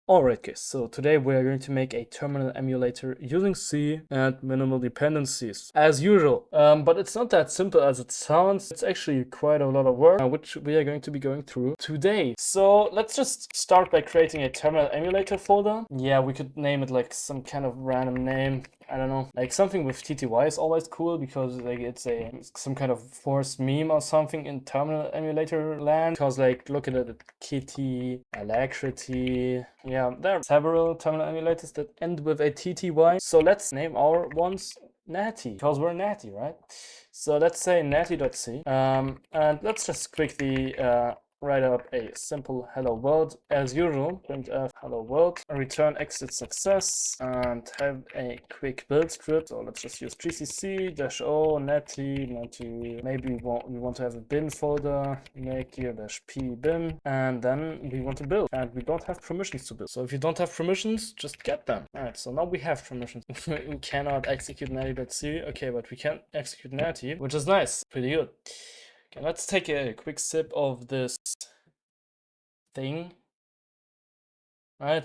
Alright guys, so today we are going to make a terminal emulator using C and minimal dependencies, as usual. But it's not that simple as it sounds. It's actually quite a lot of work, which we are going to be going through today. So let's just start by creating a terminal emulator folder. Yeah, we could name it like some kind of random name. I don't know, like something with TTY is always cool because like it's some kind of forced meme or something in terminal emulator land. Because like look at it, Kitty, Alacrity. Yeah, there are several terminal emulators that end with a TTY. So let's name our ones Natty, because we're Natty, right? So let's say natty.c. And let's just quickly write up a simple hello world as usual. Printf hello world, return exit success, and have a quick build script. Or let's just use gcc-o natty. Maybe we want to have a bin folder, make -p bin, and then we want to build, and we don't have permissions to build. So if you don't have permissions, just get them. All right, so now we have permissions. We cannot execute natty.c. Okay, but we can execute natty, which is nice, pretty good. Okay, let's take a quick sip of this thing. All right.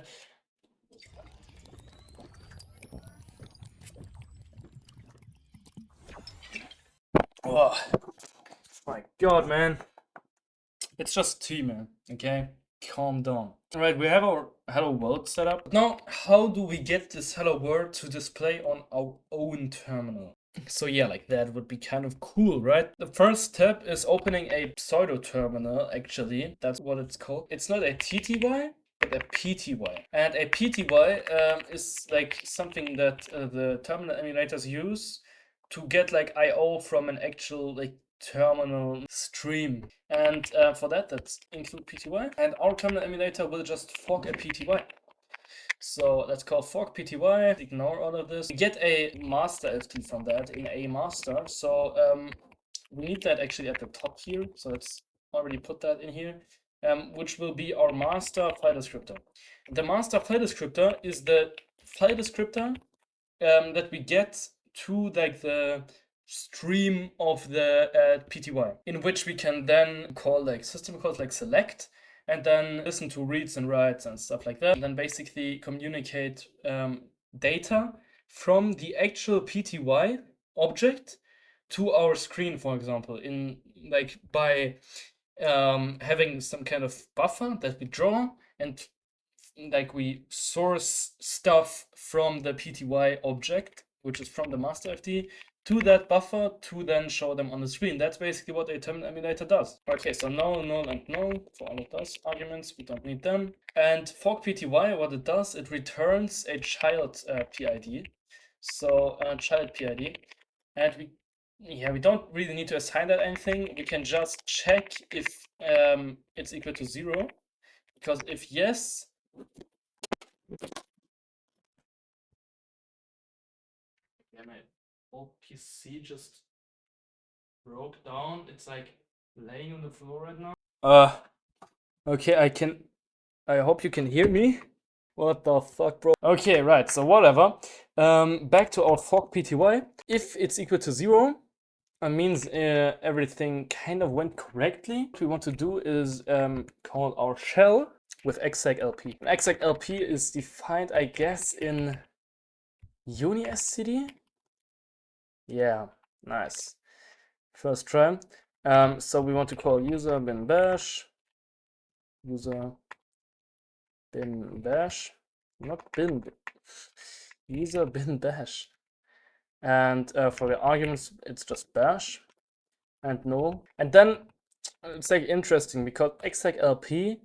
Oh my god, man. It's just tea, man. Okay? Calm down. Alright, we have our hello world set up. Now, how do we get this hello world to display on our own terminal? So yeah, like that would be kind of cool, right? The first step is opening a pseudo terminal, actually. That's what it's called. It's not a TTY, but a PTY. And a PTY is like something that the terminal emulators use to get like IO from an actual like terminal stream. And for that, that's include PTY. And our terminal emulator will just fork a PTY. So let's call fork PTY, ignore all of this. We get a master FT from that in a master. So we need that actually at the top here. So let's already put that in here, which will be our master file descriptor. The master file descriptor is the file descriptor that we get to like the stream of the PTY, in which we can then call like system calls like select, and then listen to reads and writes and stuff like that, and then basically communicate data from the actual PTY object to our screen, for example, in like by having some kind of buffer that we draw, and like we source stuff from the PTY object, which is from the master FD, to that buffer to then show them on the screen. That's basically what a terminal emulator does. Okay, so null, null, and null for all of those arguments. We don't need them. And fork PTY, what it does, it returns a child PID. So child PID, and we don't really need to assign that anything. We can just check if it's equal to 0, because if yes, yeah, my whole PC just broke down. It's like laying on the floor right now. Okay, I hope you can hear me. What the fuck, bro? Okay, right, so whatever. Back to our fork PTY. If it's equal to 0, it means everything kind of went correctly. What we want to do is call our shell with execlp. Execlp is defined, I guess, in UniSCD. Yeah, nice. First try. So we want to call user bin bash, user bin bash, not bin, user bin bash. And for the arguments, it's just bash and null. And then it's like interesting because execlp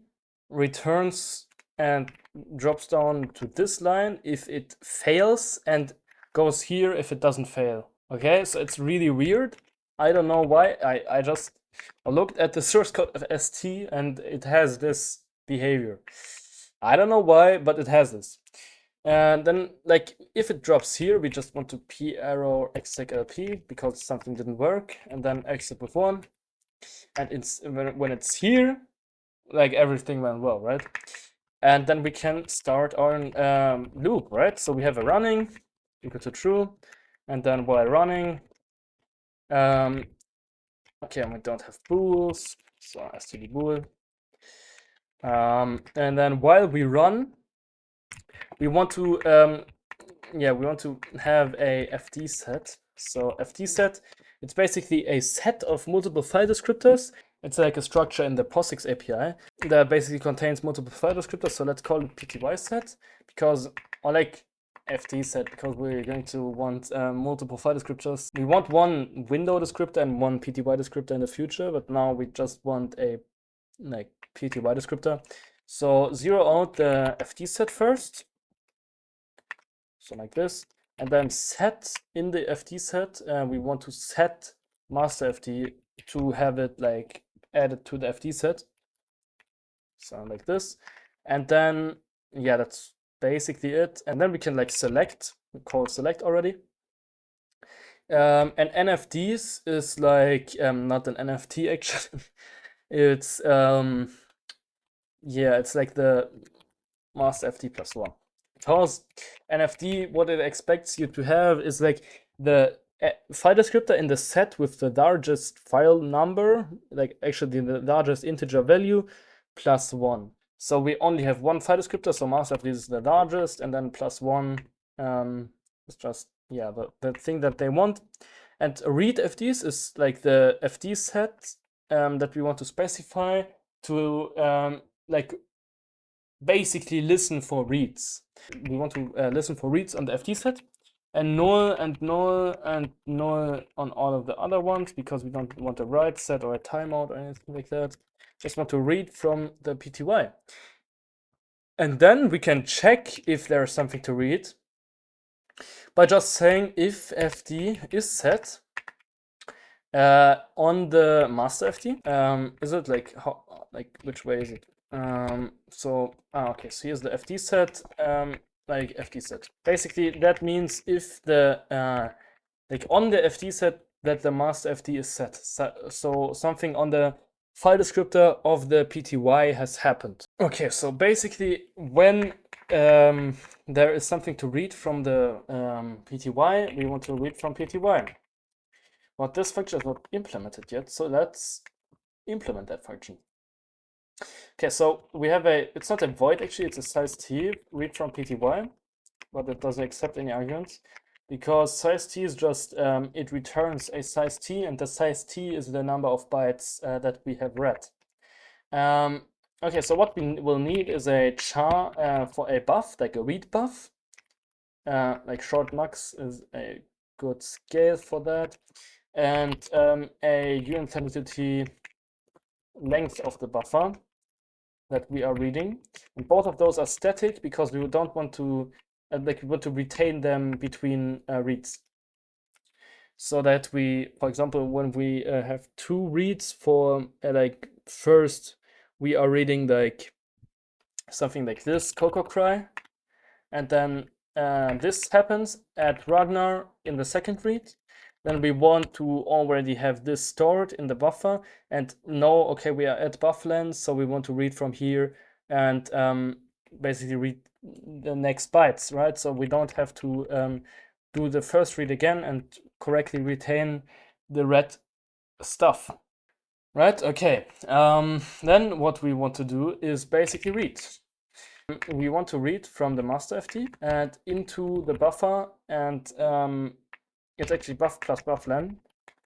returns and drops down to this line if it fails and goes here if it doesn't fail. Okay, so it's really weird. I don't know why. I just looked at the source code of ST and it has this behavior. I don't know why, but it has this. And then, like, if it drops here, we just want to p error execlp because something didn't work, and then exit with 1. And it's when it's here, like everything went well, right? And then we can start our loop, right? So we have a running equal to true, and then while running, okay, we don't have bools, so std bool. And then while we run, we want to have a FD set. So FD set, it's basically a set of multiple file descriptors. It's like a structure in the POSIX API that basically contains multiple file descriptors. So let's call it PTY set, because, or like FD set, because we're going to want multiple file descriptors. We want one window descriptor and one PTY descriptor in the future, but now we just want a like PTY descriptor. So zero out the FD set first. So like this, and then set in the FD set, we want to set master FD to have it like added to the FD set. So like this, and then yeah, that's basically it. And then we can like select, we call select already. And NFDs is like not an NFT actually. It's yeah, it's like the master FD plus one. Because NFD, what it expects you to have is like the file descriptor in the set with the largest file number, like actually the largest integer value, plus one. So we only have one file descriptor, so master FD is the largest, and then plus one is just, yeah, the thing that they want. And read FDs is like the FD set that we want to specify to like basically listen for reads. We want to listen for reads on the FD set, and null and null and null on all of the other ones, because we don't want a write set or a timeout or anything like that. Just want to read from the PTY. And then we can check if there is something to read by just saying if FD is set on the master FD. Is it like how, like which way is it? So okay, so here's the FD set, like FD set. Basically, that means if the like on the FD set that the master FD is set. So something on the file descriptor of the PTY has happened. Okay, so basically when there is something to read from the PTY, we want to read from PTY. But this function is not implemented yet, so let's implement that function. Okay, so we have it's not a void actually, it's a size t, read from PTY, but it doesn't accept any arguments, because size t is just, it returns a size t, and the size t is the number of bytes that we have read. Okay, so what we will need is a char for a buff, like a read buff. Like short mux is a good scale for that. And a uinfinity length of the buffer that we are reading. And both of those are static because we don't want to, like we want to retain them between reads. So that we, for example, when we have two reads for like first, we are reading like something like this, Coco Cry, and then this happens at Ragnar in the second read. Then we want to already have this stored in the buffer and know, okay, we are at buff length, so we want to read from here and basically read the next bytes, right? So we don't have to do the first read again and correctly retain the read stuff, right? Okay, then what we want to do is basically read. We want to read from the master FD and into the buffer, and it's actually buff plus bufflen,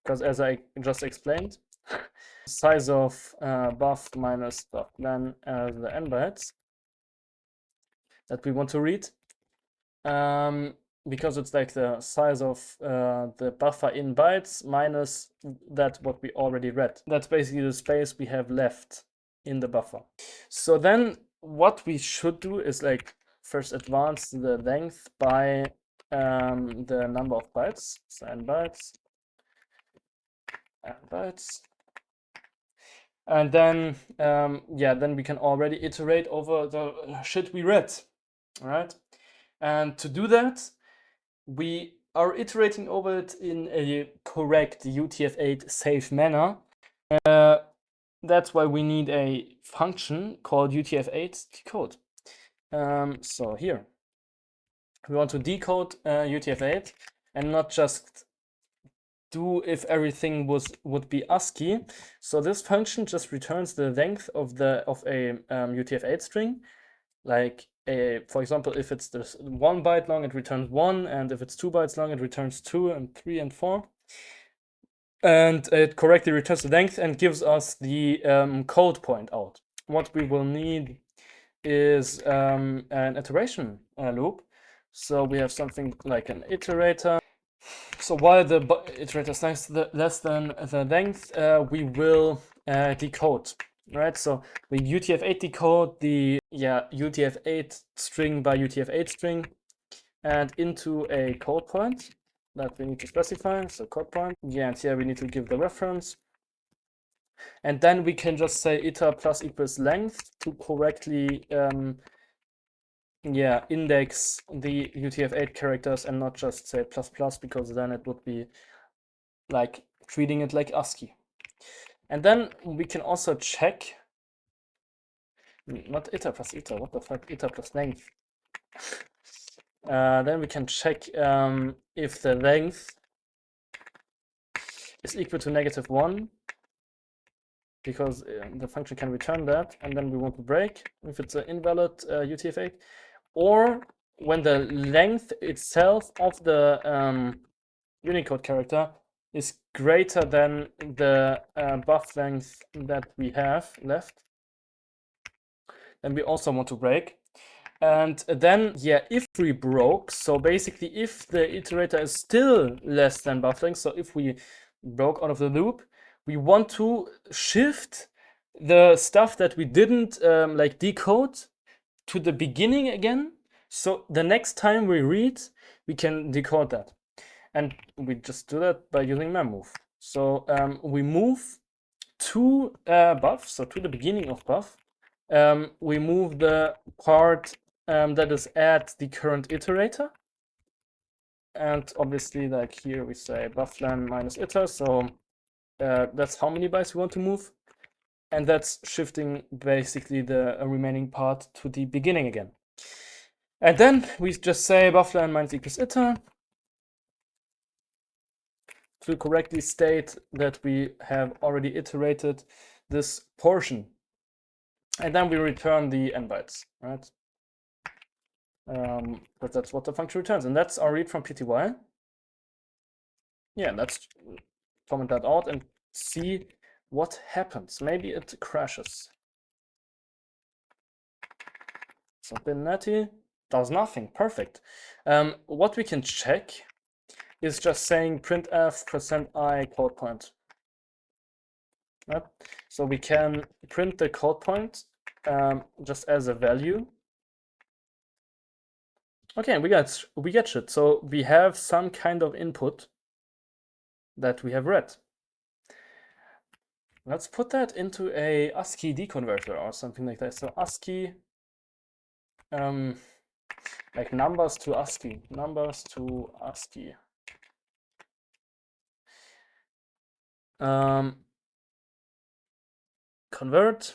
because as I just explained, size of buff minus bufflen as the n bytes that we want to read, because it's like the size of the buffer in bytes minus that what we already read. That's basically the space we have left in the buffer. So then what we should do is like first advance the length by the number of bytes, so n bytes, and then yeah, then we can already iterate over the shit we read. All right, and to do that, we are iterating over it in a correct UTF-8 safe manner. That's why we need a function called UTF-8 decode. So here we want to decode UTF-8 and not just do if everything would be ASCII. So this function just returns the length of a UTF-8 string like for example, if it's 1 byte long, it returns 1, and if it's 2 bytes long, it returns 2 and 3 and 4. And it correctly returns the length and gives us the code point out. What we will need is an iteration loop. So we have something like an iterator. So while the iterator is less than the length, we will decode, right? So we UTF-8 decode the UTF-8 string by UTF-8 string and into a code point that we need to specify. So code point, and here we need to give the reference. And then we can just say iter plus equals length to correctly index the UTF-8 characters and not just say plus plus, because then it would be like treating it like ASCII. And then we can also check, not iter plus iter, what the fuck, iter plus length. Then we can check if the length is equal to -1, because the function can return that, and then we want to break if it's an invalid UTF-8, or when the length itself of the Unicode character is greater than the buff length that we have left, then we also want to break. And then, if we broke, so basically if the iterator is still less than buff length, so if we broke out of the loop, we want to shift the stuff that we didn't like decode to the beginning again. So the next time we read, we can decode that. And we just do that by using memmove. So we move to buff, so to the beginning of buff. We move the part that is at the current iterator. And obviously, like here we say bufflen minus iter, so that's how many bytes we want to move. And that's shifting basically the remaining part to the beginning again. And then we just say bufflen minus equals iter to correctly state that we have already iterated this portion. And then we return the n bytes, right? But that's what the function returns. And that's our read from PTY. Yeah, let's comment that out and see what happens. Maybe it crashes. Something natty does nothing. Perfect. What we can check is just saying printf %i code point. Yep. So we can print the code point just as a value. Okay, we get shit. So we have some kind of input that we have read. Let's put that into a ASCII deconverter or something like that. So ASCII, like numbers to ASCII, convert.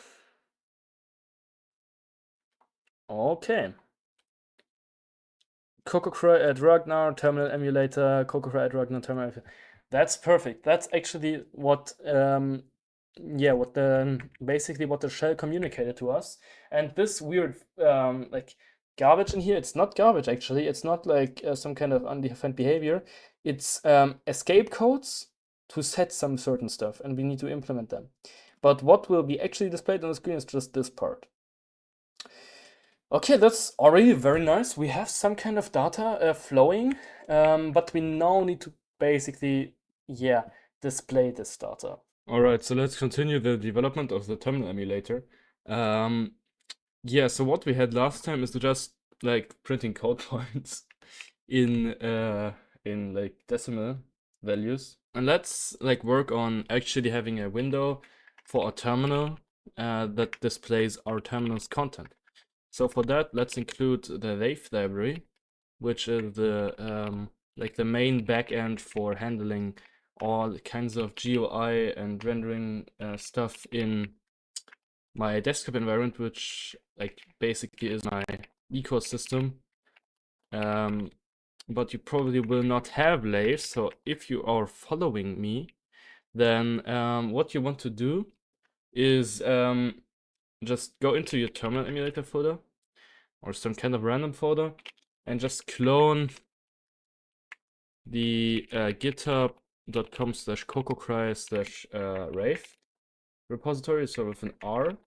Okay. Cococroy at Ragnar, terminal emulator, Cococroy at Ragnar, terminal. That's perfect. That's actually what what the shell communicated to us. And this weird like garbage in here, it's not garbage actually. It's not like some kind of undefined behavior. It's escape codes to set some certain stuff, and we need to implement them. But what will be actually displayed on the screen is just this part. Okay, that's already very nice. We have some kind of data flowing, but we now need to basically, display this data. All right, so let's continue the development of the terminal emulator. So what we had last time is to just like printing code points in like decimal values, and let's like work on actually having a window for our terminal that displays our terminal's content. So for that, let's include the Wave library, which is the like the main backend for handling all kinds of GUI and rendering stuff in my desktop environment, which like basically is my ecosystem. But you probably will not have layers. So if you are following me, then what you want to do is just go into your terminal emulator folder or some kind of random folder and just clone the github.com/cococry/rave repository, so with an R,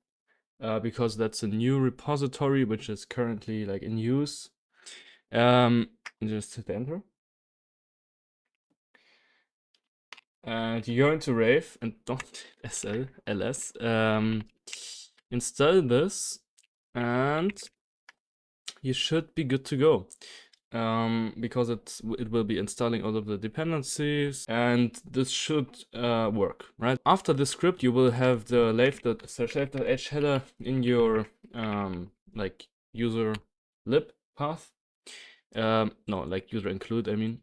because that's a new repository which is currently like in use. Just hit enter. And you go into Rave and don't ls. Install this, and you should be good to go. Because it will be installing all of the dependencies, and this should work, right? After the script, you will have the lave.h header in your like user lib path. No, like user include, I mean.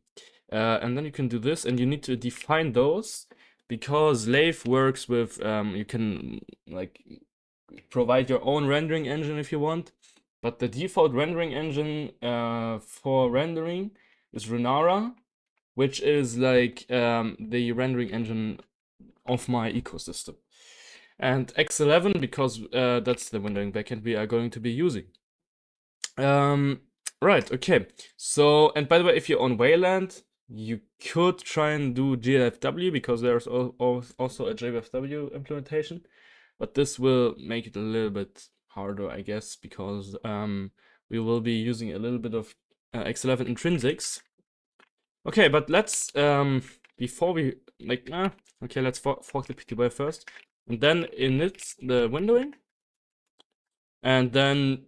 And then you can do this, and you need to define those, because Lave works with, you can like provide your own rendering engine if you want, but the default rendering engine for rendering is Renara, which is like the rendering engine of my ecosystem. And X11, because that's the windowing backend we are going to be using. Right, okay. So, and by the way, if you're on Wayland, you could try and do GLFW, because there's also a GLFW implementation, but this will make it a little bit harder, I guess, because we will be using a little bit of X11 intrinsics. Okay, but let's before we okay, let's fork the PTY first, and then init the windowing, and then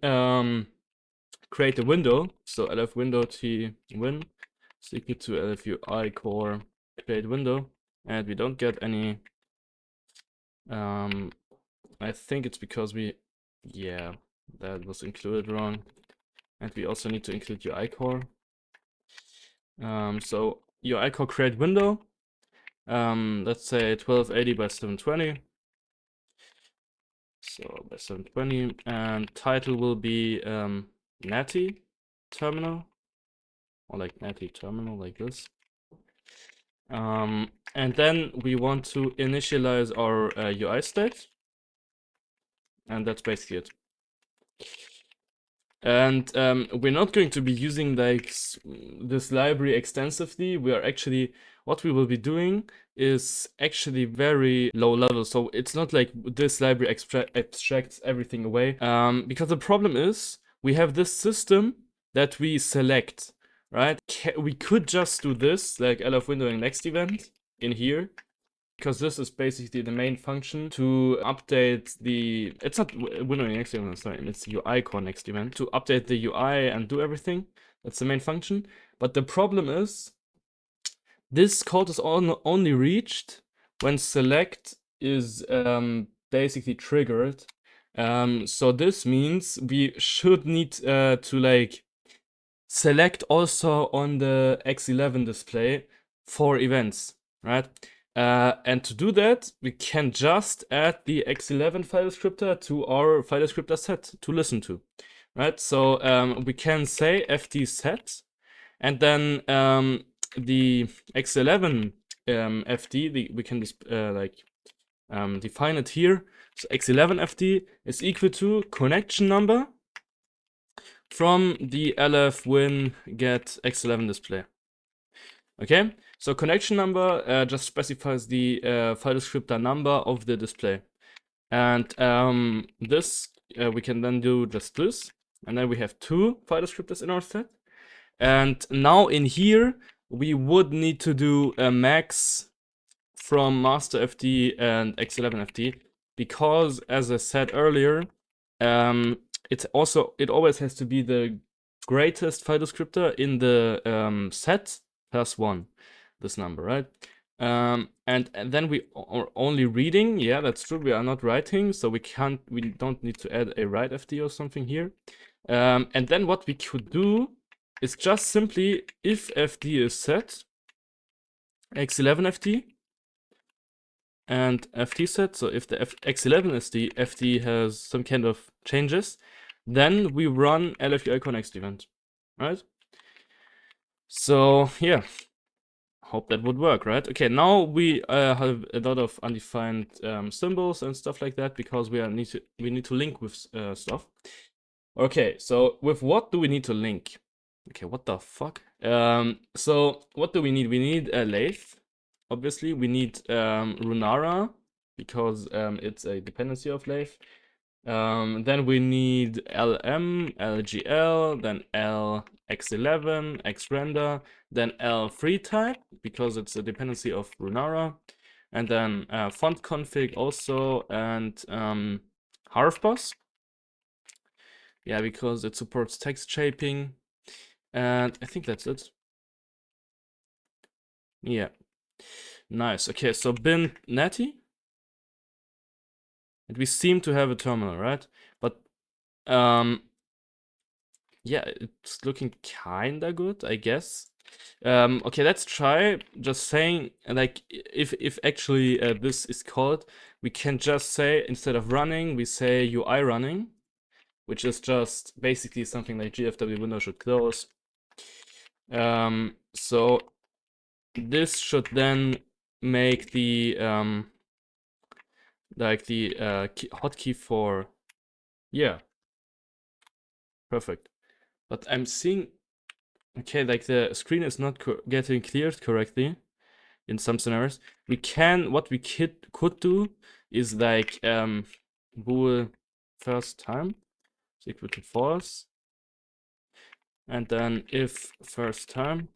create a window. So lf window t win is equal to lf ui core create window, and we don't get any. I think it's because that was included wrong, and we also need to include UI core. So UI core create window. Let's say 1280 by 720. So by 720, and title will be natty terminal, or like natty terminal, like this. And then we want to initialize our UI state, and that's basically it. And we're not going to be using like this library extensively. We are actually, what we will be doing is actually very low level. So it's not like this library abstracts everything away. Because the problem is we have this system that we select, right? We could just do this, like lf windowing next event in here, because this is basically the main function to update the, it's not windowing next event, sorry, it's UI core next event, to update the UI and do everything. That's the main function. But the problem is, this code is only reached when select is basically triggered. So this means we should need to like select also on the X11 display for events, right? And to do that, we can just add the X11 file descriptor to our file descriptor set to listen to, right? So we can say fd set, and then the X11 fd, we can just define it here. So X11 fd is equal to connection number from the lf win get X11 display. Okay, so connection number just specifies the file descriptor number of the display, and this we can then do just this, and then we have two file descriptors in our set. And now in here we would need to do a max from master fd and X11 fd, because as I said earlier, it always has to be the greatest file descriptor in the set plus 1, this number, right? And then we are only reading. Yeah, that's true. We are not writing, so we don't need to add a write fd or something here. And then what we could do is just simply, if fd is set, X11 fd and fd set. So if the X11 is the fd has some kind of changes, then we run lf ui core next event, right? So yeah, hope that would work, right? Okay, now we have a lot of undefined symbols and stuff like that, because we need to link with stuff. Okay, so with what do we need to link? Okay, what the fuck? So what do we need? We need a lathe. Obviously, we need Runara because it's a dependency of lathe. Then we need LM, LGL, then LX11, XRender, then L3 type because it's a dependency of Runara, and then font config also, and Harfbus. Yeah, because it supports text shaping, and I think that's it. Yeah, nice. Okay, so bin natty, and we seem to have a terminal, right? But yeah, it's looking kinda good, I guess. Okay, let's try just saying, like, if actually this is called, we can just say, instead of running, we say UI running, which is just basically something like GFW window should close. So this should then make the like the hotkey for, yeah, perfect. But I'm seeing, okay, like the screen is not getting cleared correctly in some scenarios. What we could do is like bool first time is equal to false, and then if first time,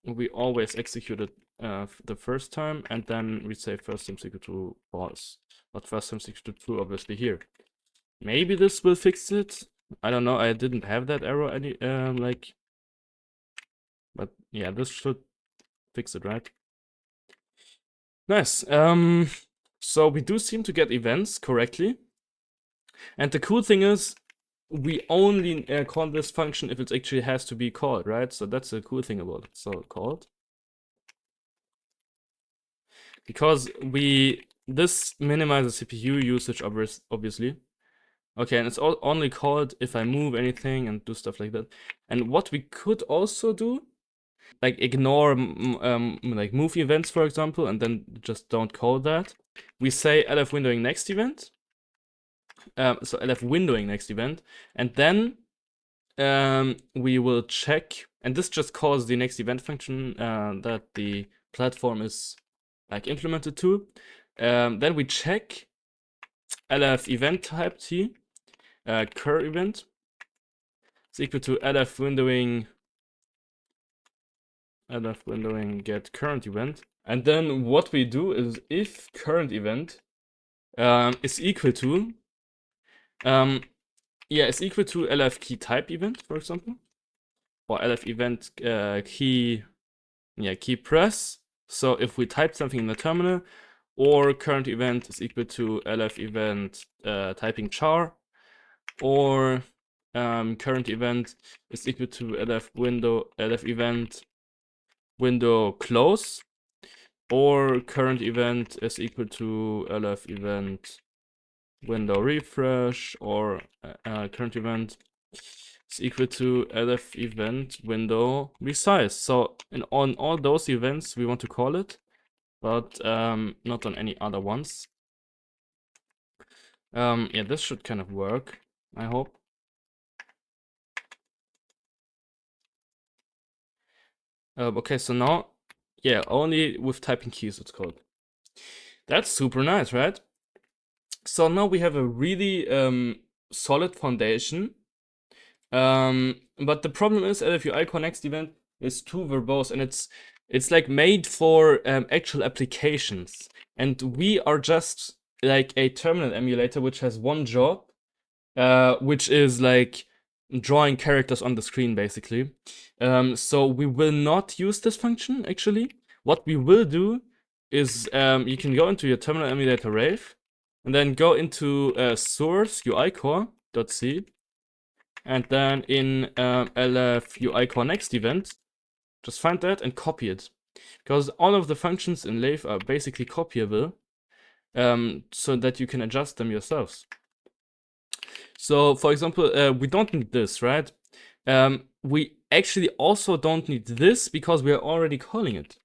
we always execute it the first time, and then we say first time is equal to false, but first time is equal to true, obviously here. Maybe this will fix it. I don't know. I didn't have that error any like, but yeah, this should fix it, right? Nice. So we do seem to get events correctly, and the cool thing is, we only call this function if it actually has to be called, right? So that's the cool thing about it. So called, because this minimizes CPU usage, obviously. Okay, and it's only called if I move anything and do stuff like that. And what we could also do, like ignore like move events, for example, and then just don't call that. We say lf windowing next event. So lf windowing next event, and then we will check, and this just calls the next event function that the platform is like implemented to. Then we check lf event type t cur event is equal to lf windowing get current event, and then what we do is if current event is equal to is equal to lf key type event, for example, or lf event key press. So if we type something in the terminal, or current event is equal to lf event typing char, or current event is equal to lf event window close, or current event is equal to lf event window refresh, or current event is equal to lf event window resize. So on all those events we want to call it, but not on any other ones. Yeah, this should kind of work, I hope. Okay, so now, yeah, only with typing keys it's called. That's super nice, right? So now we have a really solid foundation. But the problem is LFUI Connect event is too verbose, and it's like made for actual applications. And we are just like a terminal emulator which has one job, which is like drawing characters on the screen, basically. So we will not use this function, actually. What we will do is you can go into your terminal emulator rave, and then go into source uicore.c, and then in lf uicore next event, just find that and copy it. Because all of the functions in Lave are basically copyable, so that you can adjust them yourselves. So, for example, we don't need this, right? We actually also don't need this because we are already calling it.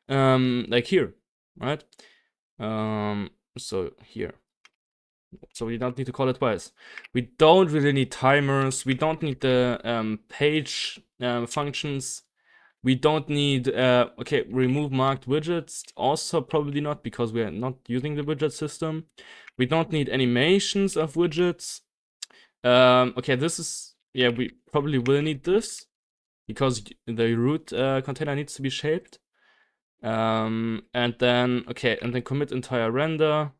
Like here, right? So here. So we don't need to call it twice. We don't really need timers. We don't need the page functions. We don't need, okay, remove marked widgets. Also probably not, because we are not using the widget system. We don't need animations of widgets. Okay, this is, yeah, we probably will need this, because the root container needs to be shaped. And then, okay, and then commit entire render.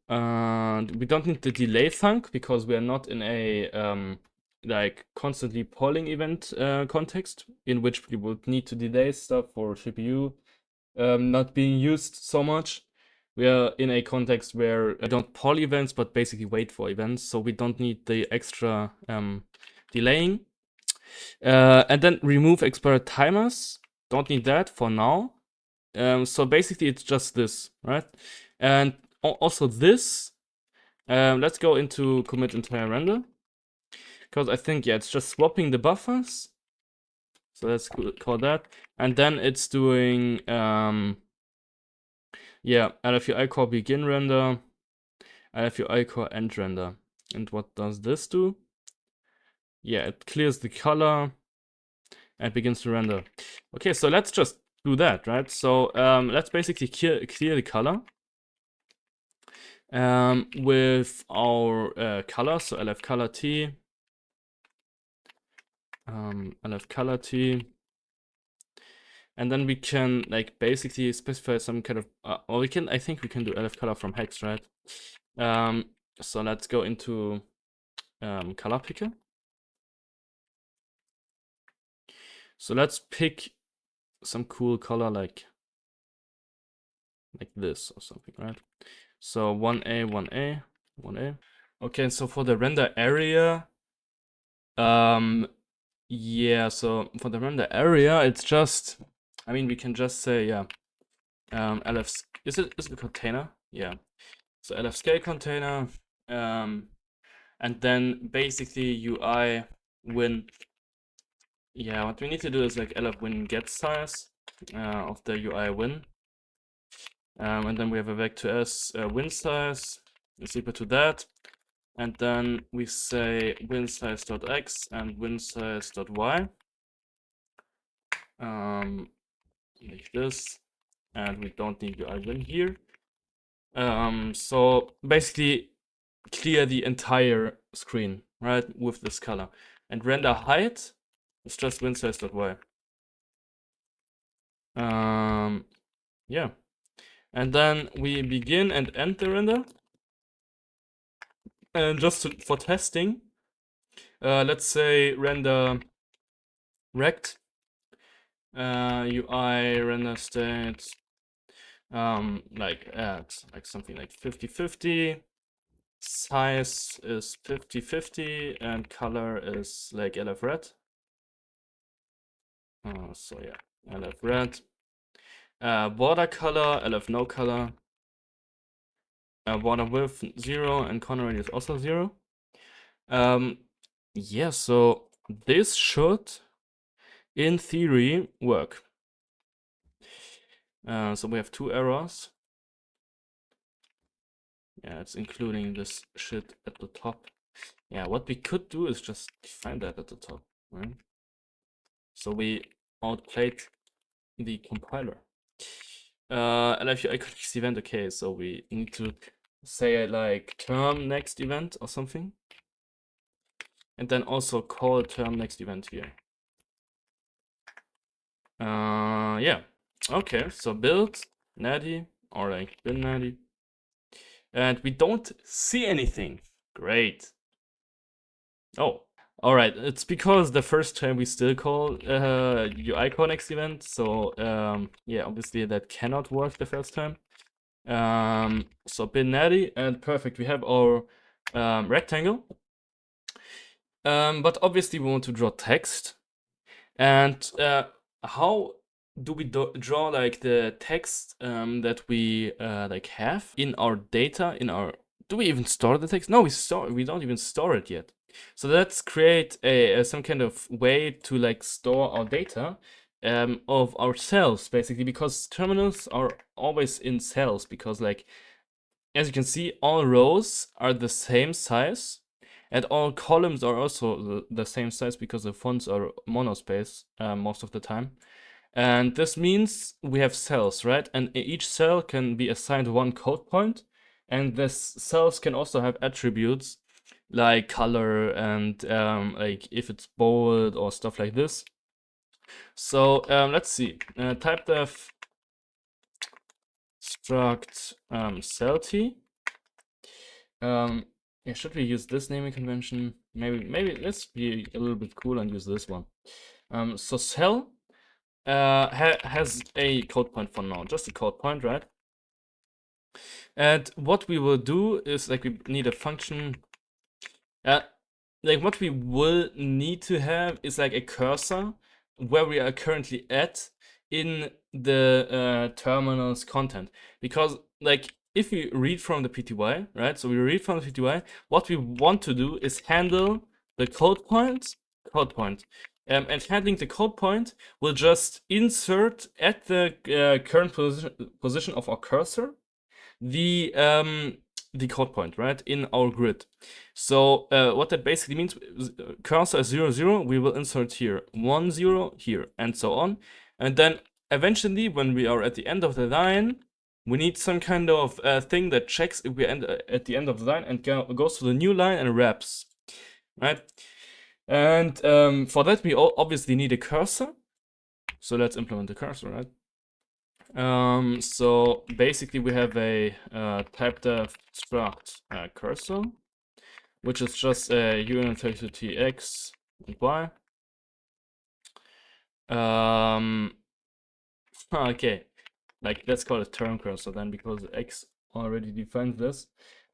We don't need the delay func, because we are not in a like constantly polling event context, in which we would need to delay stuff for CPU not being used so much. We are in a context where we don't poll events, but basically wait for events, so we don't need the extra delaying. And then remove expired timers. Don't need that for now. So basically it's just this, right? And also this, let's go into commit entire render, because I think, yeah, it's just swapping the buffers. So let's call that. And then it's doing, yeah, LFUI core begin render, LFUI core end render. And what does this do? Yeah, it clears the color and begins to render. Okay, so let's just do that, right? So let's basically clear the color with our color. So LF color T, LF color T, and then we can like basically specify some kind of, or we can, I think we can do LF color from hex, right? So let's go into color picker. So let's pick some cool color like this or something, right? So 1A, 1A, 1A. Okay, so for the render area, yeah, so for the render area, it's just, I mean, we can just say, yeah, LF, is it a container? Yeah. So LF scale container, and then basically UI win. Yeah, what we need to do is like LF win get size of the UI win. And then we have a vector s win size is equal to that. And then we say win size.x and win size.y. Like this. And we don't need UI win here. So basically clear the entire screen, right, with this color. And render height is just win size.y. Yeah. And then we begin and end the render. And just for testing, let's say render rect UI render state like at like something like 50-50, size is 50-50, and color is like LF red. So yeah, LF red. Border color, LF no color. Border width 0 and corner radius also 0. Yeah, so this should in theory work. So we have 2 errors. Yeah, it's including this shit at the top. Yeah, what we could do is just define that at the top, right? So we outplayed the compiler. LFUI next event, okay, so we need to say like term next event or something. And then also call term next event here. Yeah. Okay, so build natty or like bin natty. And we don't see anything. Great. Oh, all right. It's because the first time we still call UI call next event. So yeah, obviously that cannot work the first time. So bin natty and perfect. We have our rectangle. But obviously we want to draw text. And how do we draw like the text that we like have in our data? Do we even store the text? No, we don't even store it yet. So let's create a some kind of way to like store our data of our cells, basically, because terminals are always in cells, because like as you can see, all rows are the same size, and all columns are also the same size because the fonts are monospace most of the time. And this means we have cells, right? And each cell can be assigned one code point, and this cells can also have attributes like color and like if it's bold or stuff like this. So let's see. Type def struct cell t. Yeah, should we use this naming convention? Maybe let's be a little bit cool and use this one. So cell has a code point for now, just a code point, right? And what we will do is like we need a function. Like what we will need to have is like a cursor where we are currently at in the terminal's content, because like if we read from the PTY, right? So we read from the PTY. What we want to do is handle the code point, and handling the code point will just insert at the current position of our cursor the code point, right, in our grid. So what that basically means is cursor is 0, 0, we will insert here 1, 0 here, and so on. And then eventually, when we are at the end of the line, we need some kind of thing that checks if we end at the end of the line and goes to the new line and wraps, right? And for that, we obviously need a cursor. So let's implement the cursor, right? So basically we have a type def struct cursor, which is just a unit x and y. Okay, like let's call it term cursor then, because x already defines this.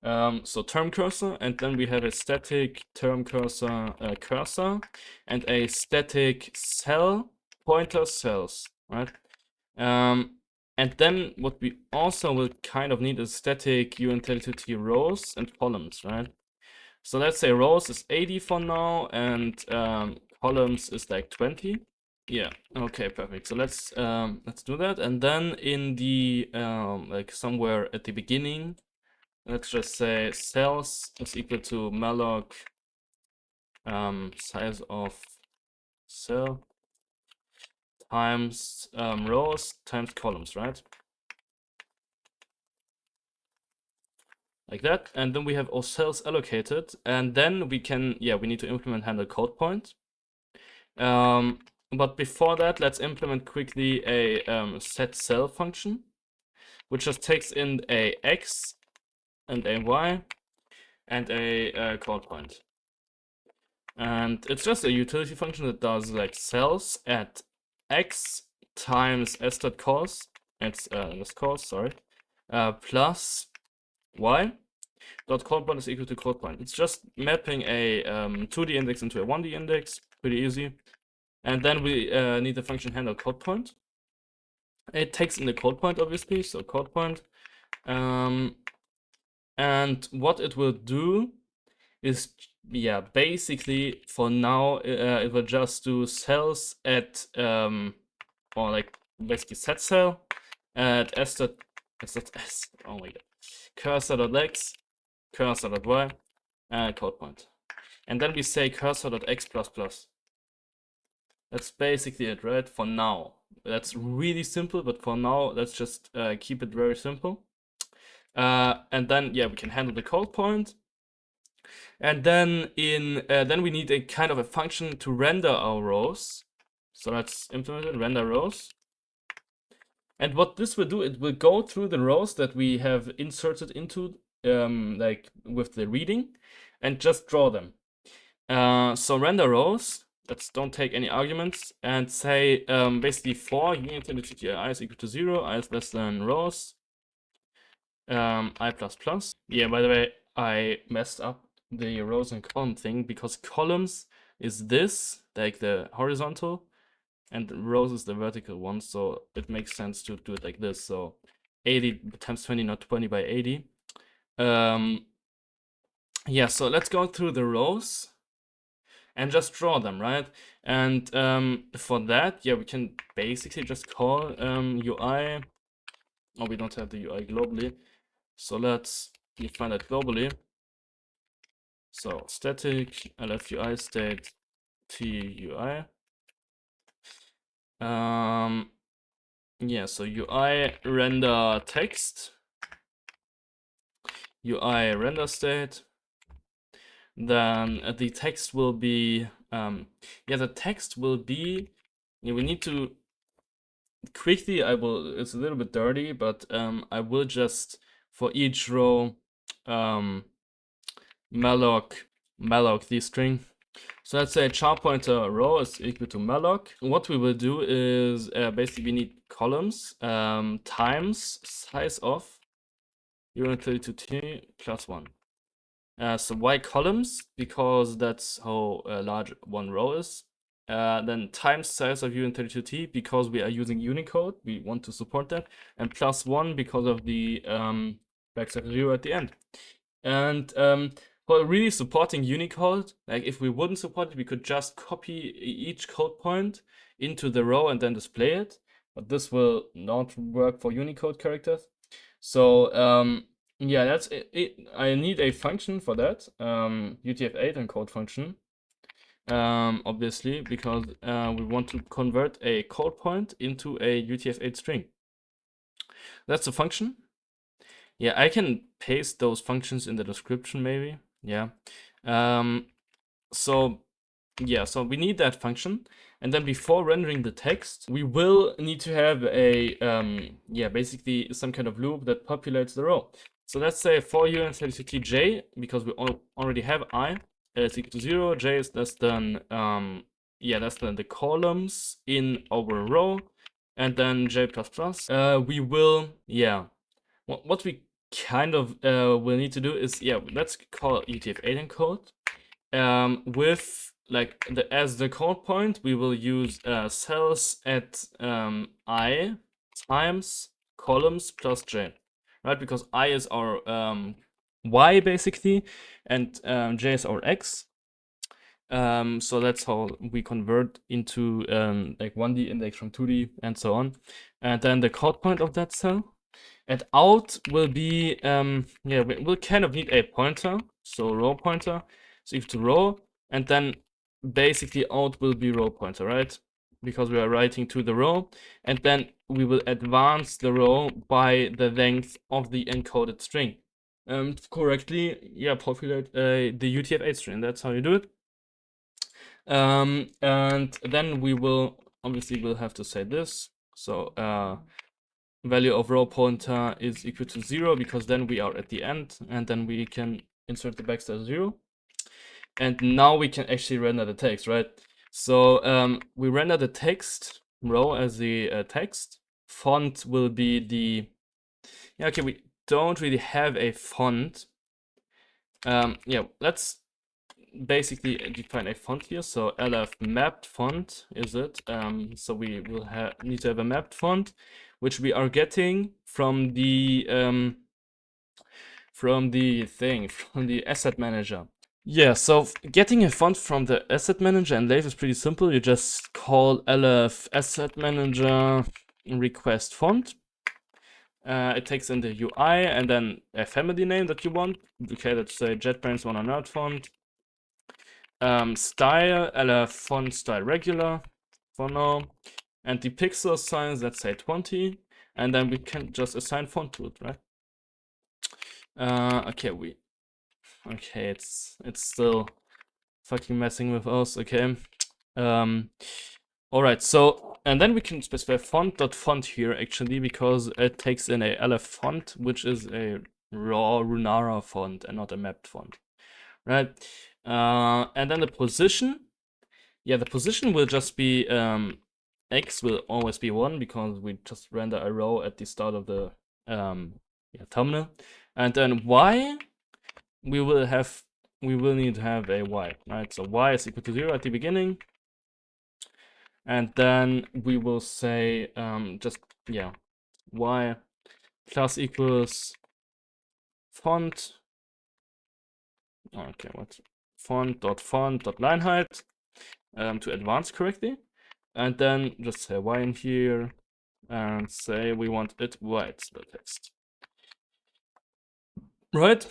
So term cursor, and then we have a static term cursor cursor and a static cell pointer cells, right? And then what we also will kind of need is static utility rows and columns, right? So let's say rows is 80 for now, and columns is like 20. Yeah, okay, perfect. So let's do that, and then in the like somewhere at the beginning, let's just say cells is equal to malloc size of cell times rows times columns, right? Like that, and then we have all cells allocated, and then we can, yeah, we need to implement handle code point. But before that, let's implement quickly a set cell function, which just takes in a x and a y and a code point. And it's just a utility function that does like cells at x times s.cos, it's cos, sorry, plus y dot code point is equal to code point. It's just mapping a 2D index into a 1D index, pretty easy. And then we need the function handle code point. It takes in the code point, obviously, so code point. And what it will do is, yeah, basically for now it will just do cells at or like basically set cell at s. Oh my god, cursor.x, cursor.y, and code point. And then we say cursor.x++. That's basically it, right? For now. That's really simple, but for now, let's just keep it very simple. And then, yeah, we can handle the code point. And then then we need a kind of a function to render our rows. So let's implement it, render rows. And what this will do, it will go through the rows that we have inserted into like with the reading and just draw them. So render rows, let's don't take any arguments, and say basically for utility I is equal to 0, I is less than rows, I plus plus. Yeah, by the way, I messed up the rows and column thing, because columns is this, like the horizontal, and rows is the vertical one, so it makes sense to do it like this. So 80 times 20, not 20 by 80. Yeah, so let's go through the rows and just draw them, right? And for that, yeah, we can basically just call UI. Oh, we don't have the UI globally. So let's define that globally. So static lf_ui state tui. Yeah, so UI render text, UI render state. Then the text will be the text will be, we need to quickly, it's a little bit dirty, but I will just for each row malloc the string. So let's say char pointer row is equal to malloc. What we will do is basically we need columns times size of uint32t plus 1. So why columns? Because that's how large one row is. Then times size of uint32t because we are using Unicode. We want to support that. And plus 1 because of the backslash 0 at the end. And for really supporting Unicode, like if we wouldn't support it, we could just copy each code point into the row and then display it. But this will not work for Unicode characters. So yeah, that's it. I need a function for that, UTF-8 encode function, obviously, because we want to convert a code point into a UTF-8 string. That's a function. Yeah, I can paste those functions in the description maybe. Yeah. So yeah, so we need that function. And then before rendering the text, we will need to have a, basically some kind of loop that populates the row. So let's say for uint32tj, because we already have I, is equal to 0, j is less than, less than the columns in our row, and then j++. We will, what we kind of will need to do is, let's call UTF-8 encode. With like as the code point, we will use cells at I times columns plus j, right? Because I is our y basically, and j is our x. So that's how we convert into like 1D index from 2D and so on. And then the code point of that cell. And out will be, we'll kind of need a pointer, so row pointer, so equal to row, and then basically out will be row pointer, right? Because we are writing to the row, and then we will advance the row by the length of the encoded string. Correctly, populate the UTF-8 string. That's how you do it. And then we will obviously we'll have to say this. So value of row pointer is equal to 0 because then we are at the end, and then we can insert the backslash 0. And now we can actually render the text, right? So we render the text row as the text. Font will be the we don't really have a font. Let's basically define a font here. So lf mapped font is it. So we will need to have a mapped font, which we are getting from the asset manager. Yeah, so getting a font from the asset manager and Lave is pretty simple. You just call lf asset manager request font. It takes in the UI and then a family name that you want. Okay, let's say JetBrains wanna nerd font. Style, lf font style regular for now. And the pixel size, let's say 20. And then we can just assign font to it, right? Okay, it's still fucking messing with us, okay. Alright, so, and then we can specify font.font here actually, because it takes in a lf font, which is a raw Runara font and not a mapped font, right? And then the position, the position will just be, x will always be 1 because we just render a row at the start of the terminal. And then y, we will need to have a y, right? So y is equal to 0 at the beginning. And then we will say y plus equals font. Okay, what? Font line height to advance correctly. And then just say y in here and say we want it white, the text. Right?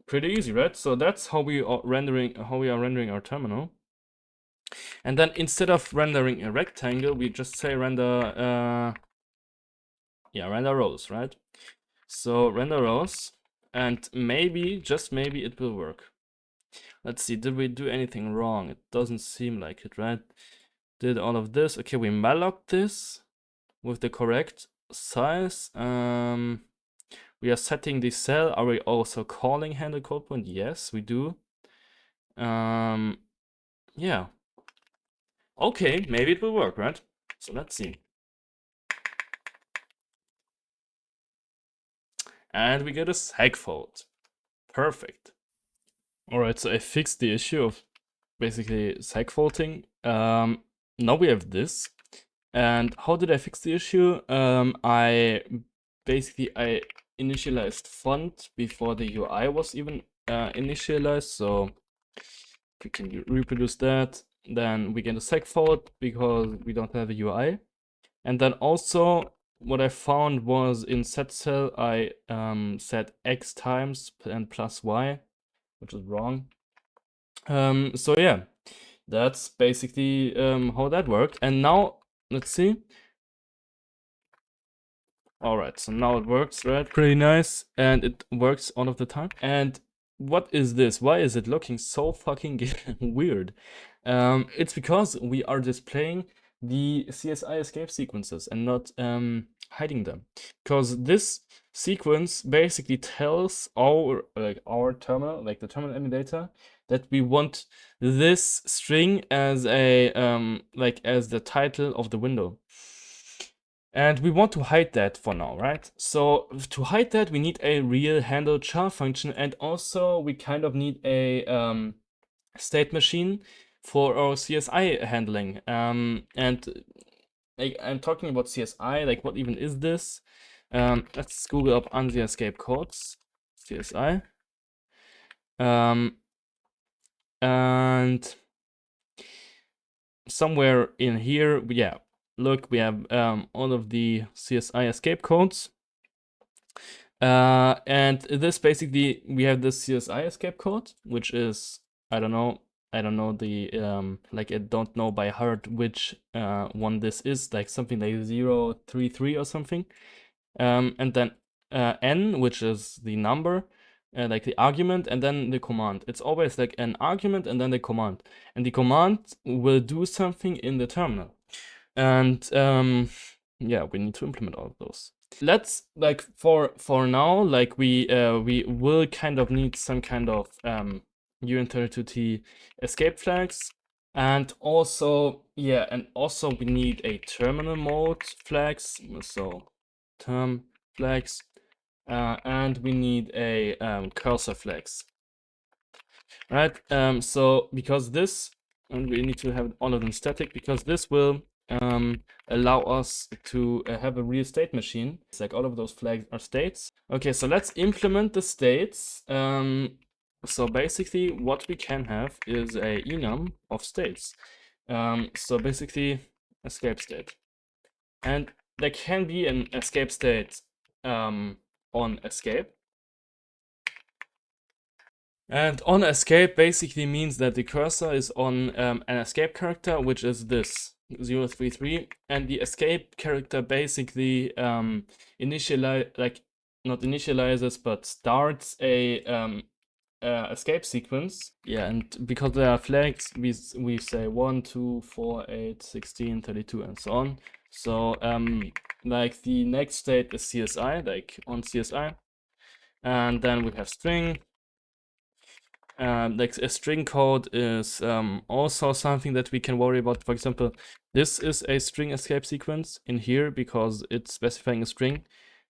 Pretty easy, right? So that's how we are rendering our terminal. And then instead of rendering a rectangle, we just say render render rows, right? So render rows, and maybe, just maybe, it will work. Let's see, did we do anything wrong? It doesn't seem like it, right? Did all of this. Okay, we malloc this with the correct size. We are setting the cell. Are we also calling handle code point? Yes, we do. Yeah. Okay, maybe it will work, right? So let's see. And we get a segfault. Perfect. Alright, so I fixed the issue of basically segfaulting. Now we have this. And how did I fix the issue? I initialized font before the UI was even initialized. So if we can reproduce that, then we get a segfault because we don't have a UI. And then also what I found was in set cell I set x times and plus y, which is wrong. So yeah, that's basically how that worked. And now let's see. Alright, so now it works, right? Pretty nice, and it works all of the time. And what is this? Why is it looking so fucking weird? It's because we are displaying the CSI escape sequences and not hiding them. Because this sequence basically tells our terminal, like the terminal emulator, that we want this string as a as the title of the window. And we want to hide that for now, right? So to hide that, we need a real handle char function, and also we kind of need a state machine for our CSI handling. And I'm talking about CSI, like what even is this? Let's Google up ANSI escape codes, CSI. And somewhere in here, yeah, look, we have all of the CSI escape codes. And this basically, we have this CSI escape code, which is, I don't know the, like I don't know by heart which one this is, like something like 033 or something. And then n, which is the number, like the argument, and then the command. It's always like an argument and then the command. And the command will do something in the terminal. And yeah, we need to implement all of those. Let's, like, for now, like we will kind of need some kind of uint32t escape flags, and also we need a terminal mode flags, so term flags, and we need a cursor flags, right? So because this, and we need to have all of them static, because this will allow us to have a real state machine. It's like all of those flags are states. Okay, so let's implement the states. So basically what we can have is a enum of states. So basically escape state. And there can be an escape state on escape. And on escape basically means that the cursor is on an escape character, which is this 033, and the escape character basically not initializes, but starts a escape sequence. Yeah, and because there are flags, we say 1, 2, 4, 8, 16, 32, and so on. So like the next state is CSI, like on CSI, and then we have string. Like a string code is also something that we can worry about. For example, this is a string escape sequence in here because it's specifying a string.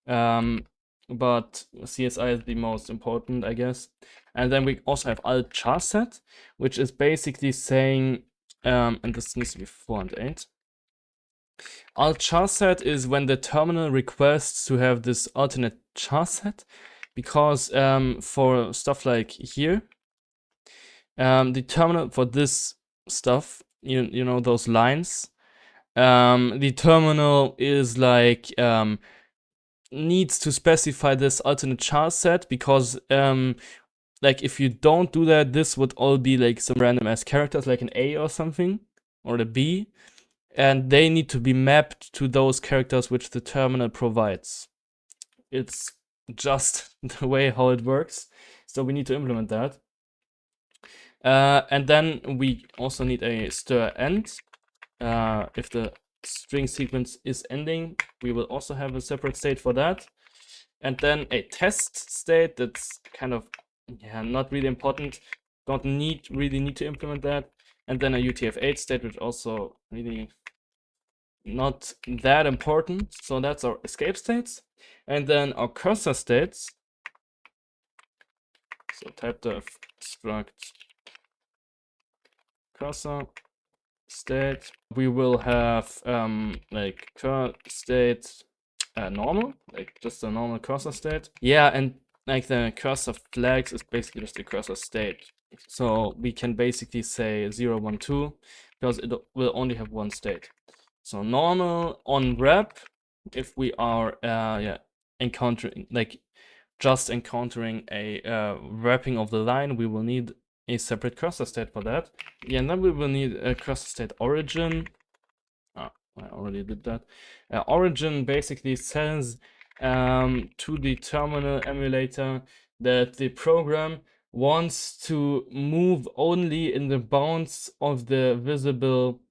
But CSI is the most important, I guess. And then we also have alt char set, which is basically saying, and this needs to be 4 and 8. Alt char set is when the terminal requests to have this alternate char set, because for stuff like here, the terminal for this stuff, you know, those lines, the terminal is like needs to specify this alternate char set, because like if you don't do that, this would all be like some random ass characters, like an A or something, or the B, and they need to be mapped to those characters which the terminal provides. It's just the way how it works, so we need to implement that. And then we also need a stir end. If the string sequence is ending, we will also have a separate state for that. And then a test state that's kind of, yeah, not really important. Don't really need to implement that. And then a UTF-8 state, which also really not that important. So that's our escape states. And then our cursor states. So type the struct cursor state. We will have like cur state normal, like just a normal cursor state. Yeah, and like the cursor flags is basically just a cursor state. So we can basically say 0, 1, 2, because it will only have one state. So normal on wrap, if we are encountering, like just encountering a wrapping of the line, we will need a separate cursor state for that. Yeah, and then we will need a cursor state origin. I already did that. Origin basically says to the terminal emulator that the program wants to move only in the bounds of the visible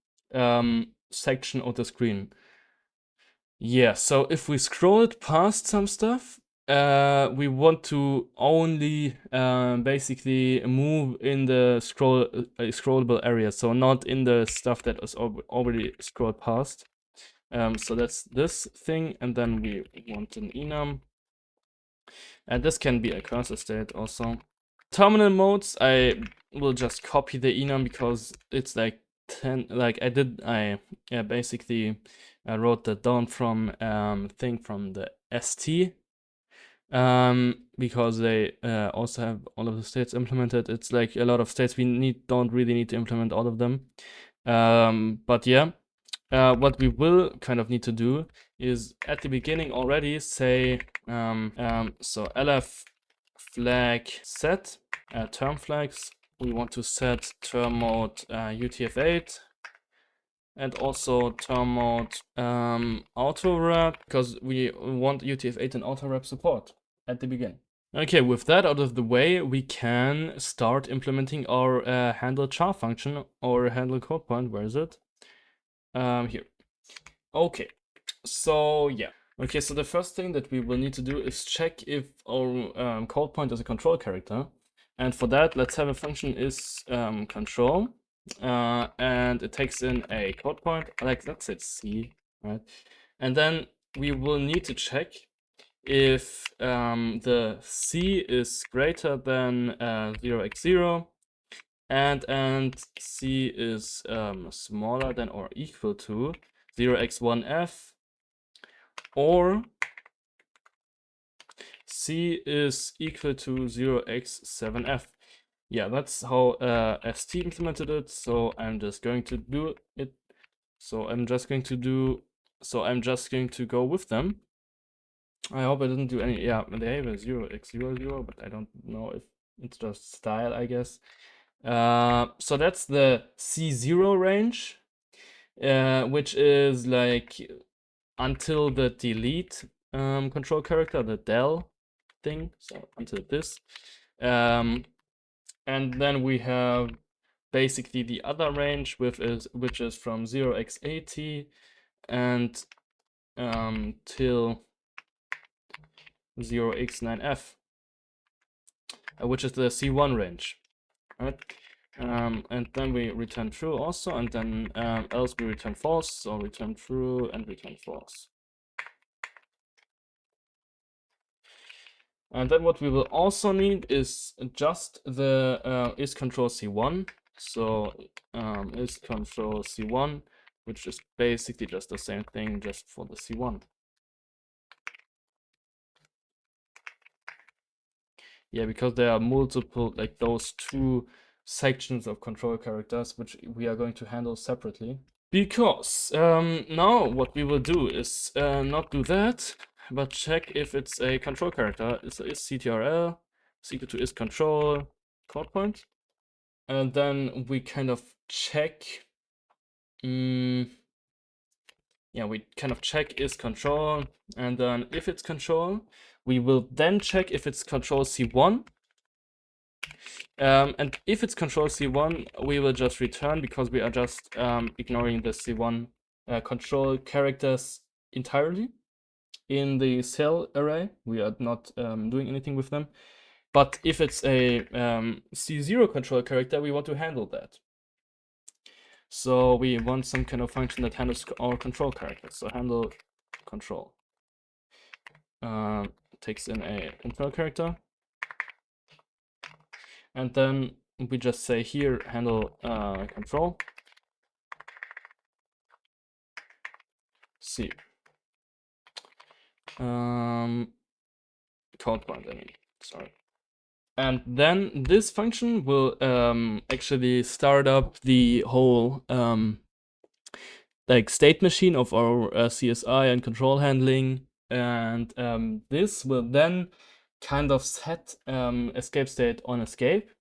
section of the screen. Yeah, so if we scroll it past some stuff, we want to only basically move in the scrollable area, so not in the stuff that is already scrolled past. So that's this thing, and then we want an enum, and this can be a cursor state also. Terminal modes, I will just copy the enum because it's like 10. Like I basically wrote that down from thing from the ST. Because they also have all of the states implemented. It's like a lot of states we don't really need to implement all of them. But yeah, what we will kind of need to do is at the beginning already say so lf flag set term flags. We want to set term mode UTF-8. And also term mode auto wrap, because we want UTF-8 and auto wrap support at the beginning. Okay, with that out of the way, we can start implementing our handle char function or handle code point. Where is it? Here. Okay, so yeah. Okay, so the first thing that we will need to do is check if our code point is a control character. And for that, let's have a function is control. And it takes in a code point, like let's say C, right? And then we will need to check if the C is greater than 0x0 and C is smaller than or equal to 0x1f, or C is equal to 0x7f. Yeah, that's how ST implemented it, so I'm just going to do it. So I'm just going to go with them. I hope I didn't do any, yeah, they have a 0x00, but I don't know if it's just style, I guess. So that's the C0 range, which is like until the delete control character, the del thing, so until this. And then we have basically the other range, which is from 0x80 and till 0x9f, which is the C1 range, right? And then we return true also, and then else we return false, so return true and return false. And then what we will also need is just the is control C1. So is control C1, which is basically just the same thing, just for the C1. Yeah, because there are multiple, like those two sections of control characters, which we are going to handle separately. Because now what we will do is not do that, but check if it's a control character. Is ctrl is equal to is control code point, and then we kind of check. Yeah, we kind of check is control, and then if it's control, we will then check if it's control C1. And if it's control C1, we will just return because we are just ignoring the C1 control characters entirely in the cell array. We are not doing anything with them. But if it's a C0 control character, we want to handle that. So we want some kind of function that handles our control characters. So handle control takes in a control character, and then we just say here handle control C code point. I mean, sorry. And then this function will actually start up the whole like state machine of our CSI and control handling, and this will then kind of set escape state on escape,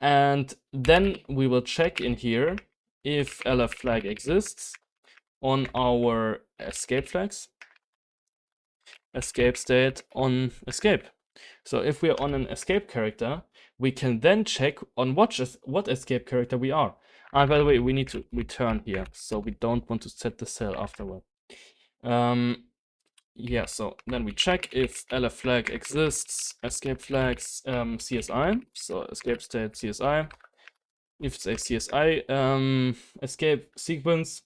and then we will check in here if LF flag exists on our escape flags, escape state on escape. So if we are on an escape character, we can then check on what escape character we are. And by the way, we need to return here, so we don't want to set the cell afterward. Yeah, so then we check if LF flag exists, escape flags, CSI, so escape state CSI. If it's a CSI escape sequence,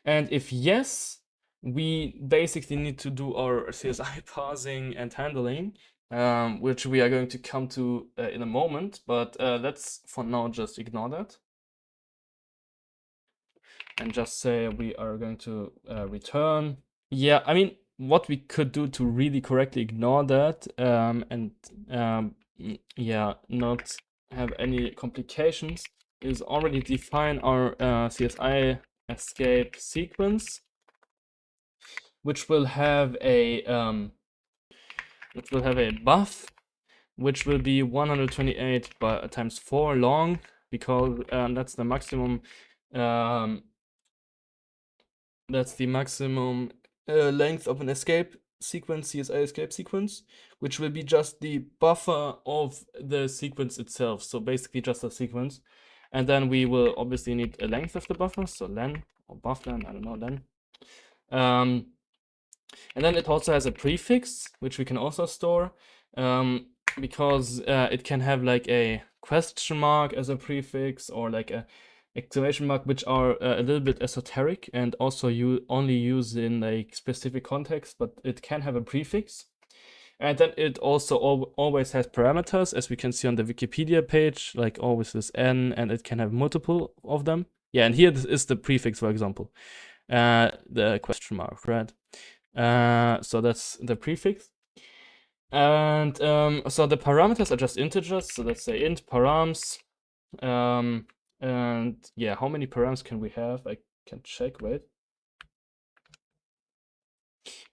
and if yes, we basically need to do our CSI parsing and handling, which we are going to come to in a moment, but let's for now just ignore that and just say we are going to return. Yeah, I mean, what we could do to really correctly ignore that and yeah, not have any complications is already define our CSI escape sequence, which will have a buff, which will be 128 times 4 long, because that's the maximum. That's the maximum length of an escape sequence, CSI escape sequence, which will be just the buffer of the sequence itself. So basically just a sequence. And then we will obviously need a length of the buffer, so len or bufflen, I don't know, len. And then it also has a prefix, which we can also store, because it can have like a question mark as a prefix, or like a exclamation mark, which are a little bit esoteric and also you only use in like specific context, but it can have a prefix. And then it also always has parameters, as we can see on the Wikipedia page, like always this n, and it can have multiple of them. Yeah, and here this is the prefix, for example, the question mark, right? So that's the prefix. And so the parameters are just integers. So let's say int params. And yeah, how many params can we have? I can check, wait.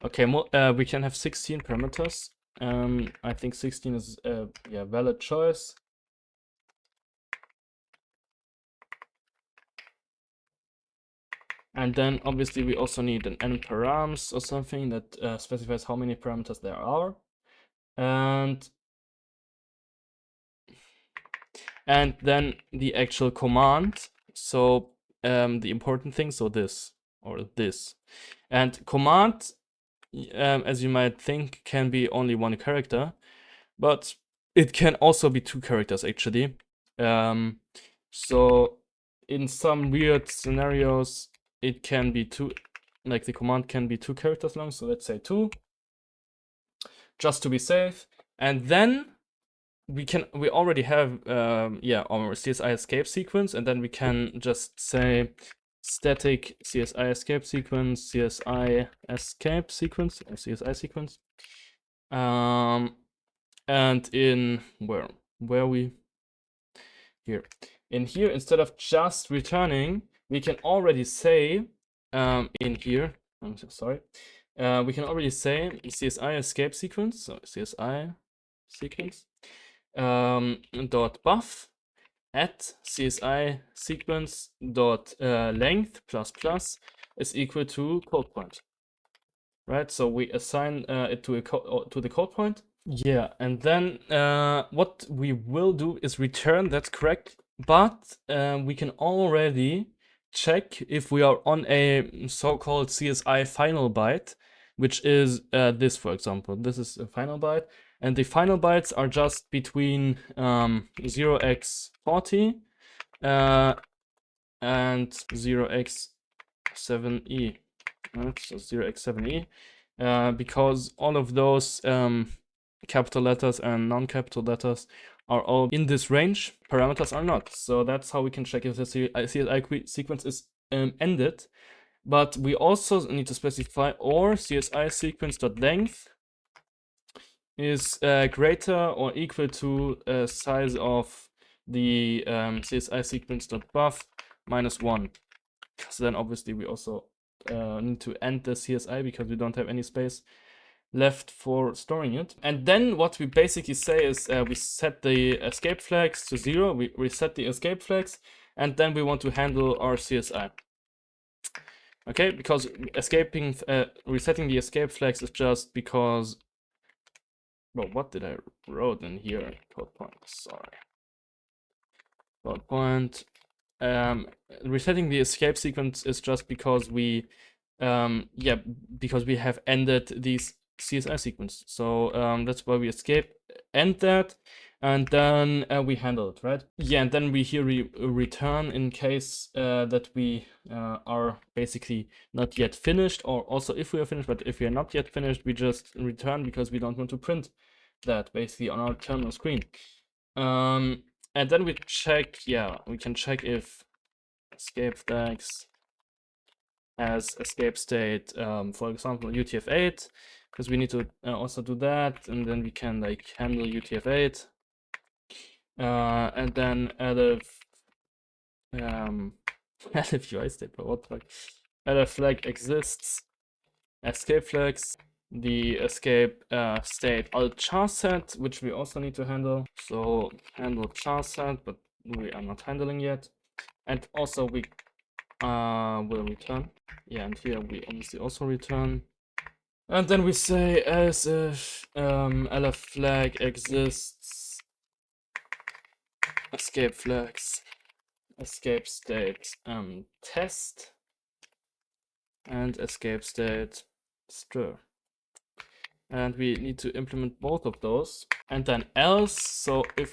Okay, we can have 16 parameters. I think 16 is a valid choice. And then obviously we also need an n params or something that specifies how many parameters there are. And then the actual command. So the important thing, so this or this. And command, as you might think, can be only one character, but it can also be two characters actually. So in some weird scenarios, it can be two, like the command can be 2 characters long. So let's say 2, just to be safe. And then we already have our CSI escape sequence, and then we can just say static CSI escape sequence, CSI escape sequence, or CSI sequence. And in where we here in here, instead of just returning, we can already say in here, I'm so sorry, we can already say CSI escape sequence, so CSI sequence dot buff at CSI sequence dot length plus plus is equal to code point, right? So we assign it to to the code point. Yeah, and then what we will do is return, that's correct, but we can already check if we are on a so-called CSI final byte, which is this, for example. This is a final byte, and the final bytes are just between 0x40 and 0x7e. Right? So 0x7e, because all of those capital letters and non-capital letters are all in this range. Parameters are not. So that's how we can check if the CSI sequence is ended. But we also need to specify or CSI sequence.length is greater or equal to size of the CSI sequence.buff -1. So then obviously we also need to end the CSI because we don't have any space left for storing it. And then what we basically say is we set the escape flags to 0, we reset the escape flags, and then we want to handle our CSI. Okay, because resetting the escape flags is just because, well, what did I wrote in here? Code point, sorry. Code point. Resetting the escape sequence is just because we, because we have ended these CSI sequence. So that's why we end that, and then we handle it, right? Yeah, and then we here return in case that we are basically not yet finished, or also if we are finished, but if we are not yet finished, we just return because we don't want to print that basically on our terminal screen. And then we check, we can check if escape flags has escape state, for example, UTF-8, because we need to also do that, and then we can like handle UTF-8, and then elif UI state, but what like elif flag exists, escape flags, the escape state alt char set, which we also need to handle. So handle char set, but we are not handling yet. And also we will return. Yeah, and here we obviously also return. And then we say as if elif flag exists, escape flags, escape state test, and escape state stir. And we need to implement both of those. And then else, so if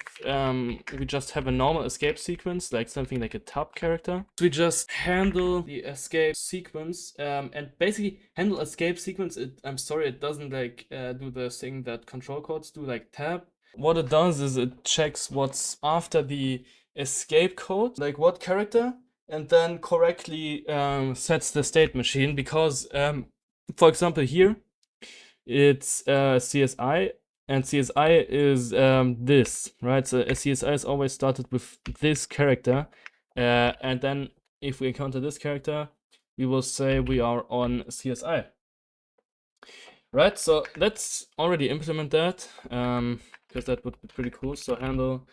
we just have a normal escape sequence, like something like a tab character, we just handle the escape sequence, and basically handle escape sequence, I'm sorry, it doesn't like do the thing that control codes do, like tab. What it does is it checks what's after the escape code, like what character, and then correctly sets the state machine, because for example here, it's CSI, and CSI is this, right? So a CSI is always started with this character, and then if we encounter this character, we will say we are on CSI. Right, so let's already implement that, because that would be pretty cool. So handle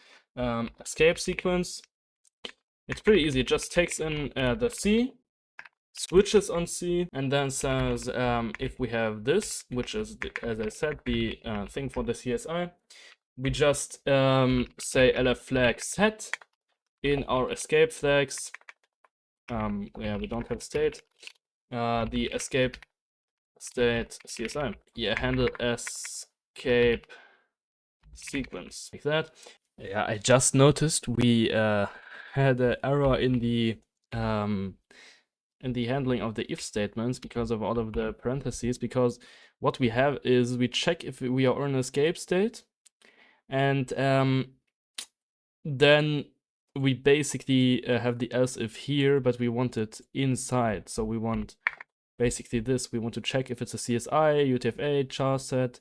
escape sequence. It's pretty easy, it just takes in the C, switches on C, and then says if we have this, which is, as I said, the thing for the CSI, we just say elif flag set in our escape flags. We don't have state. The escape state CSI. Yeah, handle escape sequence like that. Yeah, I just noticed we had an error in the handling of the if statements because of all of the parentheses, because what we have is we check if we are in an escape state, and then we basically have the else if here, but we want it inside. So we want basically this, we want to check if it's a CSI, UTF-8, char set,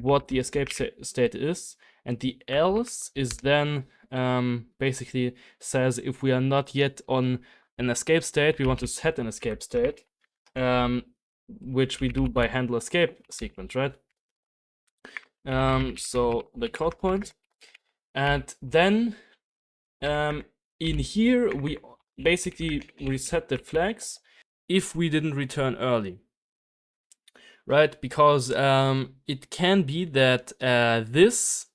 what the escape state is, and the else is then basically says if we are not yet on an escape state, we want to set an escape state. which we do by handle escape sequence, right? So the code point, and then in here we basically reset the flags if we didn't return early, right? Because it can be that this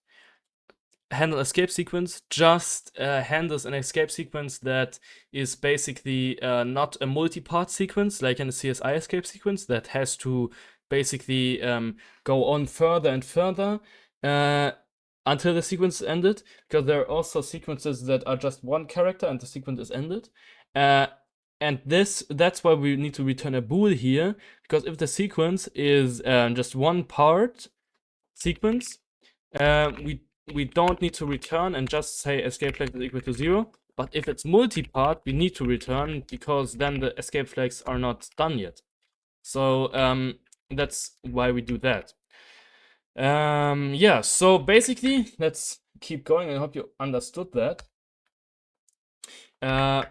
handle escape sequence just handles an escape sequence that is basically not a multi-part sequence like in a CSI escape sequence that has to basically go on further and further until the sequence is ended, because there are also sequences that are just one character and the sequence is ended. And that's why we need to return a bool here, because if the sequence is just one part sequence, we don't need to return and just say escape flag is equal to 0. But if it's multi-part, we need to return, because then the escape flags are not done yet. So that's why we do that. Yeah, so basically, let's keep going. I hope you understood that.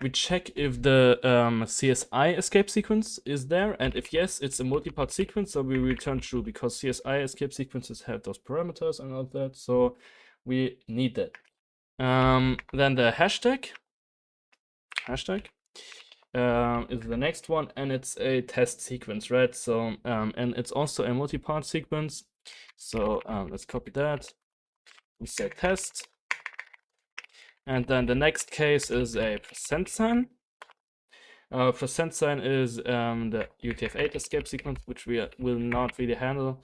We check if the CSI escape sequence is there, and if yes, it's a multi-part sequence, so we return true, because CSI escape sequences have those parameters and all that, so we need that. Then the hashtag is the next one, and it's a test sequence, right? So and it's also a multi-part sequence. So let's copy that. We say test, and then the next case is a percent sign. Percent sign is the UTF-8 escape sequence, which we will not really handle.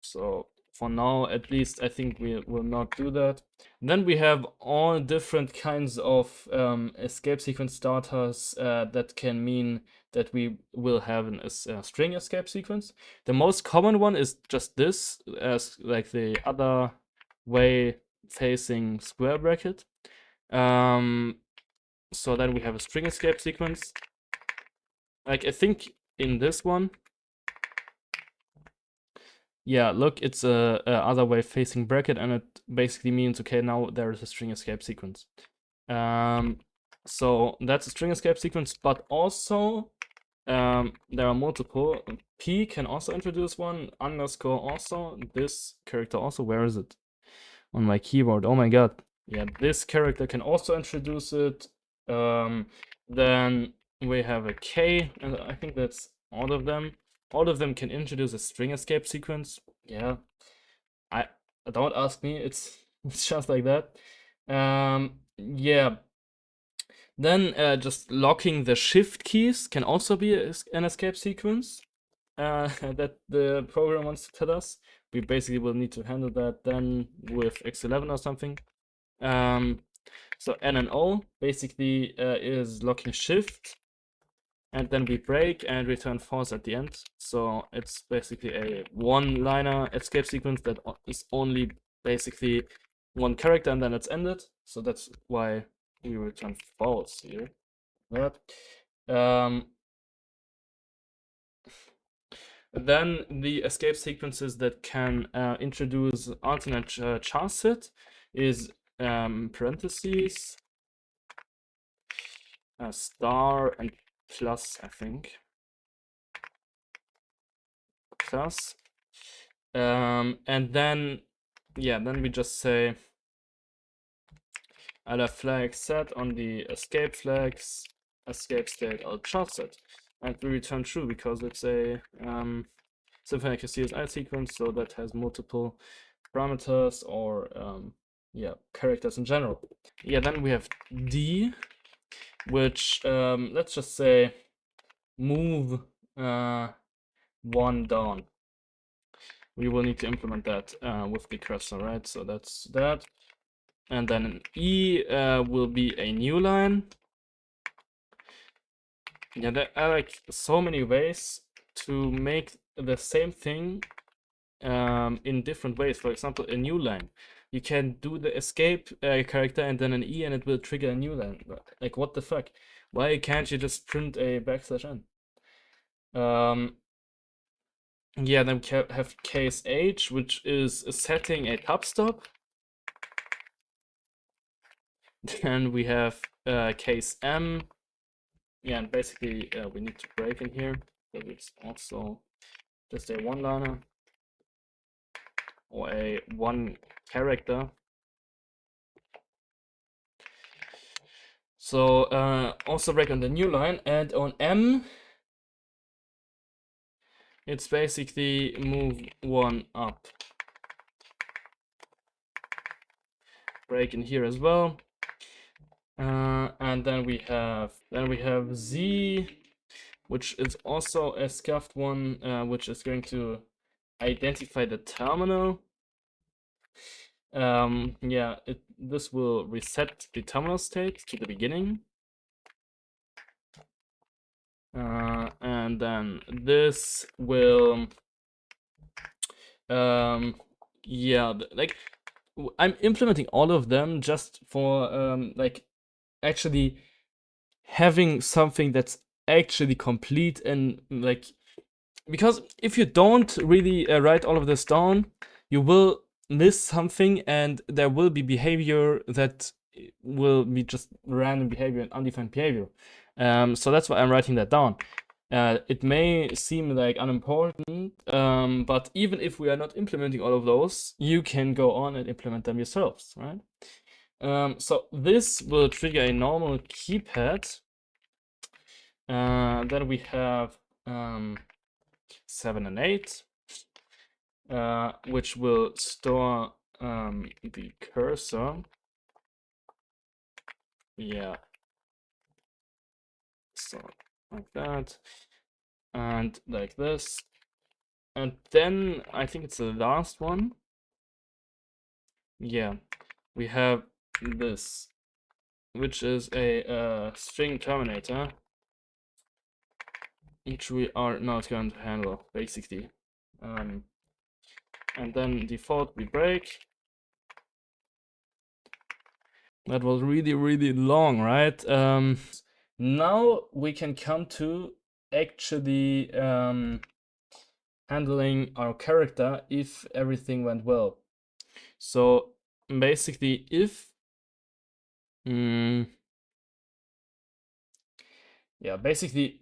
So for now, at least, I think we will not do that. Then we have all different kinds of escape sequence starters that can mean that we will have a string escape sequence. The most common one is just this, as like the other way facing square bracket. So then we have a string escape sequence. Like I think in this one, yeah, look, it's a other way facing bracket, and it basically means, okay, now there is a string escape sequence. So that's a string escape sequence, but also there are multiple. P can also introduce one, underscore also, this character also, where is it? On my keyboard, oh my god. Yeah, this character can also introduce it. Then we have a K, and I think that's all of them. All of them can introduce a string escape sequence. Yeah, I don't ask me. It's it's just like that. Yeah. Then just locking the shift keys can also be an escape sequence that the program wants to tell us. We basically will need to handle that then with X11 or something. So N and O basically is locking shift, and then we break and return false at the end. So it's basically a one-liner escape sequence that is only basically one character, and then it's ended. So that's why we return false here. That. Then the escape sequences that can introduce alternate char set is parentheses, star and plus, I think. Plus. And then, yeah, then we just say other flag set on the escape flags, escape state alt char set. And we return true because it's a symphonic CSI sequence, so that has multiple parameters or yeah, characters in general. Yeah, then we have D, which let's just say move one down. We will need to implement that with the cursor, right? So that's that. And then an E will be a new line. Yeah, there are like so many ways to make the same thing in different ways. For example, a new line. You can do the escape character and then an E, and it will trigger a new line. Like, what the fuck? Why can't you just print a \n? Yeah, then we have case H, which is setting a tab stop. Then we have case M. Yeah, and basically we need to break in here. that is also just a one-liner or a one character. So also break on the new line, and on M it's basically move one up. Break in here as well. And then we have Z, which is also a scuffed one, which is going to identify the terminal. Yeah, this will reset the terminal state to the beginning. And then this will, yeah, like I'm implementing all of them just for like actually having something that's actually complete, and like, because if you don't really write all of this down, you will miss something, and there will be behavior that will be just random behavior and undefined behavior. So that's why I'm writing that down. It may seem like unimportant, but even if we are not implementing all of those, you can go on and implement them yourselves, right? So this will trigger a normal keypad. Then we have 7 and 8, which will store the cursor. Yeah. So like that, and like this. And then I think it's the last one. Yeah, we have this, which is a string terminator, which we are not going to handle, basically. And then default we break. That was really, really long, right? Now we can come to actually handling our character if everything went well. So basically, if yeah, basically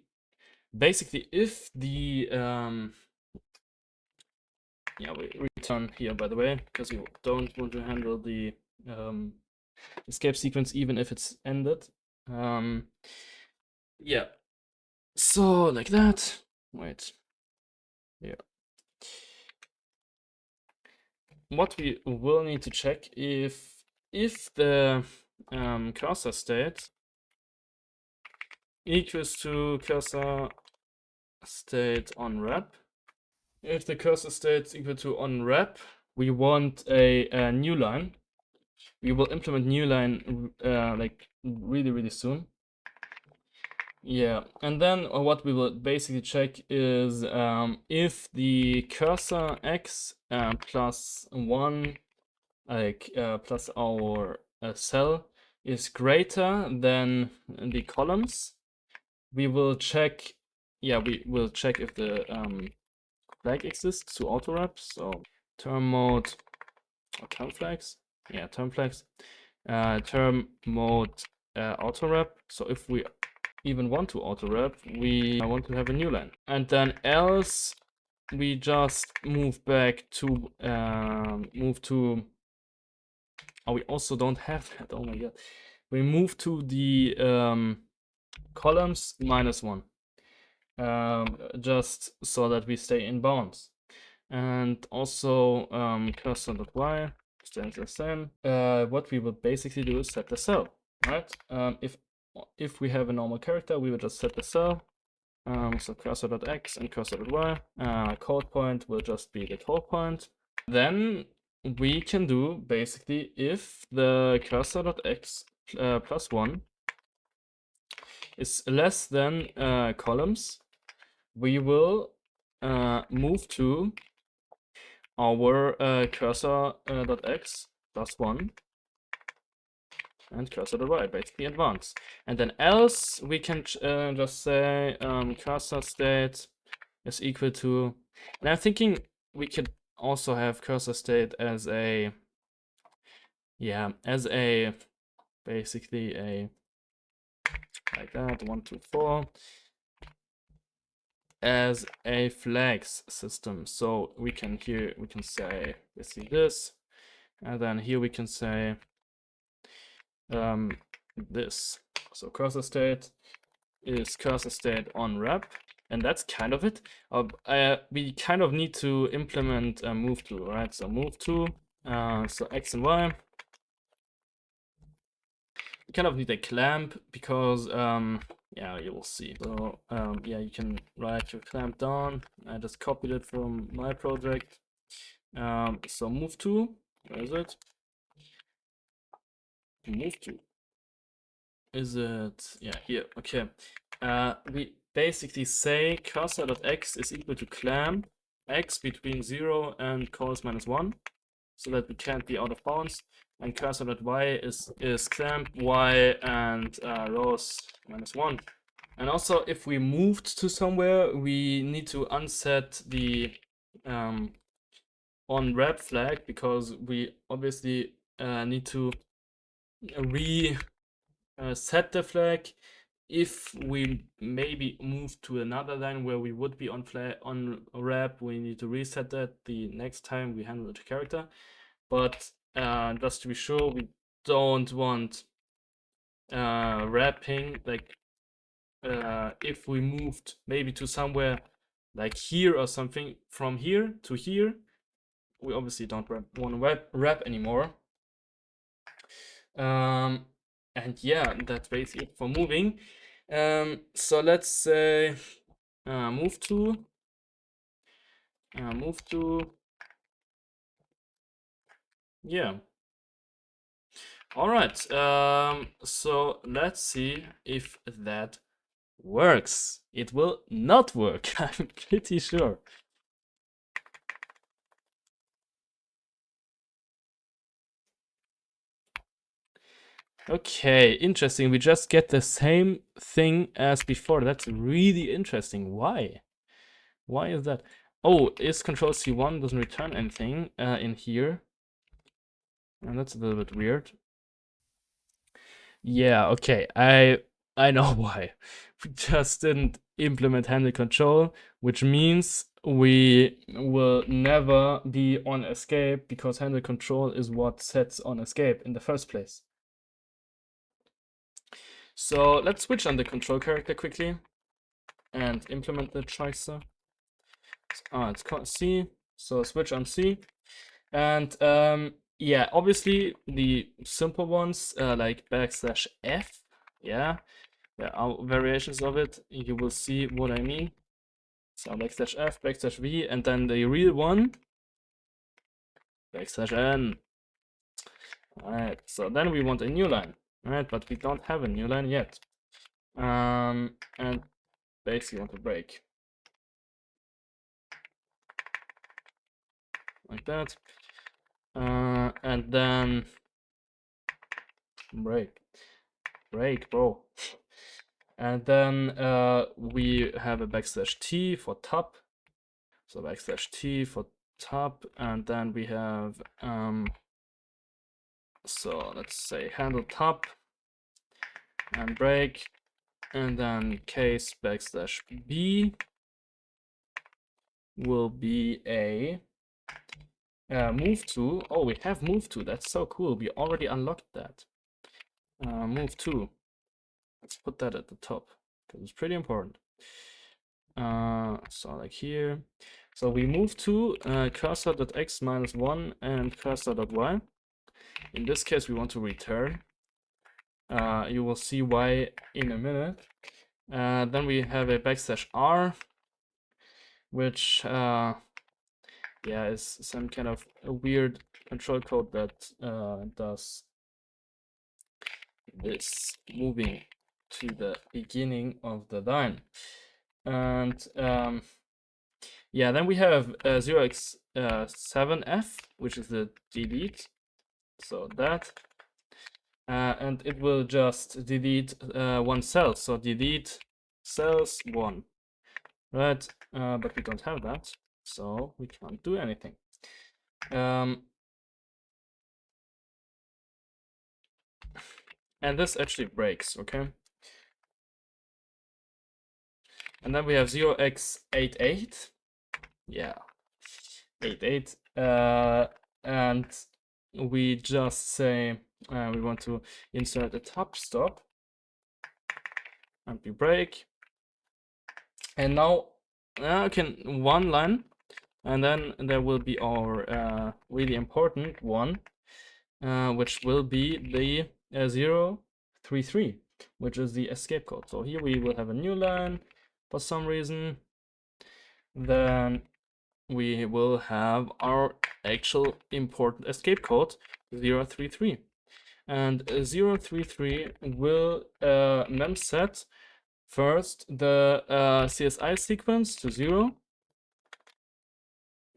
if the yeah, we return here, by the way, because we don't want to handle the escape sequence even if it's ended. Yeah, so like that. Wait, yeah. What we will need to check if the cursor state equals to cursor state on wrap. If the cursor state is equal to on wrap, we want a new line. We will implement new line like really, really soon. Yeah, and then what we will basically check is if the cursor x plus 1, like plus our cell, is greater than the columns, we will check. Yeah, we will check if the flag exists to auto wrap. So term mode or term flags. Yeah, term flags. Term mode auto wrap. So if we even want to auto wrap, we want to have a new line, and then else we just move back to oh, we also don't have that. Oh my god. We move to the columns -1, just so that we stay in bounds. And also cursor.y stands the same. What we will basically do is set the cell, right? If we have a normal character, we will just set the cell. So cursor.x and cursor.y. Code point will just be the code point. Then we can do basically if the cursor.x plus 1 is less than columns, we will move to our cursor.x plus 1 and cursor.y, basically advance. And then else we can just say cursor state is equal to, and I'm thinking we could also have cursor state as a, yeah, as a basically a like that 1, 2, 4, as a flags system. So we can say basically this, and then here we can say this. So cursor state is cursor state on wrap, and that's kind of it. We kind of need to implement a move to, right? So move to, so X and Y. We kind of need a clamp because, yeah, you will see. So, yeah, you can write your clamp down. I just copied it from my project. So move to, where is it? Move to. Is it, yeah, here, okay. We basically say cursor.x is equal to clamp x between 0 and cos -1, so that we can't be out of bounds. And cursor.y is clamp y and rows -1. And also, if we moved to somewhere, we need to unset the on wrap flag, because we obviously need to set the flag if we maybe move to another line where we would be on wrap. We need to reset that the next time we handle the character. But just to be sure, we don't want wrapping, like if we moved maybe to somewhere like here or something, from here to here, we obviously don't want to wrap anymore. And yeah, that's basically it for moving. So let's say move to, yeah. All right. So let's see if that works. It will not work. I'm pretty sure. Okay, interesting. We just get the same thing as before. That's really interesting. Why? Why is that? Oh, is Control C1 doesn't return anything in here. And that's a little bit weird. Yeah, okay. I know why. We just didn't implement handle control, which means we will never be on escape, because handle control is what sets on escape in the first place. So let's switch on the control character quickly and implement the tracer. It's called C, so switch on C. And yeah, obviously the simple ones like \F, yeah, there are variations of it. You will see what I mean. So \F, \V, and then the real one, \N. Alright, so then we want a new line, right? But we don't have a new line yet. And basically want to break. Like that. And then break, bro. And then we have a \T for top. So \T for top, and then we have so let's say handle top and break, and then case \B will be a move to. Oh, we have move to. That's so cool. We already unlocked that. Move to. Let's put that at the top because it's pretty important. So like here. So we move to cursor.x -1 and cursor.y. In this case, we want to return. You will see why in a minute. Then we have a \R, which yeah, is some kind of a weird control code that does this, moving to the beginning of the line. And yeah, then we have 0x7f, which is the delete. So that. And it will just delete one cell. So delete cells 1. Right? But we don't have that, so we can't do anything. And this actually breaks, okay? And then we have 0x88. Yeah, 88. And we just say we want to insert a top stop. And we break. And now one line. And then there will be our really important one, which will be the 033, which is the escape code. So here we will have a new line for some reason. Then we will have our actual important escape code 033. And 033 will memset first the CSI sequence to 0.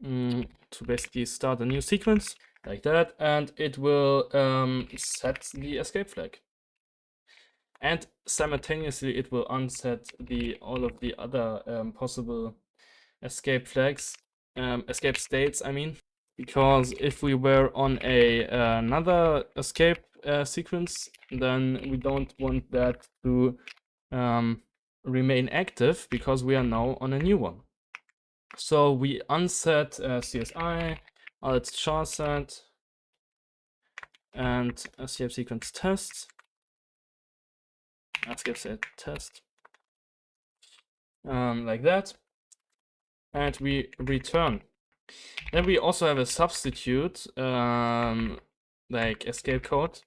To basically start a new sequence like that, and it will set the escape flag. And simultaneously it will unset all of the other possible escape flags, escape states, I mean. Because if we were on another escape sequence, then we don't want that to remain active because we are now on a new one. So we unset CSI, alt char set, and escape sequence test, escape set test, like that, and we return. Then we also have a substitute, like escape code,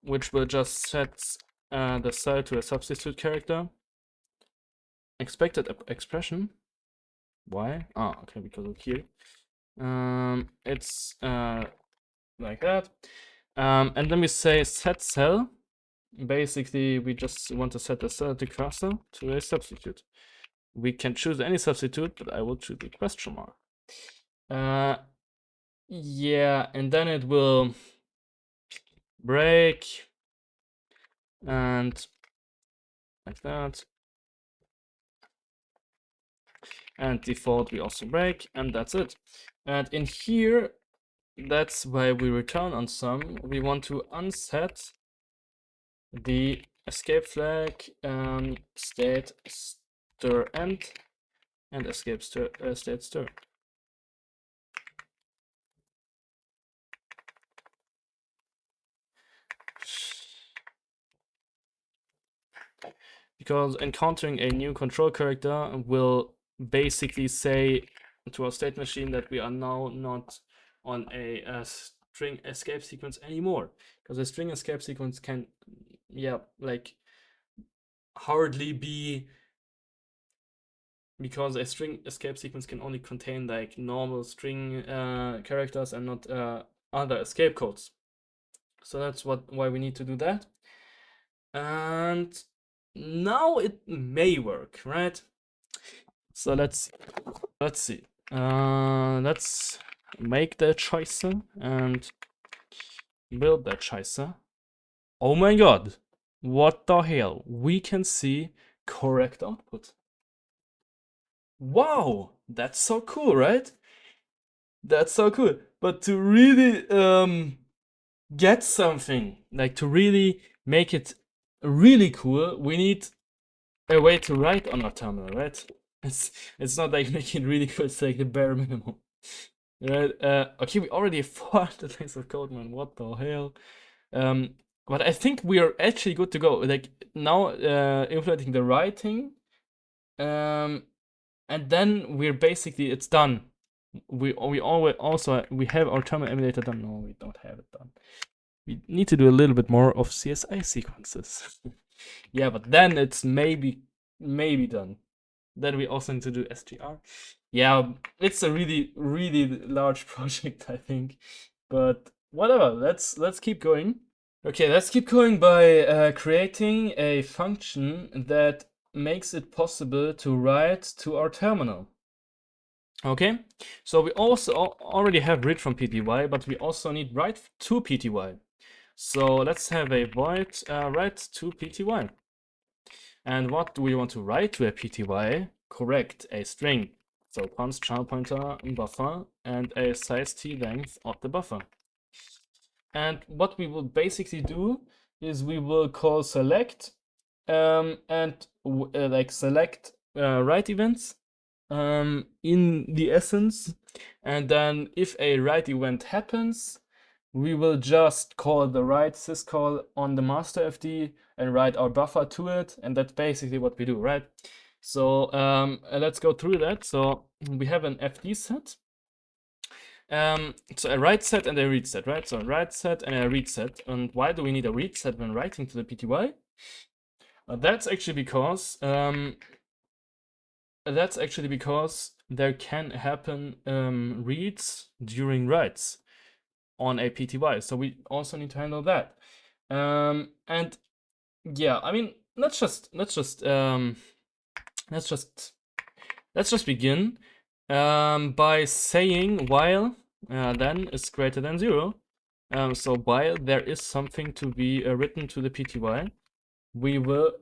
which will just set the cell to a substitute character. Expected expression. Why? Oh, okay, because of here. It's like that. And then we say set cell. Basically, we just want to set the cell to cursor to a substitute. We can choose any substitute, but I will choose the question mark. Yeah, and then it will break and like that. And default we also break, and that's it. And in here, that's why we return on some. We want to unset the escape flag state stir end and escape state stir. Because encountering a new control character will basically say to our state machine that we are now not on a string escape sequence anymore. Because a string escape sequence can, yeah, like hardly be, because a string escape sequence can only contain like normal string characters and not other escape codes. So that's why we need to do that. And now it may work, right? So let's see. Let's make the choice and build that choice. Oh my god, what the hell? We can see correct output. Wow, that's so cool, right? That's so cool. But to really get something, like to really make it really cool, we need a way to write on our terminal, right? It's not like making it really cool, it's like the bare minimum. Right? Okay, we already have 400 lines of code, man. What the hell? But I think we are actually good to go. Like now, implementing the writing, and then we're basically it's done. We always also we have our terminal emulator done. No, we don't have it done. We need to do a little bit more of CSI sequences. Yeah, but then it's maybe done. Then we also need to do SGR. Yeah, it's a really large project, I think. But whatever, let's keep going. Okay, let's keep going by creating a function that makes it possible to write to our terminal. Okay, so we also already have read from PTY, but we also need write to PTY. So let's have a void write to PTY. And what do we want to write to a PTY? Correct, a string. So punch child pointer buffer and a size t length of the buffer. And what we will basically do is we will call select and like select write events in the essence, and then if a write event happens, we will just call the write syscall on the master FD and write our buffer to it, and that's basically what we do, right? So let's go through that. So we have an FD set. So a write set and a read set, right? So a write set and a read set. And why do we need a read set when writing to the PTY? That's actually because there can happen reads during writes on a PTY, so we also need to handle that. And yeah, I mean, let's just begin by saying while then is greater than 0. So while there is something to be written to the PTY, we will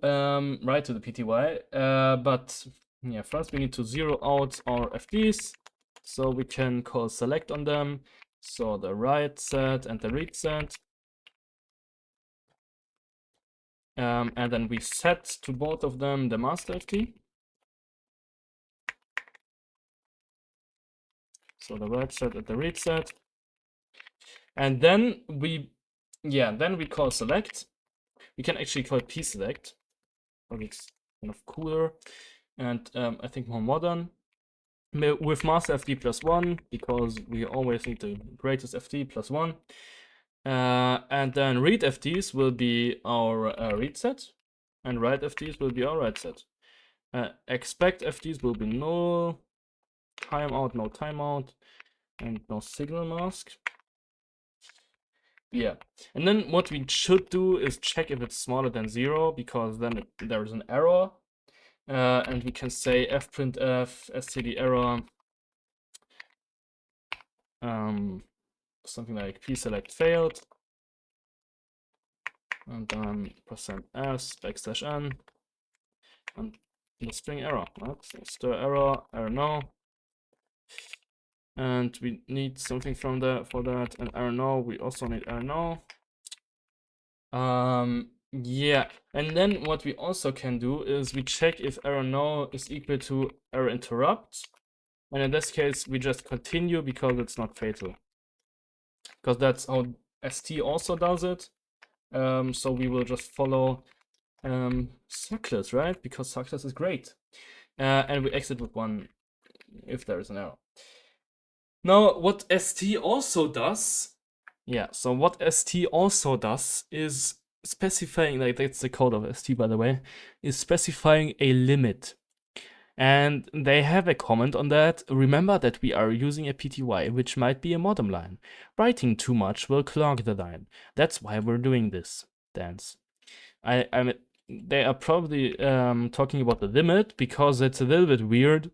write to the PTY. But yeah, first we need to zero out our FDs so we can call select on them. So the write set and the read set. And then we set to both of them the master FD. So the write set and the read set. And then we call select. We can actually call it pselect, but it's kind of cooler and I think more modern. With master FD plus 1, because we always need the greatest FD plus 1. And then read FDs will be our read set, and write FDs will be our write set. Expect FDs will be null, timeout, no timeout, and no signal mask. Yeah, and then what we should do is check if it's smaller than 0, because then there is an error. And we can say fprintf std error, something like pselect failed, and then %s\n, and the string error, right? So stir error no, and we need something for that, and error no, we also need error no. Yeah, and then what we also can do is we check if error no is equal to error interrupt, and in this case we just continue because it's not fatal, because that's how ST also does it. So we will just follow suckless, right? Because suckless is great. And we exit with 1 if there is an error. Now, what ST also does, what ST also does is specifying, like that's the code of ST, by the way, is specifying a limit. And they have a comment on that. Remember that we are using a PTY, which might be a modem line. Writing too much will clog the line. That's why we're doing this dance. They are probably talking about the limit because it's a little bit weird.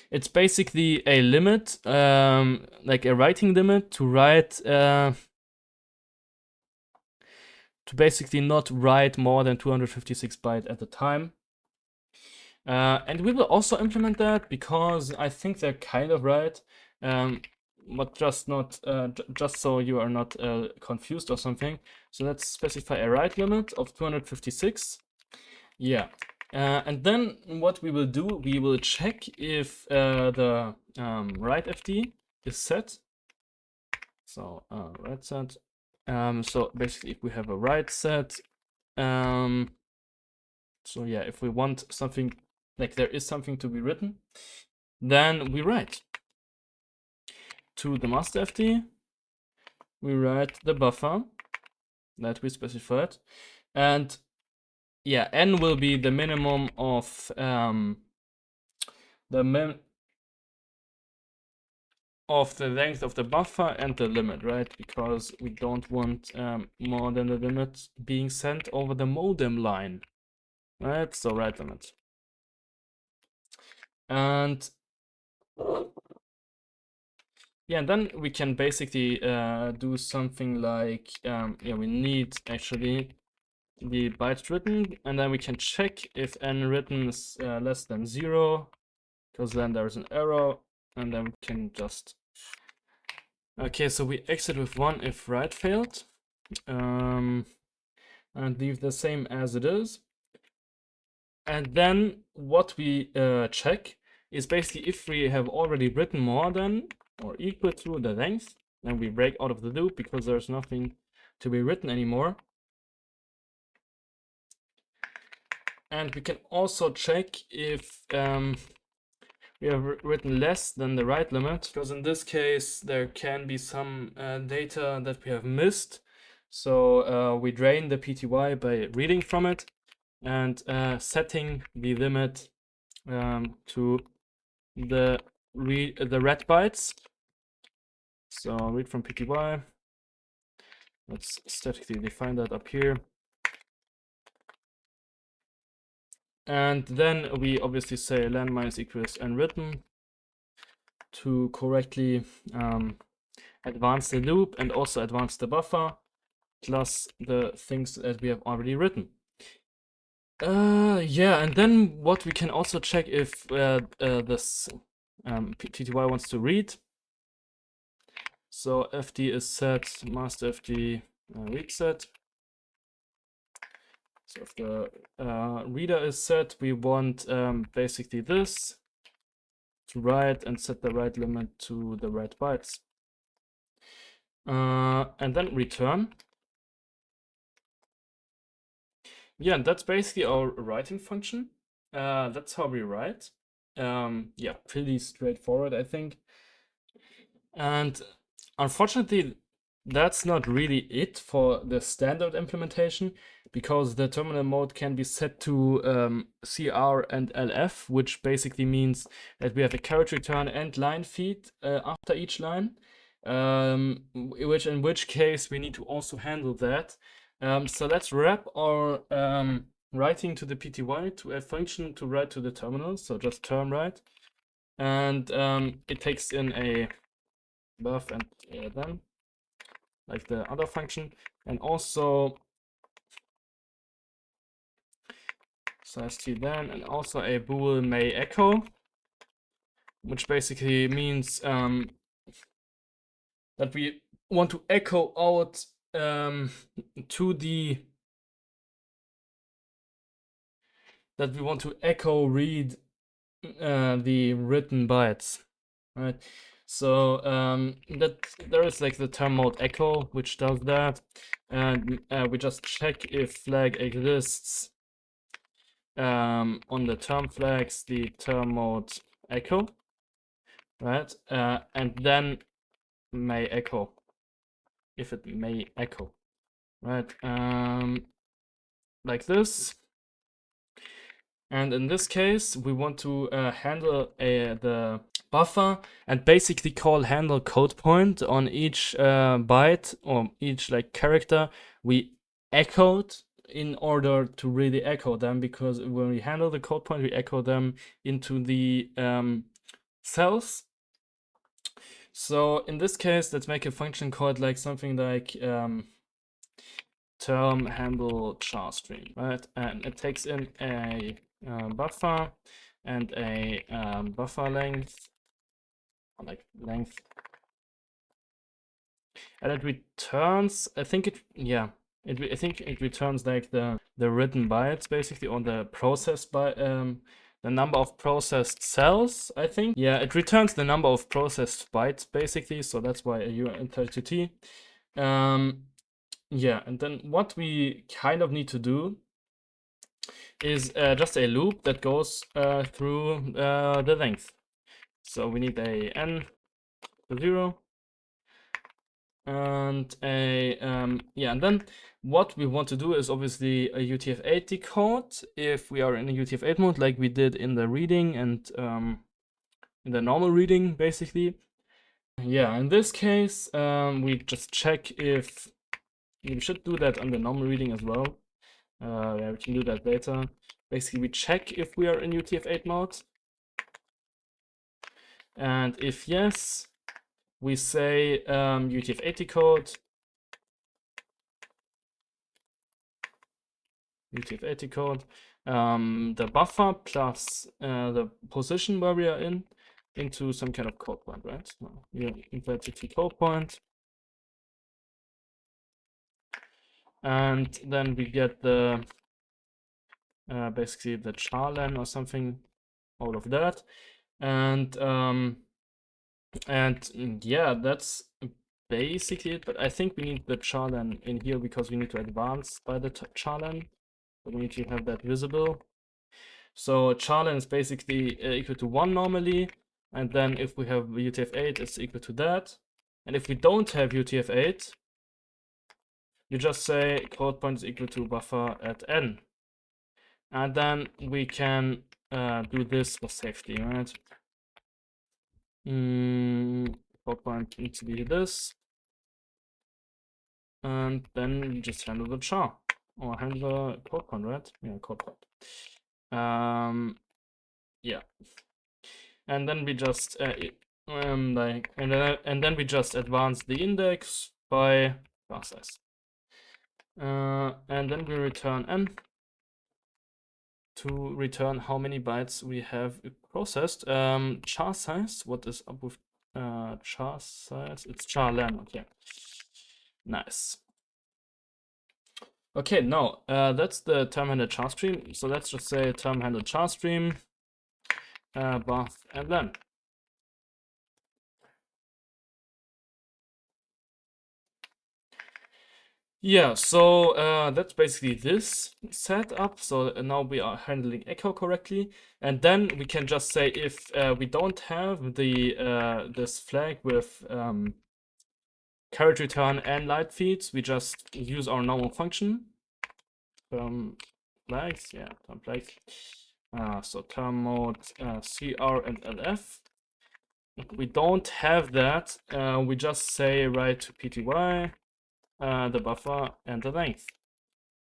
It's basically a limit, like a writing limit to write, to basically not write more than 256 bytes at a time. And we will also implement that because I think they're kind of right, but just not just so you are not confused or something. So let's specify a write limit of 256. Yeah, and then what we will do, we will check if the write FD is set. So write set. So basically, if we have a write set, so yeah, if we want something, like there is something to be written, then we write to the master FD. We write the buffer that we specified, and yeah, n will be the minimum of the length of the buffer and the limit, right? Because we don't want more than the limit being sent over the modem line, right? So write limit. And yeah, and then we can basically do something like, we need actually the bytes written, and then we can check if n written is less than 0, because then there's an error, and then we can just, okay, so we exit with 1 if write failed, and leave the same as it is. And then what we check is basically if we have already written more than or equal to the length, then we break out of the loop because there's nothing to be written anymore. And we can also check if we have written less than the right limit, because in this case there can be some data that we have missed. So we drain the PTY by reading from it and setting the limit to the red bytes. So read from PTY. Let's statically define that up here. And then we obviously say len minus equals n written to correctly advance the loop and also advance the buffer plus the things that we have already written. Yeah, and then what we can also check if this PTY wants to read. So FD is set, master FD read set. So if the reader is set, we want basically this to write and set the write limit to the write bytes. And then return. Yeah, and that's basically our writing function. That's how we write. Yeah, pretty straightforward, I think. And unfortunately, that's not really it for the standard implementation, because the terminal mode can be set to CR and LF, which basically means that we have a character return and line feed after each line, in which case we need to also handle that. So let's wrap our writing to the PTY to a function to write to the terminal, so just term write. And it takes in a buff and then, like the other function, and also size t then, and also a bool may echo, which basically means that we want to echo out to the that we want to echo read the written bytes, right? So that there is like the term mode echo, which does that, and we just check if flag exists on the term flags, the term mode echo, right? And then may echo, if it may echo, right? Like this. And in this case, we want to handle the buffer and basically call handle code point on each byte or each like character we echoed in order to really echo them, because when we handle the code point, we echo them into the cells. So in this case, let's make a function called like something like term handle char string, right? And it takes in a buffer and a buffer length, like length, and it returns. I think it, yeah, I think it returns like the written bytes basically, or the processed by the number of processed cells. I think, yeah, it returns the number of processed bytes basically. So that's why a U32T. Yeah, and then what we kind of need to do is just a loop that goes through the length. So we need a n to 0 and a yeah, and then what we want to do is obviously a UTF-8 decode if we are in a UTF-8 mode, like we did in the reading and in the normal reading basically. Yeah, in this case we just check if we should do that on the normal reading as well. Yeah, we can do that later. Basically, we check if we are in UTF-8 mode. And if yes, we say UTF-8 decode, UTF-8 decode, the buffer plus the position where we are in into some kind of code point, right? So you invert the code point. And then we get the basically the charlen or something, all of that, and yeah, that's basically it. But I think we need the charlen in here because we need to advance by the charlen. So we need to have that visible. So charlen is basically equal to 1 normally, and then if we have UTF-8, it's equal to that. And if we don't have UTF-8, you just say code point is equal to buffer at n. And then we can do this for safety, right? Code point needs to be this. And then we just handle the char. Or handle the code point, right? Yeah, code point. Yeah. And then we just and then we just advance the index by class size. And then we return n to return how many bytes we have processed. Char size, what is up with char size? It's char len, okay. Nice. Okay, now that's the term handle char stream. So let's just say term handle char stream, bath and len. Yeah, so that's basically this setup. So now we are handling echo correctly, and then we can just say if we don't have the this flag with carriage return and light feeds, we just use our normal function. Flags, yeah, term flags. So term mode CR and LF. If we don't have that, we just say write to PTY. The buffer and the length.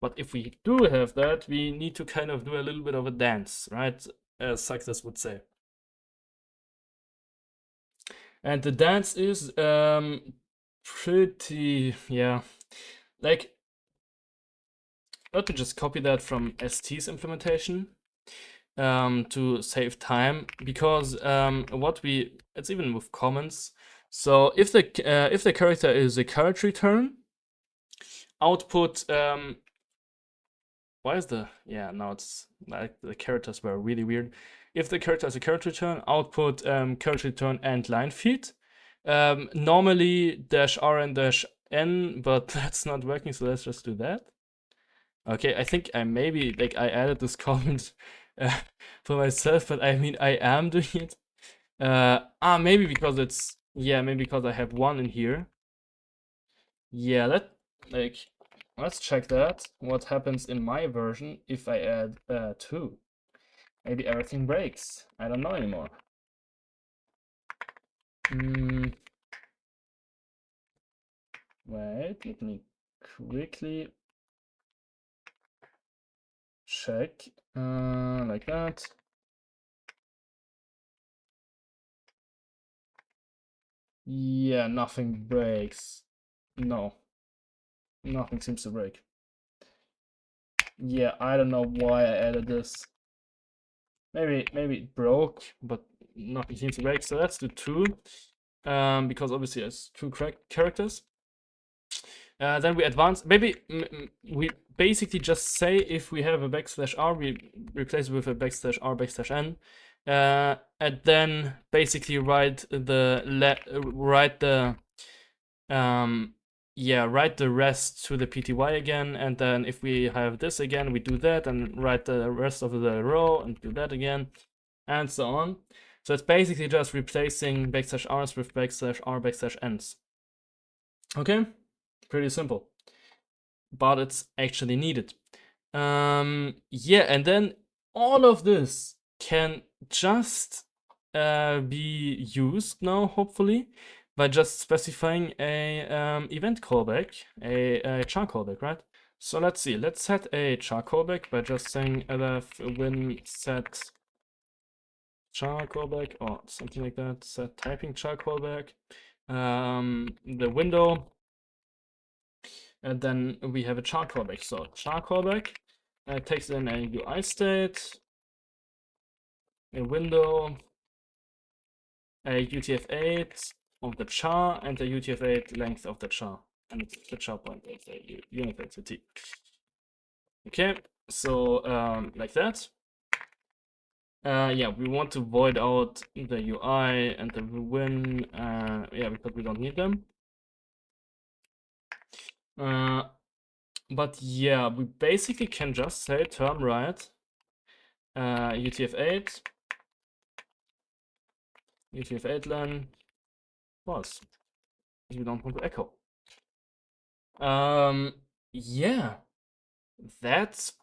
But if we do have that, we need to kind of do a little bit of a dance, right? As Success would say. And the dance is pretty, yeah. Like, let me just copy that from ST's implementation to save time, because it's even with comments. So if the character is a carriage return, output why is now it's like the characters were really weird. If the character has a carriage return, output carriage return and line feed. Normally -r and -n, but that's not working, so let's just do that. Okay, I think I maybe like I added this comment for myself, but I mean I am doing it. Maybe because maybe because I have 1 in here. Yeah, let's check that. What happens in my version if I add 2? Maybe everything breaks. I don't know anymore. Wait, let me quickly check. Like that. Yeah, nothing breaks. No. Nothing seems to break. Yeah, I don't know why I added this. Maybe it broke, but nothing seems to break. So let's do 2. Because obviously it's 2 characters. Then we advance. Maybe we basically just say if we have a \r, we replace it with a \r\n, and then basically write the rest to the PTY again, and then if we have this again, we do that and write the rest of the row and do that again, and so on. So it's basically just replacing \r's with \r\n's. Okay, pretty simple, but it's actually needed. Yeah, and then all of this can just be used now, hopefully, by just specifying a event callback, a char callback, right? So let's see. Let's set a char callback by just saying elf win set char callback or something like that. Set typing char callback. The window. And then we have a char callback. So char callback takes in a UI state, a window, a UTF-8 of the char, and a UTF-8 length of the char. And the char point is a unit t. Okay, So like that. Yeah, we want to void out the UI and the win. Yeah, because we don't need them. But yeah, we basically can just say term right UTF-8 len false, because we don't want to echo. Yeah, that's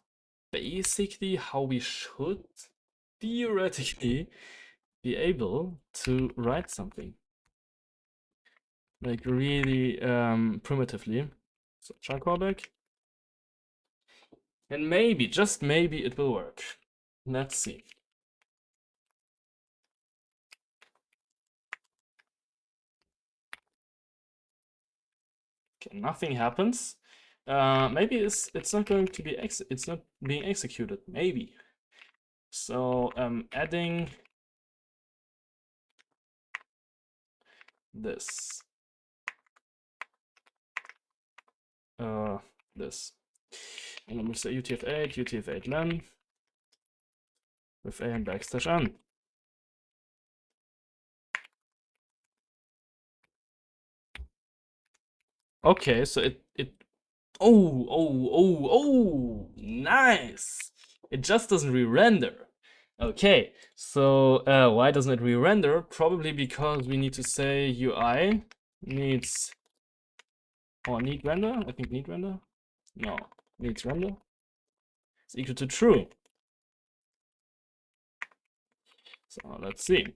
basically how we should theoretically be able to write something. Like really primitively. So char callback. And maybe, just maybe, it will work. Let's see. Okay, nothing happens. Maybe it's not going to be it's not being executed. Maybe. So adding this. This. And I'm gonna say UTF-8 len with a and \n. Okay, so it oh, nice. It just doesn't re-render. Okay, so why doesn't it re-render? Probably because we need to say UI needs or need render. I think need render. No, needs render. It's equal to true. So let's see.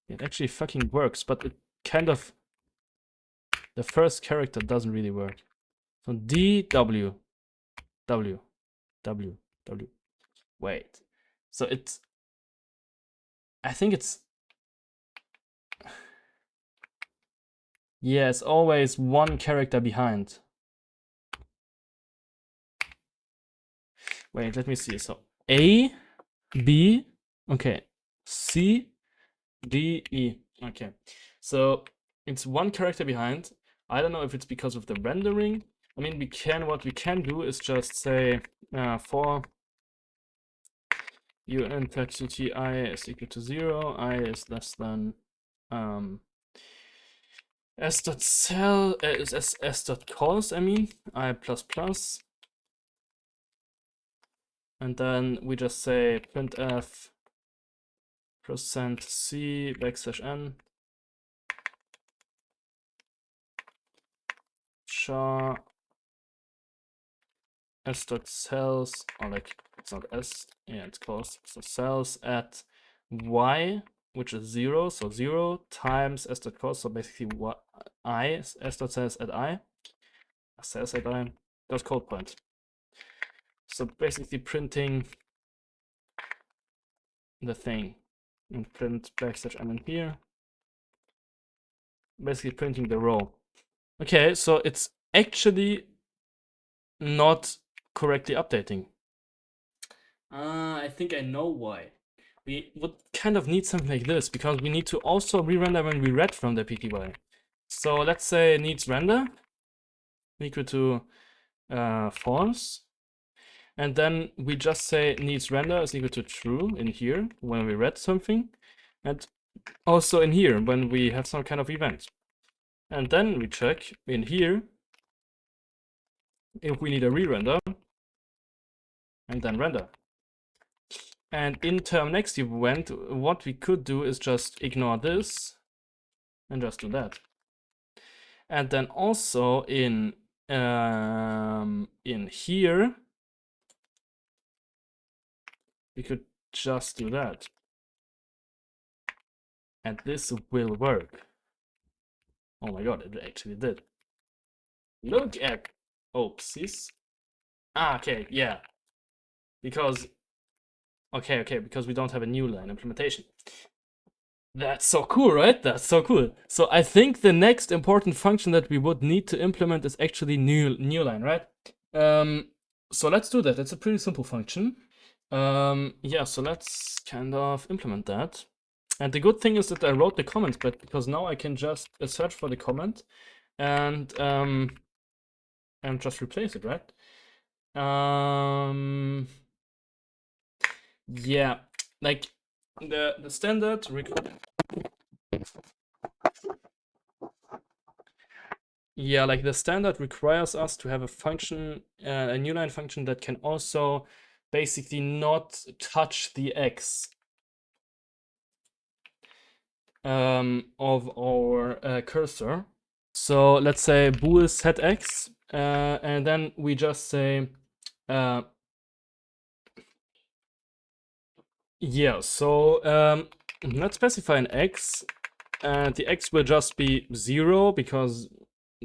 It actually fucking works, but it kind of the first character doesn't really work. So D W W W W. Wait. So it's I think it's yeah, it's always one character behind. Wait, let me see. So A, B, okay, C, D, E. Okay, so it's one character behind. I don't know if it's because of the rendering. I mean, what we can do is just say for un toxicity I is equal to 0, I is less than s dot cell is s dot calls, I mean, I plus plus. And then we just say printf %c \n char s dot cells, or like it's not s, yeah, it's close. So cells at y, which is 0, so 0 times s dot calls, so basically what s dot cells at I, cells at I, dot code point. So basically printing the thing and print \n in here. Basically printing the row. Okay, so it's actually not correctly updating. I think I know why. We would kind of need something like this because we need to also re-render when we read from the PTY. So let's say needs render equal to false. And then we just say needs render is equal to true in here when we read something. And also in here when we have some kind of event. And then we check in here if we need a re-render and then render. And in term next event, what we could do is just ignore this and just do that. And then also in here, we could just do that. And this will work. Oh my god, it actually did. Look at oopsies. Ah, okay, yeah. Because okay, because we don't have a new line implementation. That's so cool, right? That's so cool. So I think the next important function that we would need to implement is actually new line, right? So let's do that. It's a pretty simple function. Yeah, so let's kind of implement that. And the good thing is that I wrote the comment, but because now I can just search for the comment and and just replace it, right? Yeah, like the standard yeah, like the standard requires us to have a function, a new line function that can also basically not touch the x of our cursor. So let's say bool set x, and then we just say, yeah, so let's specify an x, and the x will just be 0 because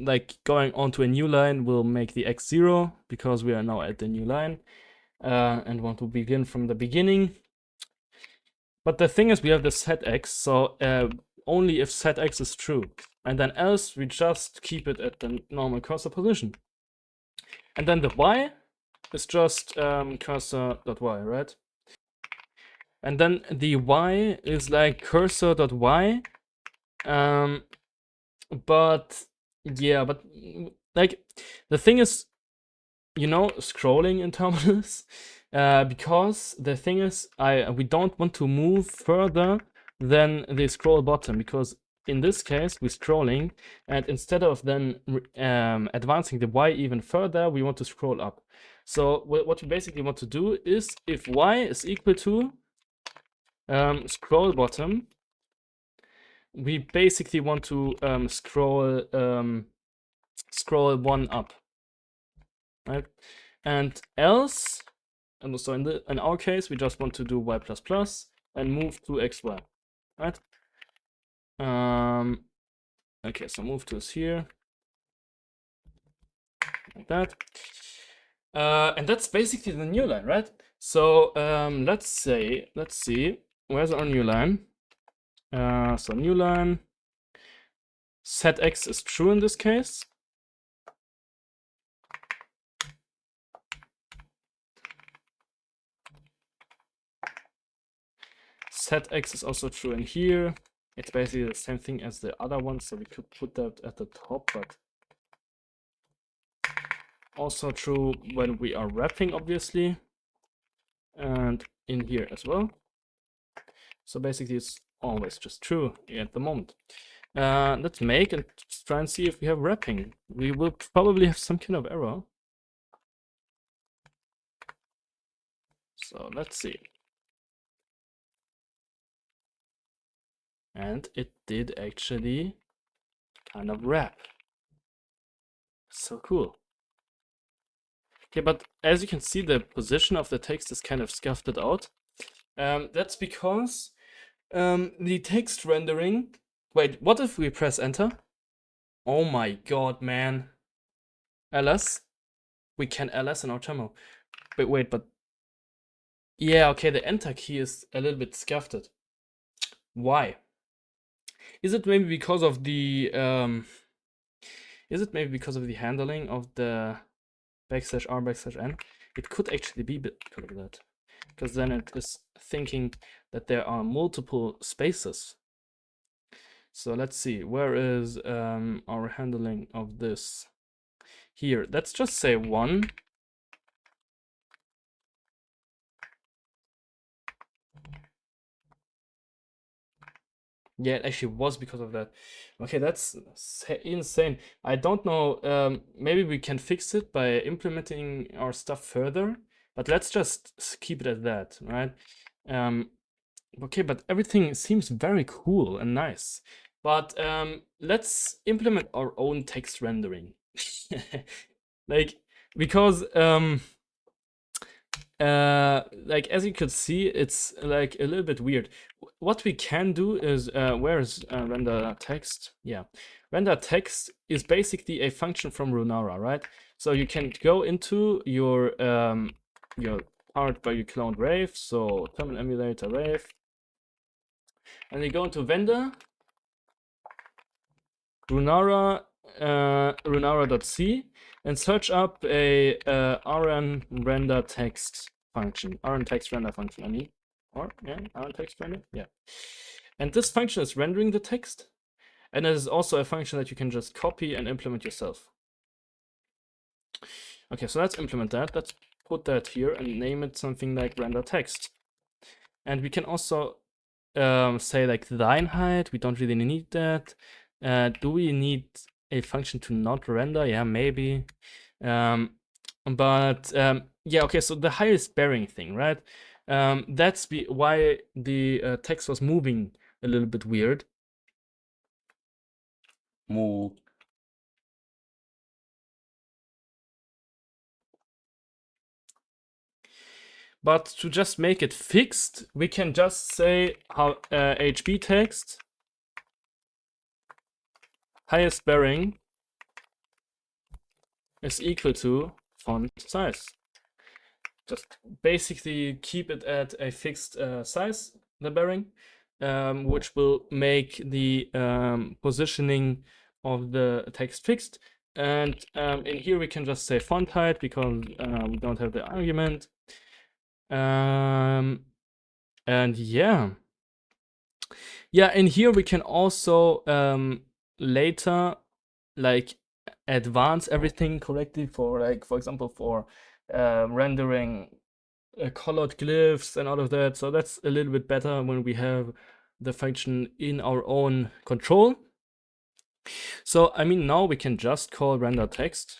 like going onto a new line will make the x 0 because we are now at the new line and want to begin from the beginning. But the thing is, we have the set x, so only if set x is true, and then else we just keep it at the normal cursor position. And then the y is just cursor.y, right? And then the y is like cursor.y, but yeah, but like the thing is, scrolling in terminals, because the thing is, we don't want to move further than the scroll button, because in this case we're scrolling, and instead of then advancing the y even further, we want to scroll up. So what we basically want to do is, if y is equal to scroll bottom, we basically want to scroll one up, right? And else, and so in our case, we just want to do y++ and move to xy, right? Okay, so move to is here, like that. And that's basically the new line, right? So let's see, where's our new line? So new line, set x is true in this case. Set x is also true in here. It's basically the same thing as the other one, so we could put that at the top, but also true when we are wrapping, obviously, and in here as well. So basically it's always just true at the moment. Let's make and try and see if we have wrapping. We will probably have some kind of error. So let's see. And it did actually kind of wrap. So cool. Okay, but as you can see, the position of the text is kind of scuffed out. That's because the text rendering. Wait, what if we press enter? Oh my god, man. ls? We can ls in our terminal. Wait, but yeah, okay, the enter key is a little bit scuffed. Why? Is it maybe because of the handling of the \r\n? It could actually be because of that, because then it is thinking that there are multiple spaces. So let's see, where is our handling of this? Here, let's just say 1. Yeah, it actually was because of that. Okay, that's insane. I don't know, maybe we can fix it by implementing our stuff further, but let's just keep it at that, right? Okay, but everything seems very cool and nice. But let's implement our own text rendering. Like, because like as you could see, it's like a little bit weird. What we can do is, where is render text? Yeah, render text is basically a function from Runara, right? So you can go into your powered by your cloned Rave, so terminal emulator Rave, and you go into vendor Runara runara.c and search up a rn render text function, rn text render function, I mean, or yeah, rn text render, yeah. And this function is rendering the text, and it is also a function that you can just copy and implement yourself. Okay, so let's implement that. Let's put that here and name it something like render text. And we can also say like the line height. We don't really need that. Do we need a function to not render? Yeah, maybe. But yeah, okay, so the highest bearing thing, right? That's why the text was moving a little bit weird. Move. But to just make it fixed, we can just say how HB text highest bearing is equal to font size. Just basically keep it at a fixed size, the bearing, which will make the positioning of the text fixed. And in here we can just say font height because we don't have the argument. And yeah. Yeah, in here we can also later like advance everything correctly for like, for example, for rendering colored glyphs and all of that. So that's a little bit better when we have the function in our own control. So I mean, now we can just call render text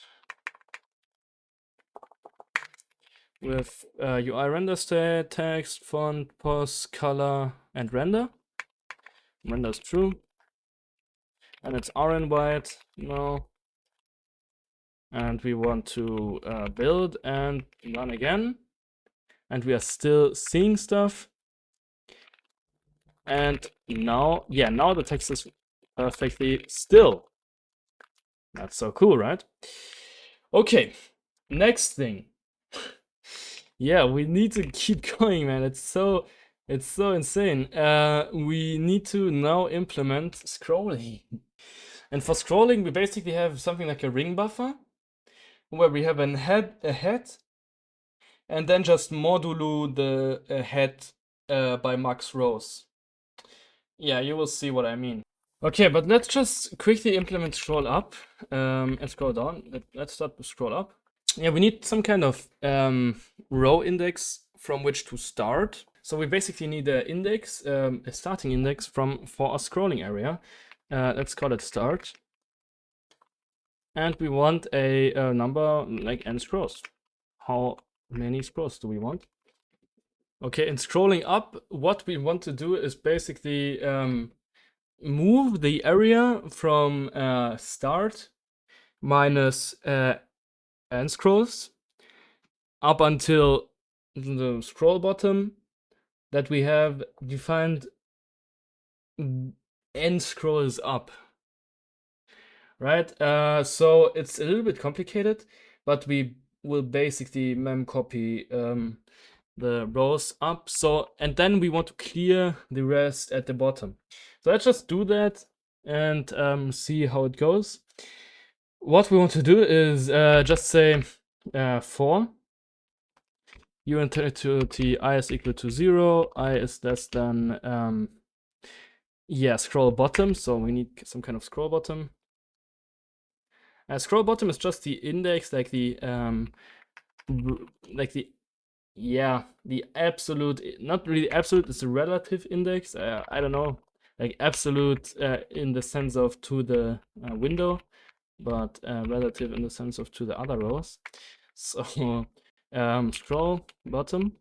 with UI render state, text, font, pos, color, and render. Render is true. And it's RN white now. And we want to build and run again. And we are still seeing stuff. And now, yeah, now the text is perfectly still. That's so cool, right? Okay, next thing. Yeah, we need to keep going, man. It's so insane. We need to now implement scrolling. And for scrolling, we basically have something like a ring buffer, where we have a head, and then just modulo the head by max rows. Yeah, you will see what I mean. Okay, but let's just quickly implement scroll up and scroll down. Let's start with scroll up. Yeah, we need some kind of row index from which to start. So we basically need an index, a starting index for a scrolling area. Let's call it start. And we want a number like n scrolls. How many scrolls do we want? Okay, in scrolling up, what we want to do is basically move the area from start minus n scrolls up until the scroll bottom that we have defined n scrolls up. Right? So it's a little bit complicated, but we will basically mem copy the rows up. So, and then we want to clear the rest at the bottom. So let's just do that and see how it goes. What we want to do is just say for utility I is equal to 0, I is less than yeah, scroll bottom. So we need some kind of scroll bottom. Scroll bottom is just the index, like the yeah, the absolute, not really absolute, it's a relative index. I don't know, like absolute in the sense of to the window, but relative in the sense of to the other rows. So scroll bottom,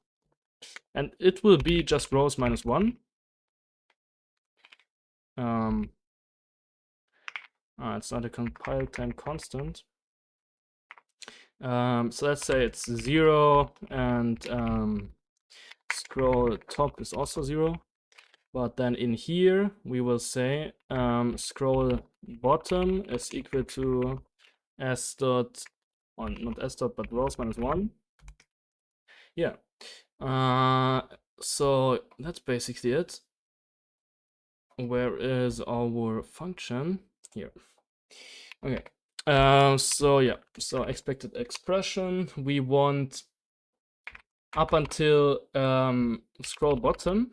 and it will be just rows minus 1. It's not a compile time constant. So let's say it's 0 and scroll top is also 0. But then in here we will say scroll bottom is equal to s dot, or not s dot, but rows minus 1. Yeah. So that's basically it. Where is our function? Here. Okay. So yeah, so expected expression, we want up until scroll bottom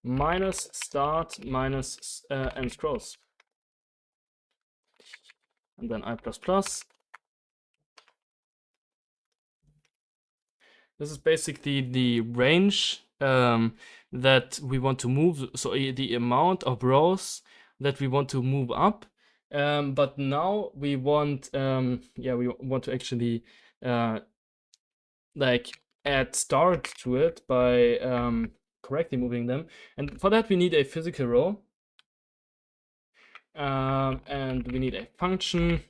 minus start minus n scrolls. And then I++. This is basically the range that we want to move, so the amount of rows that we want to move up. But now we want, we want to actually like add start to it by correctly moving them. And for that we need a physical row. And we need a function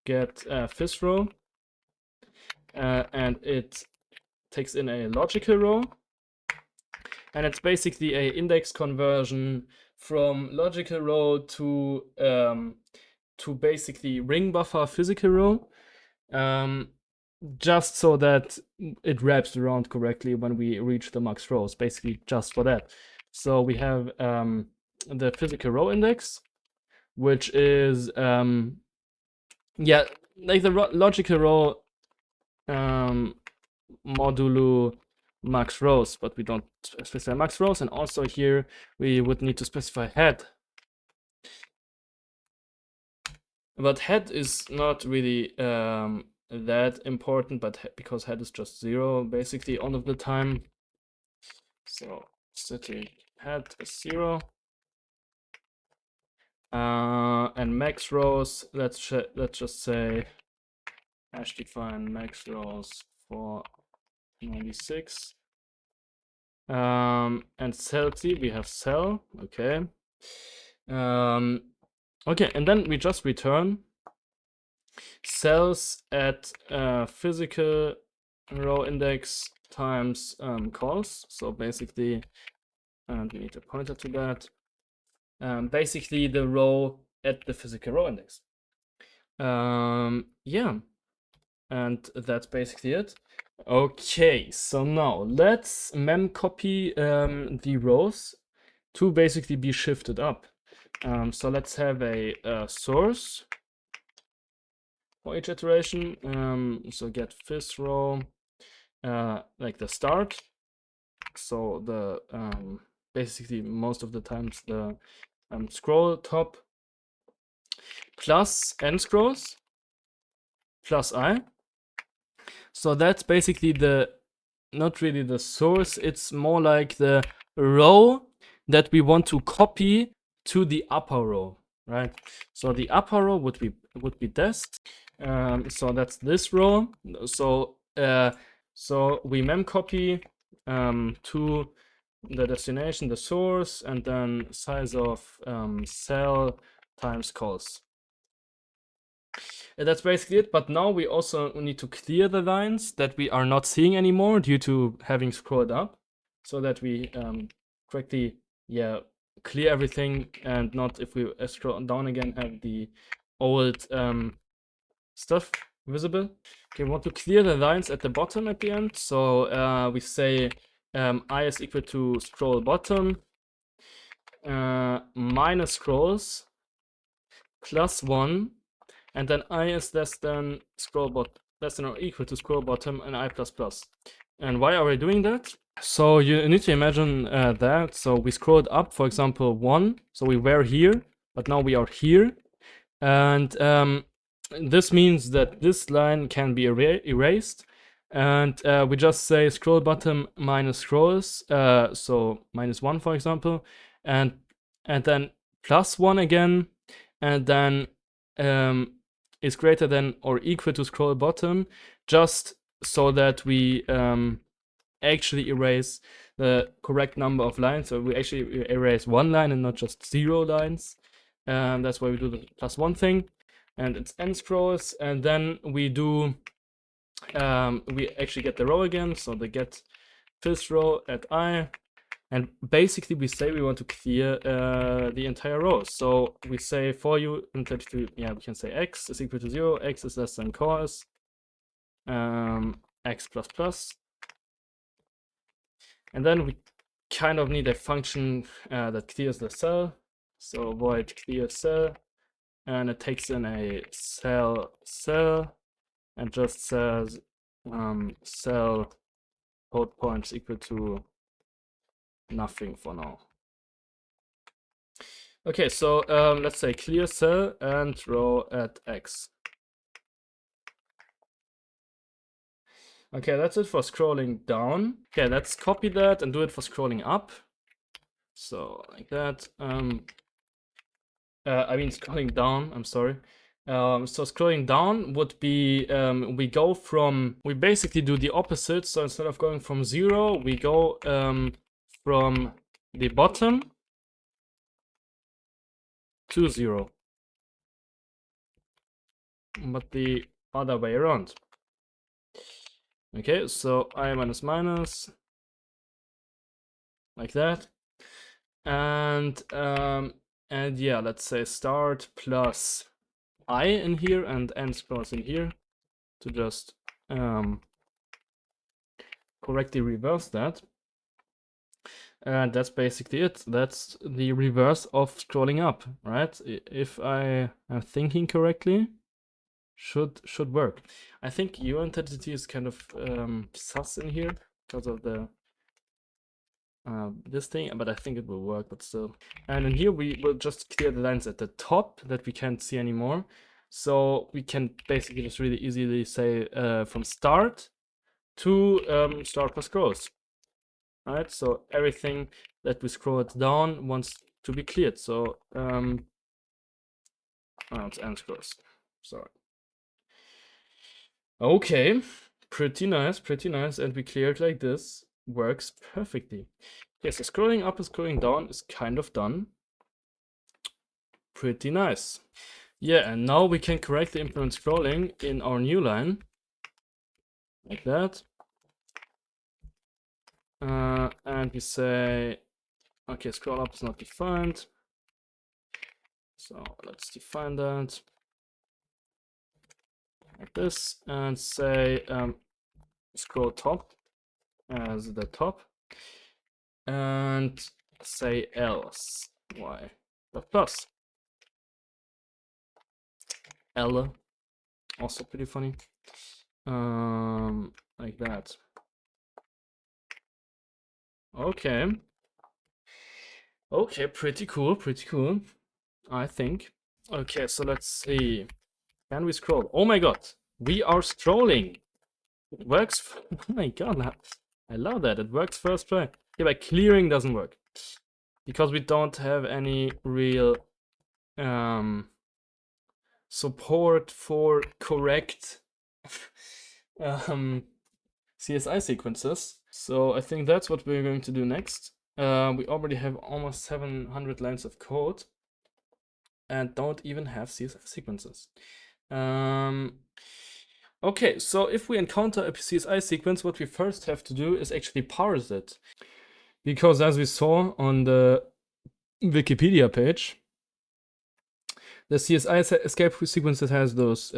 get phys row, and it takes in a logical row, and it's basically a index conversion from logical row to basically ring buffer physical row, just so that it wraps around correctly when we reach the max rows, basically just for that. So we have the physical row index, which is like the logical row modulo max rows, but we don't specify max rows. And also here we would need to specify head, but head is not really that important, but because head is just 0 basically all of the time. So static head is 0. And max rows, let's just say hash define max rows for 96. And cell T, we have cell, okay. Okay, and then we just return cells at physical row index times calls. So basically, and we need a pointer to that. Basically the row at the physical row index. Yeah, and that's basically it. Okay, so now let's mem copy the rows to basically be shifted up. So let's have a source for each iteration. So get phys row, like the start. So the basically most of the times the scroll top plus n scrolls plus I. So that's basically the, not really the source, it's more like the row that we want to copy to the upper row, right? So the upper row would be dest. So that's this row. So so we mem copy to the destination, the source, and then size of cell times calls. That's basically it, but now we also need to clear the lines that we are not seeing anymore due to having scrolled up, so that we correctly clear everything, and not, if we scroll down again, have the old stuff visible. Okay, we want to clear the lines at the bottom at the end, so we say I is equal to scroll bottom minus scrolls plus 1, and then I is less than less than or equal to scroll bottom and I plus plus. And why are we doing that? So you need to imagine that. So we scrolled up, for example, 1. So we were here, but now we are here. And this means that this line can be erased. And we just say scroll bottom minus scrolls, so -1, for example, and then +1 again, and then is greater than or equal to scroll bottom, just so that we actually erase the correct number of lines. So we actually erase 1 line and not just 0 lines. That's why we do the +1 thing, and it's n scrolls, and then we do we actually get the row again, so the get phys row at I, and basically we say we want to clear the entire row. So we say for you in 32, we can say x is equal to 0, x is less than cos, x plus plus, and then we kind of need a function that clears the cell. So void clear cell, and it takes in a cell and just says cell code points equal to nothing for now. Okay, so let's say clear cell and row at x. Okay, that's it for scrolling down. Okay, let's copy that and do it for scrolling up. So like that. I mean scrolling down, I'm sorry. So scrolling down would be, we basically do the opposite. So instead of going from 0, we go from the bottom to 0. But the other way around. Okay, so I minus minus, like that. And yeah, let's say start plus I in here and end scrolls in here to just correctly reverse that. And that's basically it. That's the reverse of scrolling up, right? If I am thinking correctly, should work. I think U entity is kind of sus in here because of the this thing, but I think it will work, but still. And in here we will just clear the lines at the top that we can't see anymore. So we can basically just really easily say from start to start plus scrolls. Right, so everything that we scrolled down wants to be cleared. So it's end scrolls. Sorry. Okay, pretty nice, and we cleared like this. Works perfectly. Yes, so scrolling up and scrolling down is kind of done. Pretty nice. Yeah, and now we can correctly implement scrolling in our new line. Like that. And we say, okay, scroll up is not defined. So let's define that. Like this. And say scroll top as the top. And say else. Y dot plus. L. Also pretty funny. Like that. Okay. Okay, pretty cool, I think. Okay, so let's see. Can we scroll? Oh my god, we are scrolling. It works. Oh my god, I love that. It works first try. Yeah, but clearing doesn't work because we don't have any real support for correct CSI sequences. So I think that's what we're going to do next. We already have almost 700 lines of code and don't even have CSI sequences. Okay, so if we encounter a CSI sequence, what we first have to do is actually parse it. Because as we saw on the Wikipedia page, the CSI escape sequence that has those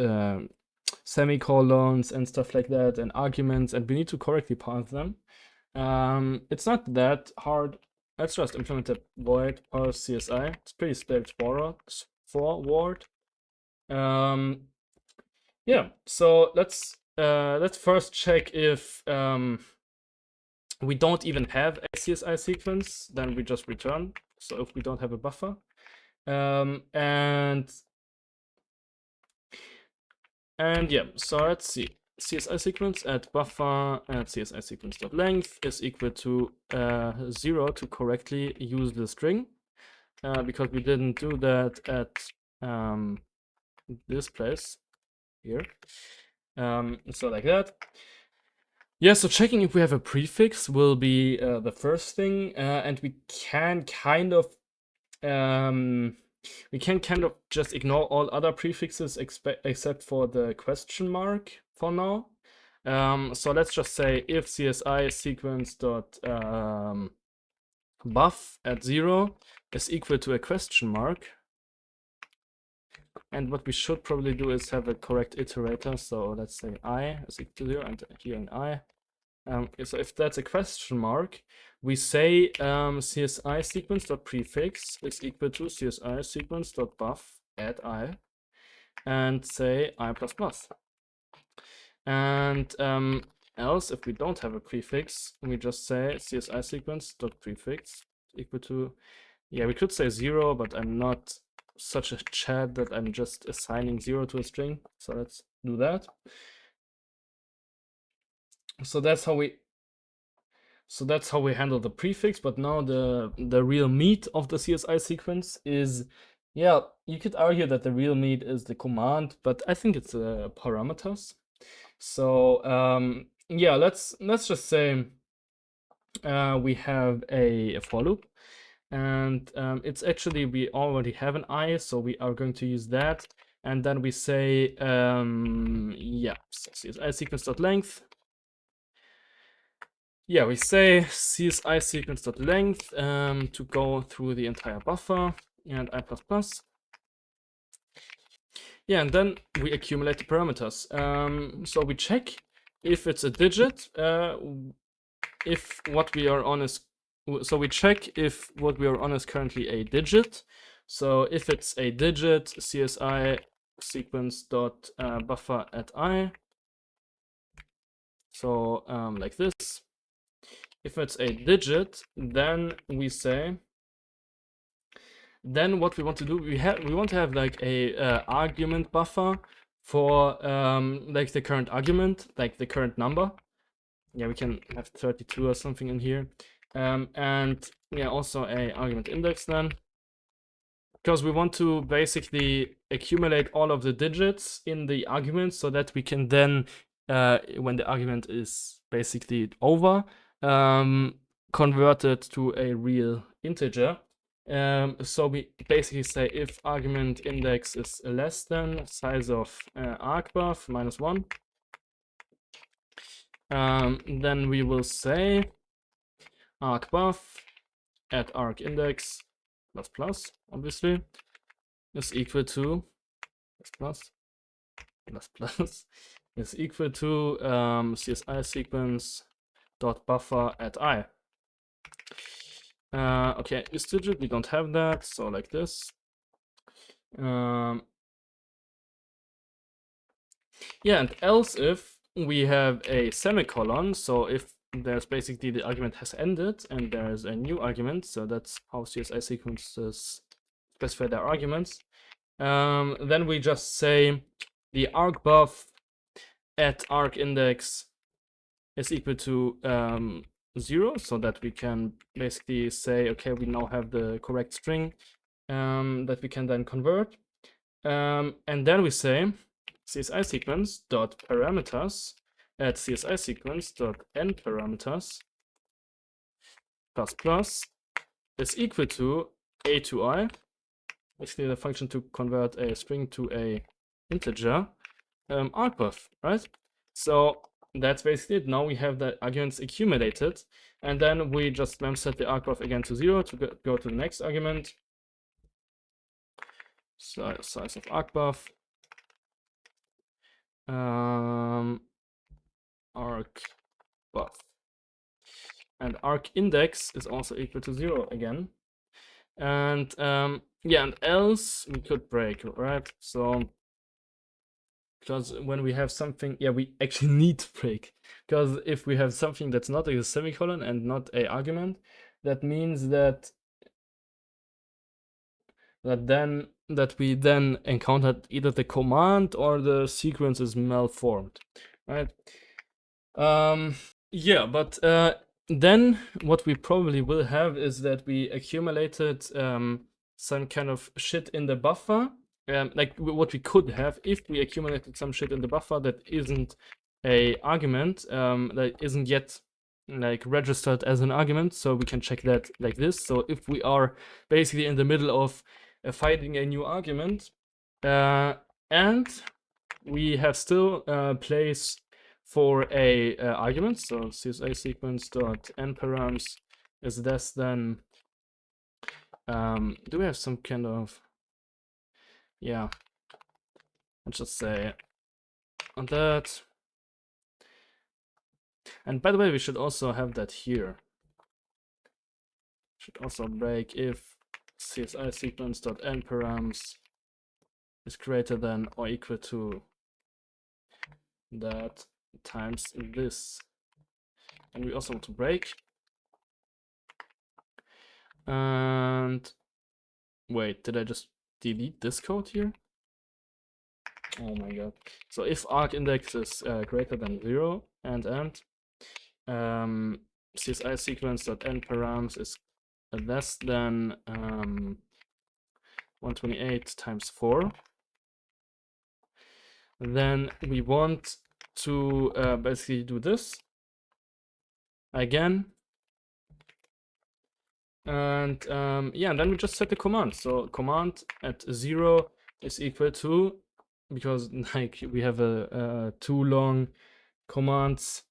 semicolons and stuff like that and arguments, and we need to correctly parse them. It's not that hard. Let's just implement a void parse CSI. It's pretty straightforward. Yeah, so let's first check if we don't even have a CSI sequence, then we just return. So if we don't have a buffer, and yeah, so let's see. CSI sequence at buffer and CSI sequence dot length is equal to 0 to correctly use the string, because we didn't do that at this place here. So like that. Yeah, so checking if we have a prefix will be the first thing, and we can kind of just ignore all other prefixes except for the question mark for now. So let's just say if CSI sequence dot buff at 0 is equal to a question mark. And what we should probably do is have a correct iterator. So let's say I is equal to 0 and here an I. So if that's a question mark, we say CSI sequence dot prefix is equal to CSI sequence dot buff add I, and say I plus plus. And else, if we don't have a prefix, we just say CSI sequence dot prefix equal to, yeah, we could say 0, but I'm not such a Chad that I'm just assigning 0 to a string. So let's do that. So that's how we handle the prefix. But now the real meat of the CSI sequence is, yeah, you could argue that the real meat is the command, but I think it's parameters. So yeah, let's just say we have a for loop, and it's actually, we already have an I, so we are going to use that, and then we say yeah, so CSI sequence.length. Yeah, we say CSI sequence.length to go through the entire buffer and I++. Yeah, and then we accumulate the parameters. So we check if it's a digit, if what we are on is, so we check if what we are on is currently a digit. So if it's a digit, CSI sequence dot buffer at I. So like this. If it's a digit, then we say, then what we want to do, we want to have like a argument buffer for like the current argument, like the current number. Yeah, we can have 32 or something in here, and yeah, also a argument index then, because we want to basically accumulate all of the digits in the argument so that we can then, when the argument is basically over, convert it to a real integer. So we basically say if argument index is less than size of argbuff -1, then we will say argbuff at argindex plus plus, obviously, is equal to plus is equal to CSI sequence dot buffer at I. Okay, is digit, we don't have that, so like this. Yeah, and else if we have a semicolon, so if there's basically the argument has ended and there's a new argument, so that's how CSI sequences specify their arguments. Then we just say the argbuff at argindex is equal to 0, so that we can basically say, okay, we now have the correct string that we can then convert. And then we say CSI sequence dot parameters at CSI sequence dot n parameters plus plus is equal to a to I, basically the function to convert a string to a integer, argbuff, right? So that's basically it. Now we have the arguments accumulated, and then we just set the argbuff again to 0 to go to the next argument. So size of argbuff, argbuff, and argindex is also equal to 0 again. And yeah, and else we could break, right? So because when we have something, yeah, we actually need to break, because if we have something that's not a semicolon and not a argument, that means that we then encountered either the command or the sequence is malformed, right? Yeah, but then what we probably will have is that we accumulated some kind of shit in the buffer. Like what we could have if we accumulated some shit in the buffer that isn't a argument, that isn't yet like registered as an argument, so we can check that like this. So if we are basically in the middle of finding a new argument, and we have still place for a argument, so CSI sequence dot n params is less than, do we have some kind of, yeah, let's just say on that. And by the way, we should also have that here. Should also break if CSI sequence dot n params is greater than or equal to that times this. And we also want to break. And wait, did I just delete this code here? Oh my god. So if argindex is greater than 0 and CSI sequence.end params is less than 128 times 4. Then we want to basically do this again. And yeah, and then we just set the command. So command at 0 is equal to, because like we have a too long commands,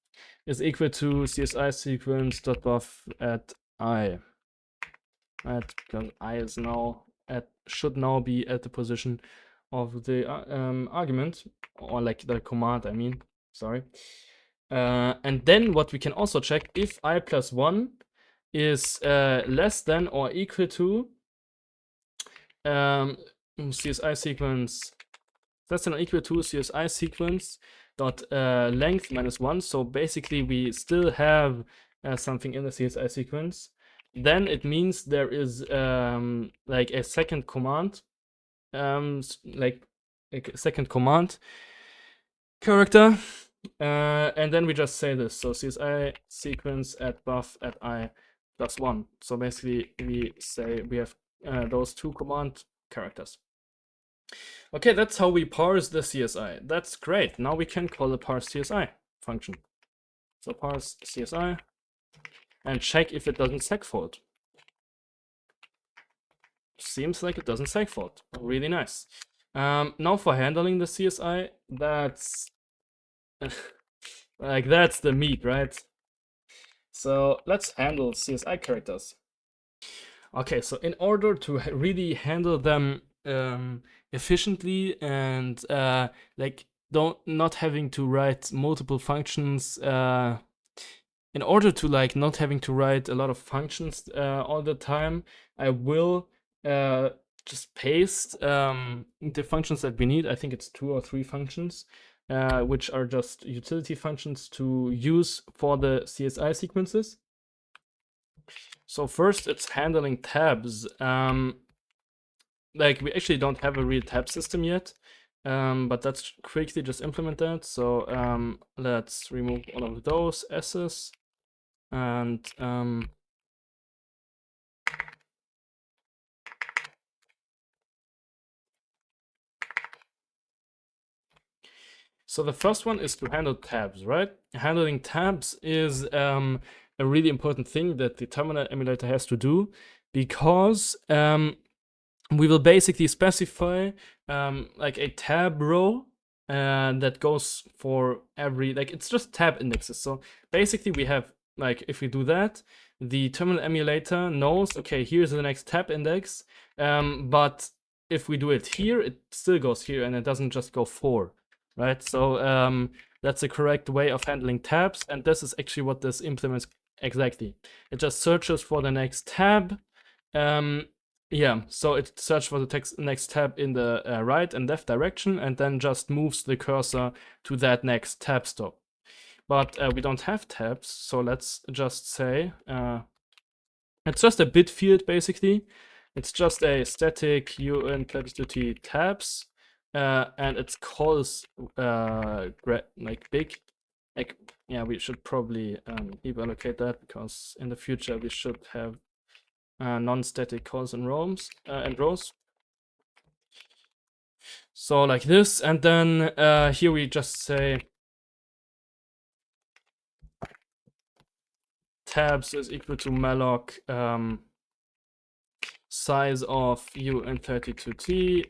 is equal to CSI sequence.buff at I. Right, because I is now should now be at the position of the argument, or like the command, I mean, sorry. And then what we can also check, if I plus 1 is less than or equal to CSI sequence less than or equal to CSI sequence dot length minus 1. So basically we still have something in the CSI sequence. Then it means there is like a second command, like a second command character, and then we just say this. So CSI sequence at buff at I plus 1. So basically we say we have those two command characters. Okay, that's how we parse the CSI. That's great. Now we can call the parse CSI function. So parse CSI and check if it doesn't segfault. Seems like it doesn't segfault. Really nice. Now for handling the CSI, that's like that's the meat, right? So let's handle CSI characters. Okay, so in order to really handle them efficiently and like not having to write multiple functions, in order to like not having to write a lot of functions all the time, I will just paste the functions that we need. I think it's 2 or 3 functions, which are just utility functions to use for the CSI sequences. So first, it's handling tabs. Like we actually don't have a real tab system yet, but let's quickly just implement that. So let's remove all of those S's, and so the first one is to handle tabs, right? Handling tabs is a really important thing that the terminal emulator has to do, because we will basically specify like a tab row that goes for every, like it's just tab indexes. So basically we have, like if we do that, the terminal emulator knows, okay, here's the next tab index, but if we do it here, it still goes here and it doesn't just go 4, right? So that's the correct way of handling tabs, and this is actually what this implements exactly. It just searches for the next tab. Yeah, so it searches for the next tab in the right and left direction, and then just moves the cursor to that next tab stop. But we don't have tabs, so let's just say it's just a bit field basically. It's just a static un tabs, and it calls like big. Like, yeah, we should probably evaluate that, because in the future we should have non-static calls and rows. So like this, and then here we just say tabs is equal to malloc size of un32t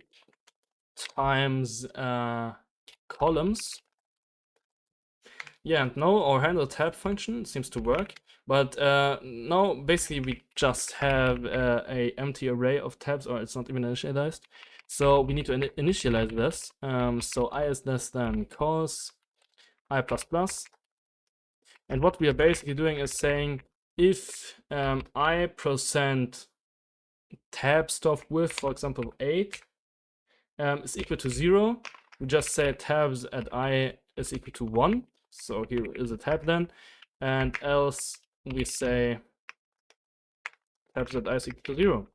times columns. Yeah, and now our handle tab function seems to work, but now basically we just have a empty array of tabs, or it's not even initialized. So we need to initialize this. So I is less than cos I plus plus. And what we are basically doing is saying, if I % tab stuff with, for example, 8 is equal to 0, we just say tabs at I is equal to 1. So here is a tab then, and else we say tabs at I is equal to 0.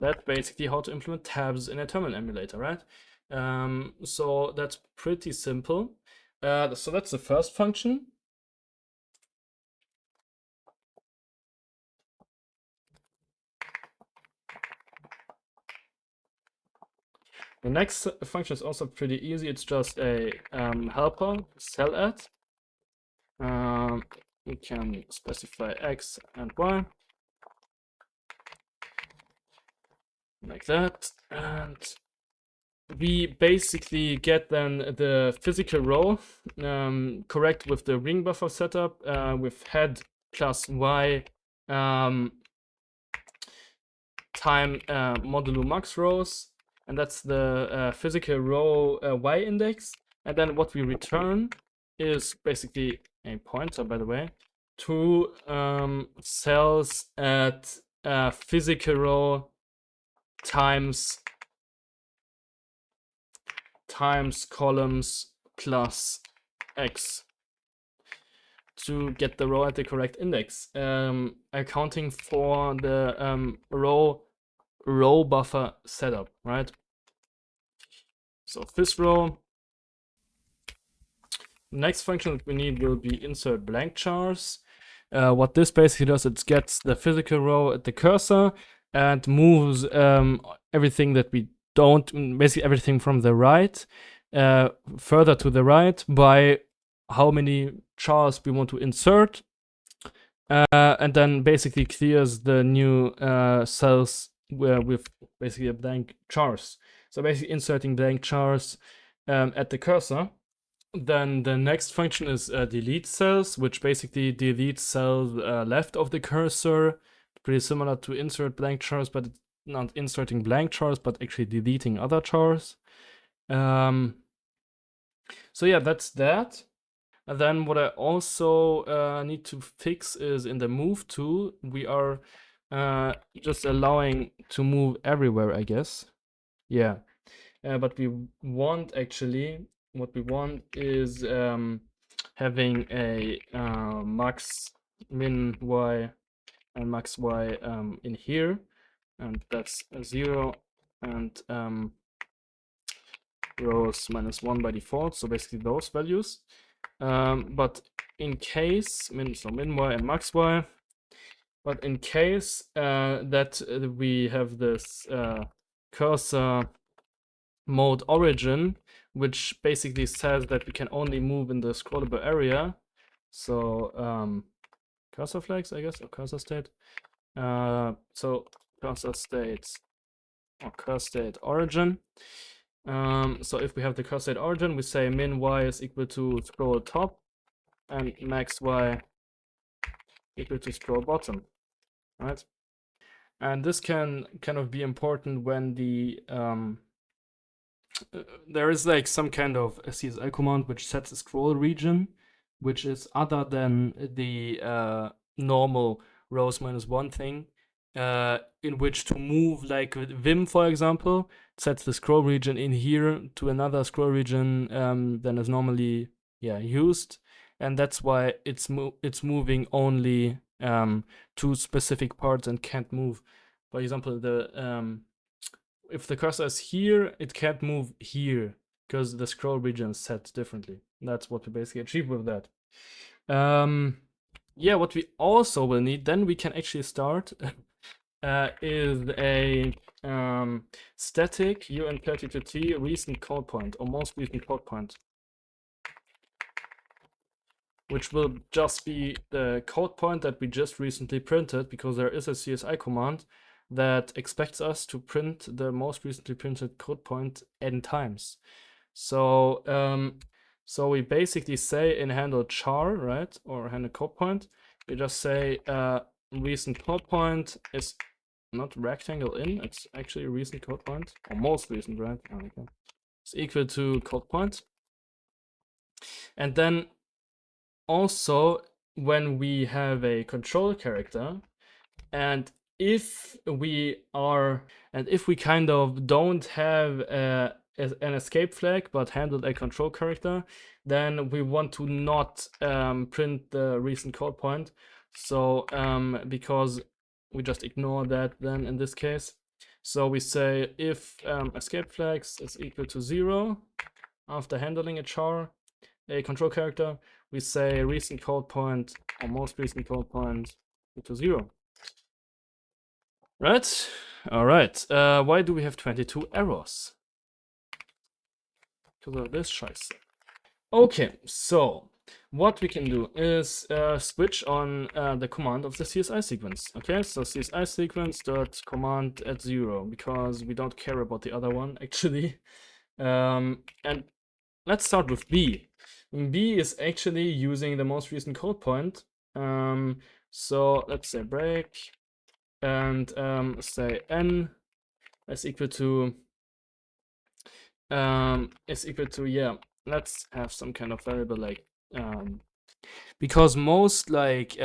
That's basically how to implement tabs in a terminal emulator, right? So that's pretty simple. So that's the first function. The next function is also pretty easy. It's just a helper cell add. We can specify x and y like that, and we basically get then the physical row correct with the ring buffer setup with head plus y time modulo max rows, and that's the physical row y index. And then what we return is basically a pointer, by the way, to cells at physical row times columns plus x to get the row at the correct index, accounting for the row buffer setup, right? So this row. Next function that we need will be insert blank chars. What this basically does, it gets the physical row at the cursor and moves everything that we don't, basically everything from the right, further to the right by how many chars we want to insert, and then basically clears the new cells with basically a blank chars. So basically inserting blank chars at the cursor. Then the next function is delete cells, which basically deletes cells left of the cursor. Pretty similar to insert blank chars, but it's not inserting blank chars, but actually deleting other chars. So yeah, that's that. And then what I also need to fix is in the move tool, we are just allowing to move everywhere, I guess. Yeah. But we want actually, what we want is having a max min y and max y in here, and that's 0 and rows -1 by default, so basically those values. But in case so min y and max y, but in case that we have this cursor mode origin, which basically says that we can only move in the scrollable area. So cursor flags, I guess, or cursor state. So cursor state or cursor state origin. So if we have the cursor state origin, we say min y is equal to scroll top and max y equal to scroll bottom, right? And this can kind of be important when the there is like some kind of a CSI command which sets a scroll region, which is other than the normal rows -1 thing, in which to move, like with Vim, for example, sets the scroll region in here to another scroll region than is normally used, and that's why it's moving only to specific parts and can't move. For example, the if the cursor is here, it can't move here because the scroll region is set differently. That's what we basically achieve with that. Yeah, what we also will need, then we can actually start, is a static un32t recent code point, or most recent code point, which will just be the code point that we just recently printed, because there is a CSI command that expects us to print the most recently printed code point n times. So so we basically say in handle char, right, or handle code point, we just say recent code point is not rectangle in, it's actually a recent code point, or most recent, right? Oh, okay. It's equal to code point. And then also when we have a control character, and if we kind of don't have an escape flag but handled a control character, then we want to not print the recent code point. So because we just ignore that then in this case. So we say if escape flags is equal to 0 after handling a control character, we say recent code point or most recent code point equal to 0. Right? All right. Why do we have 22 errors? because of this scheiße. Okay, so what we can do is switch on the command of the CSI sequence. Okay, so CSI sequence dot command at 0, because we don't care about the other one actually. And let's start with B. B is actually using the most recent code point. So let's say break and say n is equal to yeah, let's have some kind of variable like because most like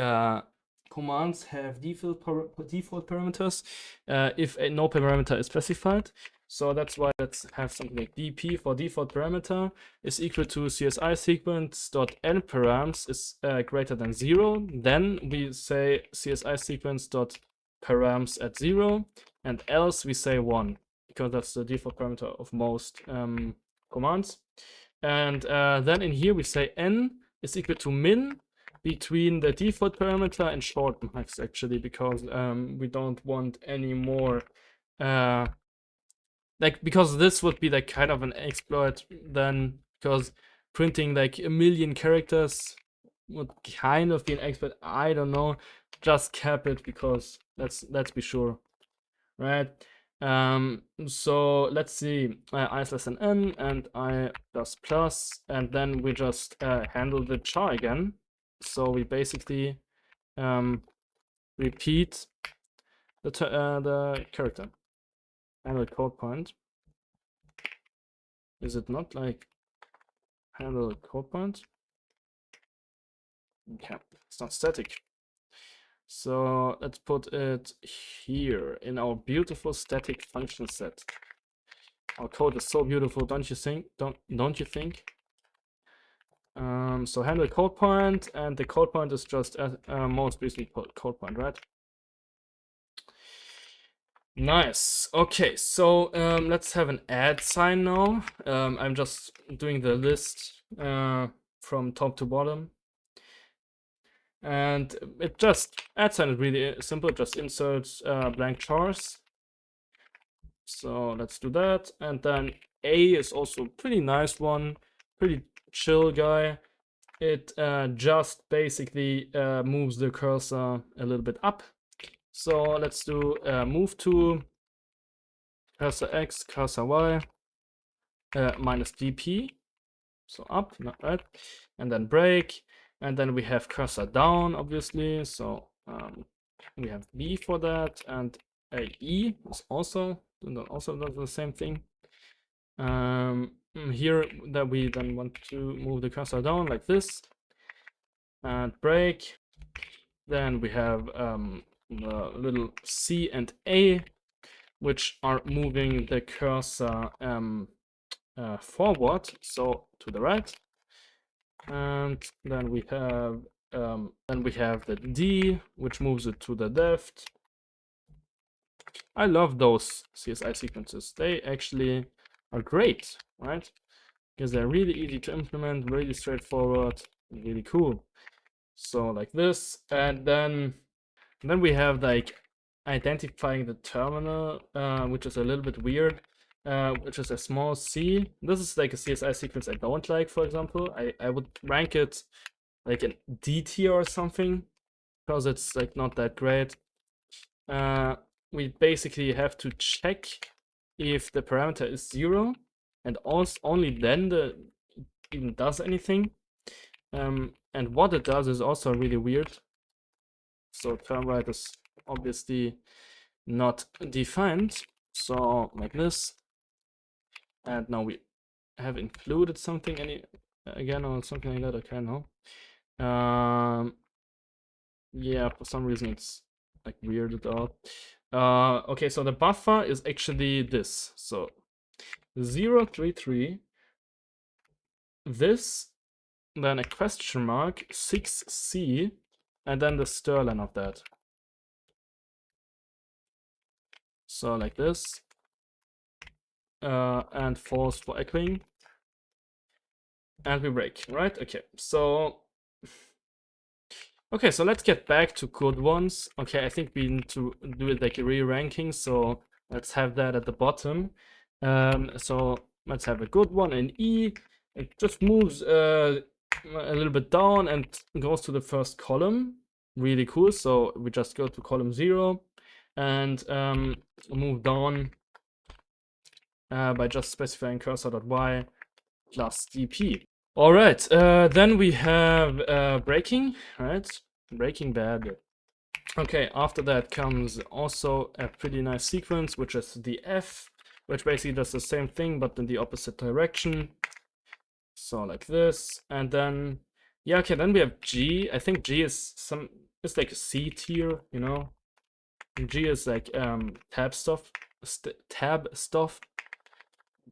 commands have default parameters if no parameter is specified. So that's why let's have something like dp for default parameter is equal to CSI sequence dot n params is greater than 0. Then we say CSI sequence dot params at 0, and else we say 1, because that's the default parameter of most commands. And then in here we say n is equal to min between the default parameter and short max, actually, because we don't want any more like, because this would be like kind of an exploit then, because printing like 1,000,000 characters would kind of be an exploit. I don't know, just cap it, because let's be sure, right? So let's see, I is less than n and I plus plus, and then we just handle the char again. So we basically repeat the character handle code point. Is it not like handle code point? Okay, it's not static. So let's put it here in our beautiful static function set. Our code is so beautiful, don't you think? Don't you think? So handle code point, and the code point is just most recent code point, right? Nice. Okay, so let's have an add sign now. I'm just doing the list from top to bottom. And it just, add sign is really simple, just inserts blank chars. So let's do that. And then A is also a pretty nice one, pretty chill guy. It just basically moves the cursor a little bit up. So let's do move to cursor X, cursor Y, minus dp. So up, not right. And then break. And then we have cursor down, obviously. So we have B for that. And E is also does the same thing. Here that we then want to move the cursor down like this. And break. Then we have the little C and A, which are moving the cursor forward, so to the right. And then we have the D, which moves it to the left. I love those CSI sequences. They actually are great, right? Because they're really easy to implement, really straightforward, really cool. So like this, and then we have like identifying the terminal, which is a little bit weird, which is a small c. This is like a CSI sequence I don't like, for example. I would rank it like an D tier or something, because it's like not that great. We basically have to check if the parameter is 0, and also only then it even does anything. And what it does is also really weird. So term right is obviously not defined, so like this. And now we have included something again or something like that. Okay, no. Yeah, for some reason it's like weirded out. Okay, so the buffer is actually this. So 033, this, then a question mark, 6c, and then the sterling of that. So like this. And false for echoing. And we break, right? Okay, so let's get back to good ones. Okay, I think we need to do it like a re-ranking, so let's have that at the bottom. So let's have a good one in E. It just moves a little bit down and goes to the first column. Really cool. So we just go to column 0 and move down by just specifying cursor.y plus dp. All right, then we have breaking, right? Breaking bad. Okay, after that comes also a pretty nice sequence, which is the F, which basically does the same thing, but in the opposite direction. So like this, and then, yeah, okay, then we have G. I think G is it's like a C tier, you know? And G is like tab stuff, tab stuff.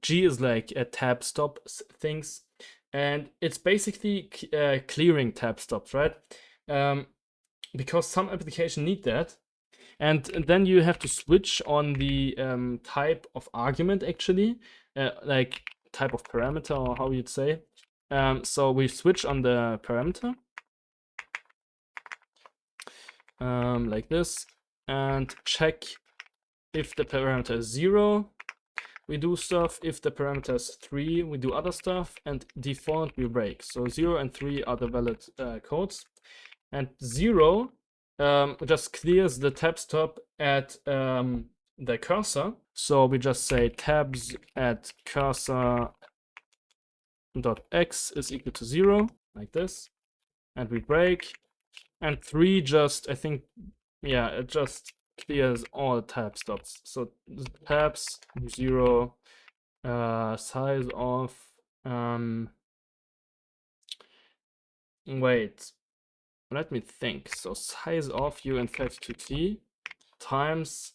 G is like a tab stop things, and it's basically clearing tab stops, right? Because some applications need that, and then you have to switch on the type of argument actually, like type of parameter or how you'd say. So we switch on the parameter like this, and check if the parameter is 0. We do stuff. If the parameter is 3, we do other stuff, and default we break. So 0 and 3 are the valid codes, and 0 just clears the tab stop at the cursor. So we just say tabs at cursor dot x is equal to 0, like this, and we break. And 3 just, I think, yeah, it just clears all tab stops. So tabs 0, size of wait, let me think. So size of u and 32t times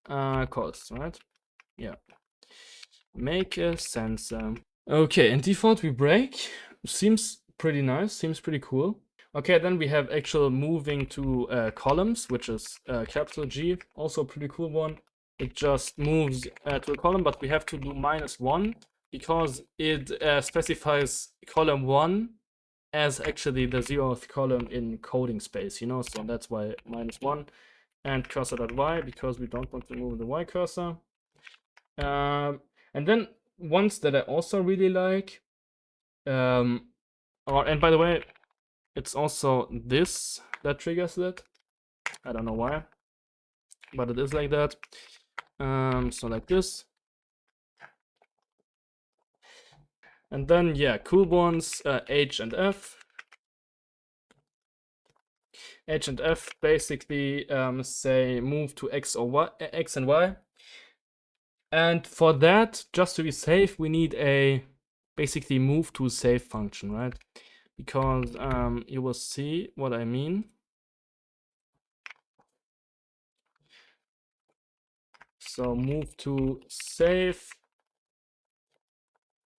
cost, right? Yeah, make a sensor. Okay, in default we break. Seems pretty nice, seems pretty cool. Okay, then we have actual moving to columns, which is capital G, also a pretty cool one. It just moves to a column, but we have to do -1 because it specifies column 1 as actually the 0th column in coding space, you know, so that's why -1. And cursor.y because we don't want to move the y cursor. And then ones that I also really like, and by the way, it's also this that triggers it. I don't know why, but it is like that. So like this. And then, yeah, cool ones, H and F. H and F basically say move to X or Y, X and Y. And for that, just to be safe, we need a basically move to save function, right? Because you will see what I mean. So move to save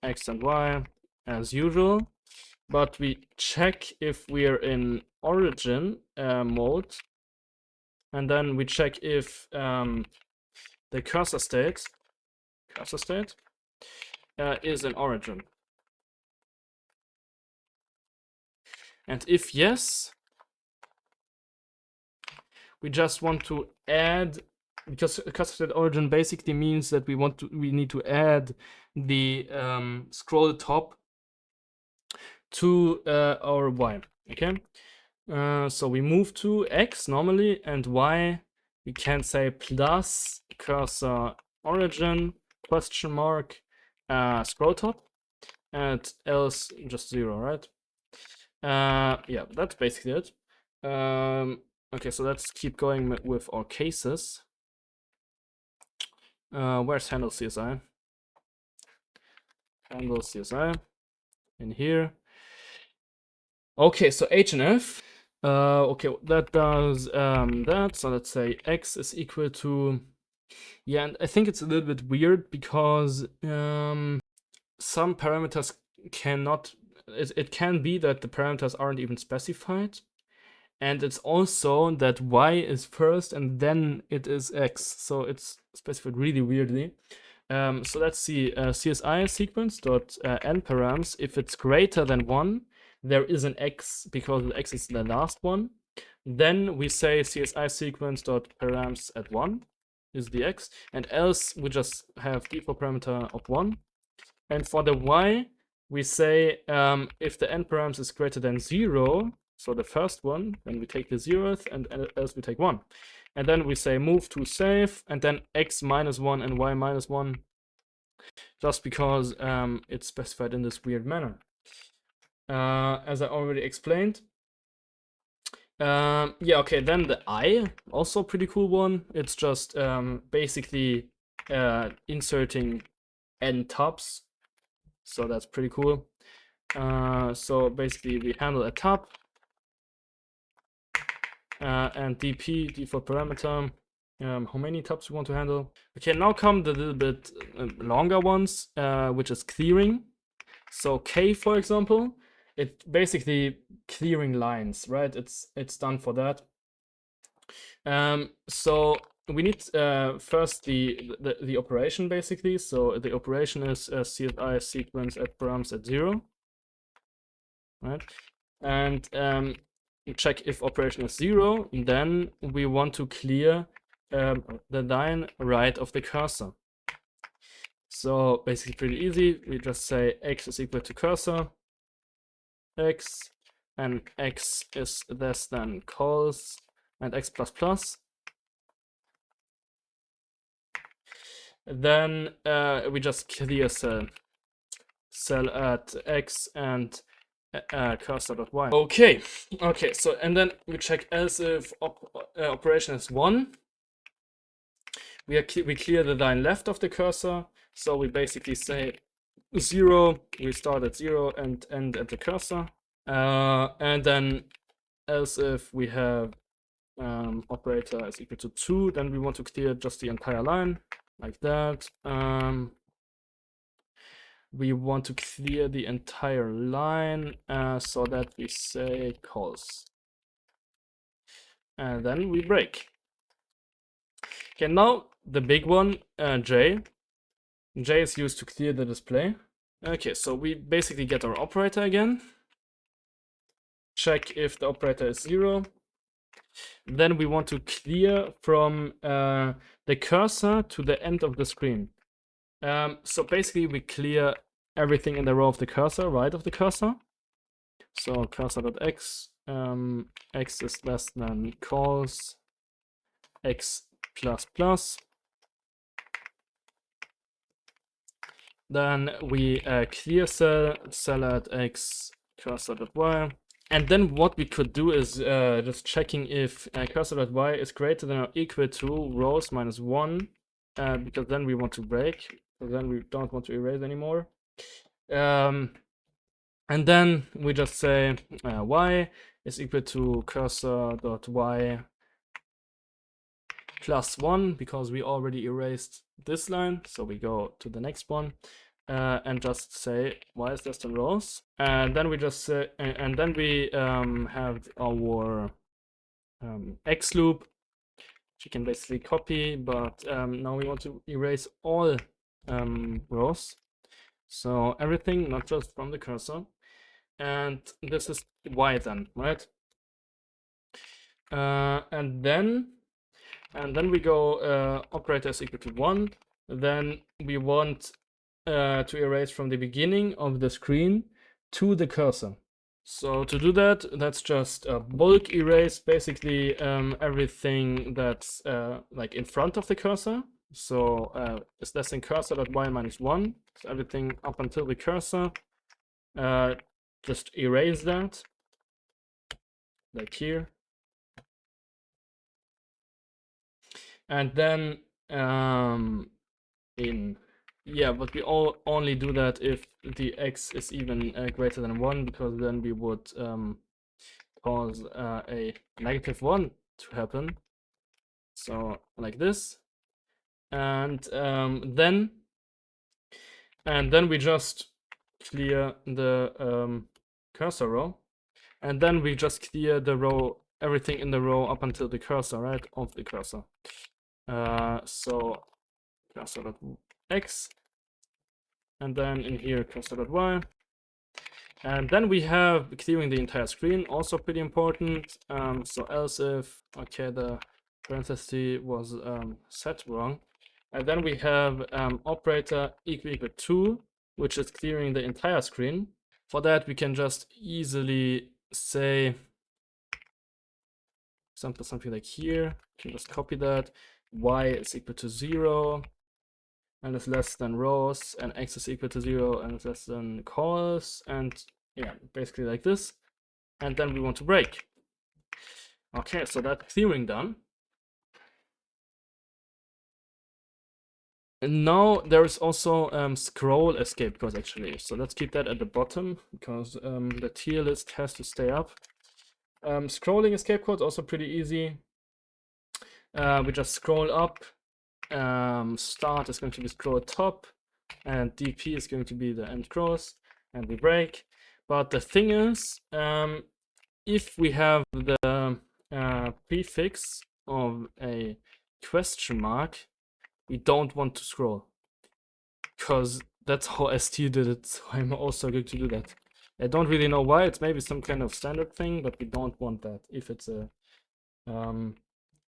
X and Y as usual, but we check if we're in origin mode, and then we check if the cursor state is in origin. And if yes, we just want to add, because cursor state origin basically means that we need to add the scroll top to our Y. Okay, so we move to X normally, and Y we can say plus cursor origin question mark scroll top, and else just 0, right? Yeah, that's basically it. Okay, so let's keep going with our cases. Where's handle CSI? Handle CSI in here. Okay, so H and F. Okay, that does that. So let's say X is equal to, yeah, and I think it's a little bit weird because some parameters cannot, it can be that the parameters aren't even specified. And it's also that Y is first and then it is X. So it's specified really weirdly. So let's see, CSI sequence dot n params. If it's greater than 1, there is an X because X is the last one. Then we say CSI sequence dot params at 1 is the X, and else we just have default parameter of 1. And for the y, we say if the n params is greater than 0, so the first one, then we take the 0th, and else we take 1. And then we say move to save, and then x minus 1 and y minus 1, just because it's specified in this weird manner. As I already explained. Yeah, okay, then the I, also a pretty cool one. It's just basically inserting n tup's, so that's pretty cool. So basically we handle a tup, and dp, default parameter, how many tup's we want to handle. Okay, now come the little bit longer ones, which is clearing. So k, for example, it's basically clearing lines, right? It's done for that. So we need first the operation, basically. So the operation is CSI sequence at params at 0, right? And check if operation is 0, then we want to clear the line right of the cursor. So basically pretty easy. We just say x is equal to cursor x, and x is less than cols and x plus plus. Then we just clear cell at x and cursor.y. Okay, so and then we check else if operation is 1. We clear the line left of the cursor, so we basically say 0, we start at 0 and end at the cursor. And then else if we have operator is equal to 2, then we want to clear just the entire line, like that. We want to clear the entire line so that we say calls. And then we break. Okay, now the big one, J. J is used to clear the display. Okay, so we basically get our operator again. Check if the operator is 0. Then we want to clear from the cursor to the end of the screen. So basically we clear everything in the row of the cursor, right of the cursor. So cursor.x, x is less than calls x plus plus. Then we clear cell at x cursor.y. And then what we could do is just checking if cursor.y is greater than or equal to rows minus 1, because then we want to break, so then we don't want to erase anymore. And then we just say y is equal to cursor.y plus 1, because we already erased this line, so we go to the next one. And just say y is less than rows, and then we just say, and then we have our x loop, which you can basically copy, but now we want to erase all rows, so everything, not just from the cursor, and this is y then, right? And then we go operator is equal to 1. Then we want to erase from the beginning of the screen to the cursor. So to do that, that's just a bulk erase, basically everything that's like in front of the cursor. So it's less than cursor.y minus 1. So everything up until the cursor, just erase that, like here. And then but we only do that if the x is even greater than 1, because then we would cause a -1 to happen. So like this, and then we just clear the cursor row, and then we just clear the row, everything in the row up until the cursor, right, of the cursor. So cursor.x, and then in here cursor.y, and then we have clearing the entire screen, also pretty important. So else if, okay, the parenthesis was set wrong, and then we have operator equal 2, which is clearing the entire screen. For that, we can just easily say, example, something like here. We can just copy that. Y is equal to 0 and is less than rows, and x is equal to 0 and is less than calls, and yeah, basically like this. And then we want to break. Okay, so that's clearing done. And now there is also scroll escape codes actually. So let's keep that at the bottom because the tier list has to stay up. Scrolling escape code also pretty easy. We just scroll up. Start is going to be scroll top, and DP is going to be the end cross, and we break. But the thing is, if we have the prefix of a question mark, we don't want to scroll because that's how ST did it. So I'm also going to do that. I don't really know why. It's maybe some kind of standard thing, but we don't want that. If it's a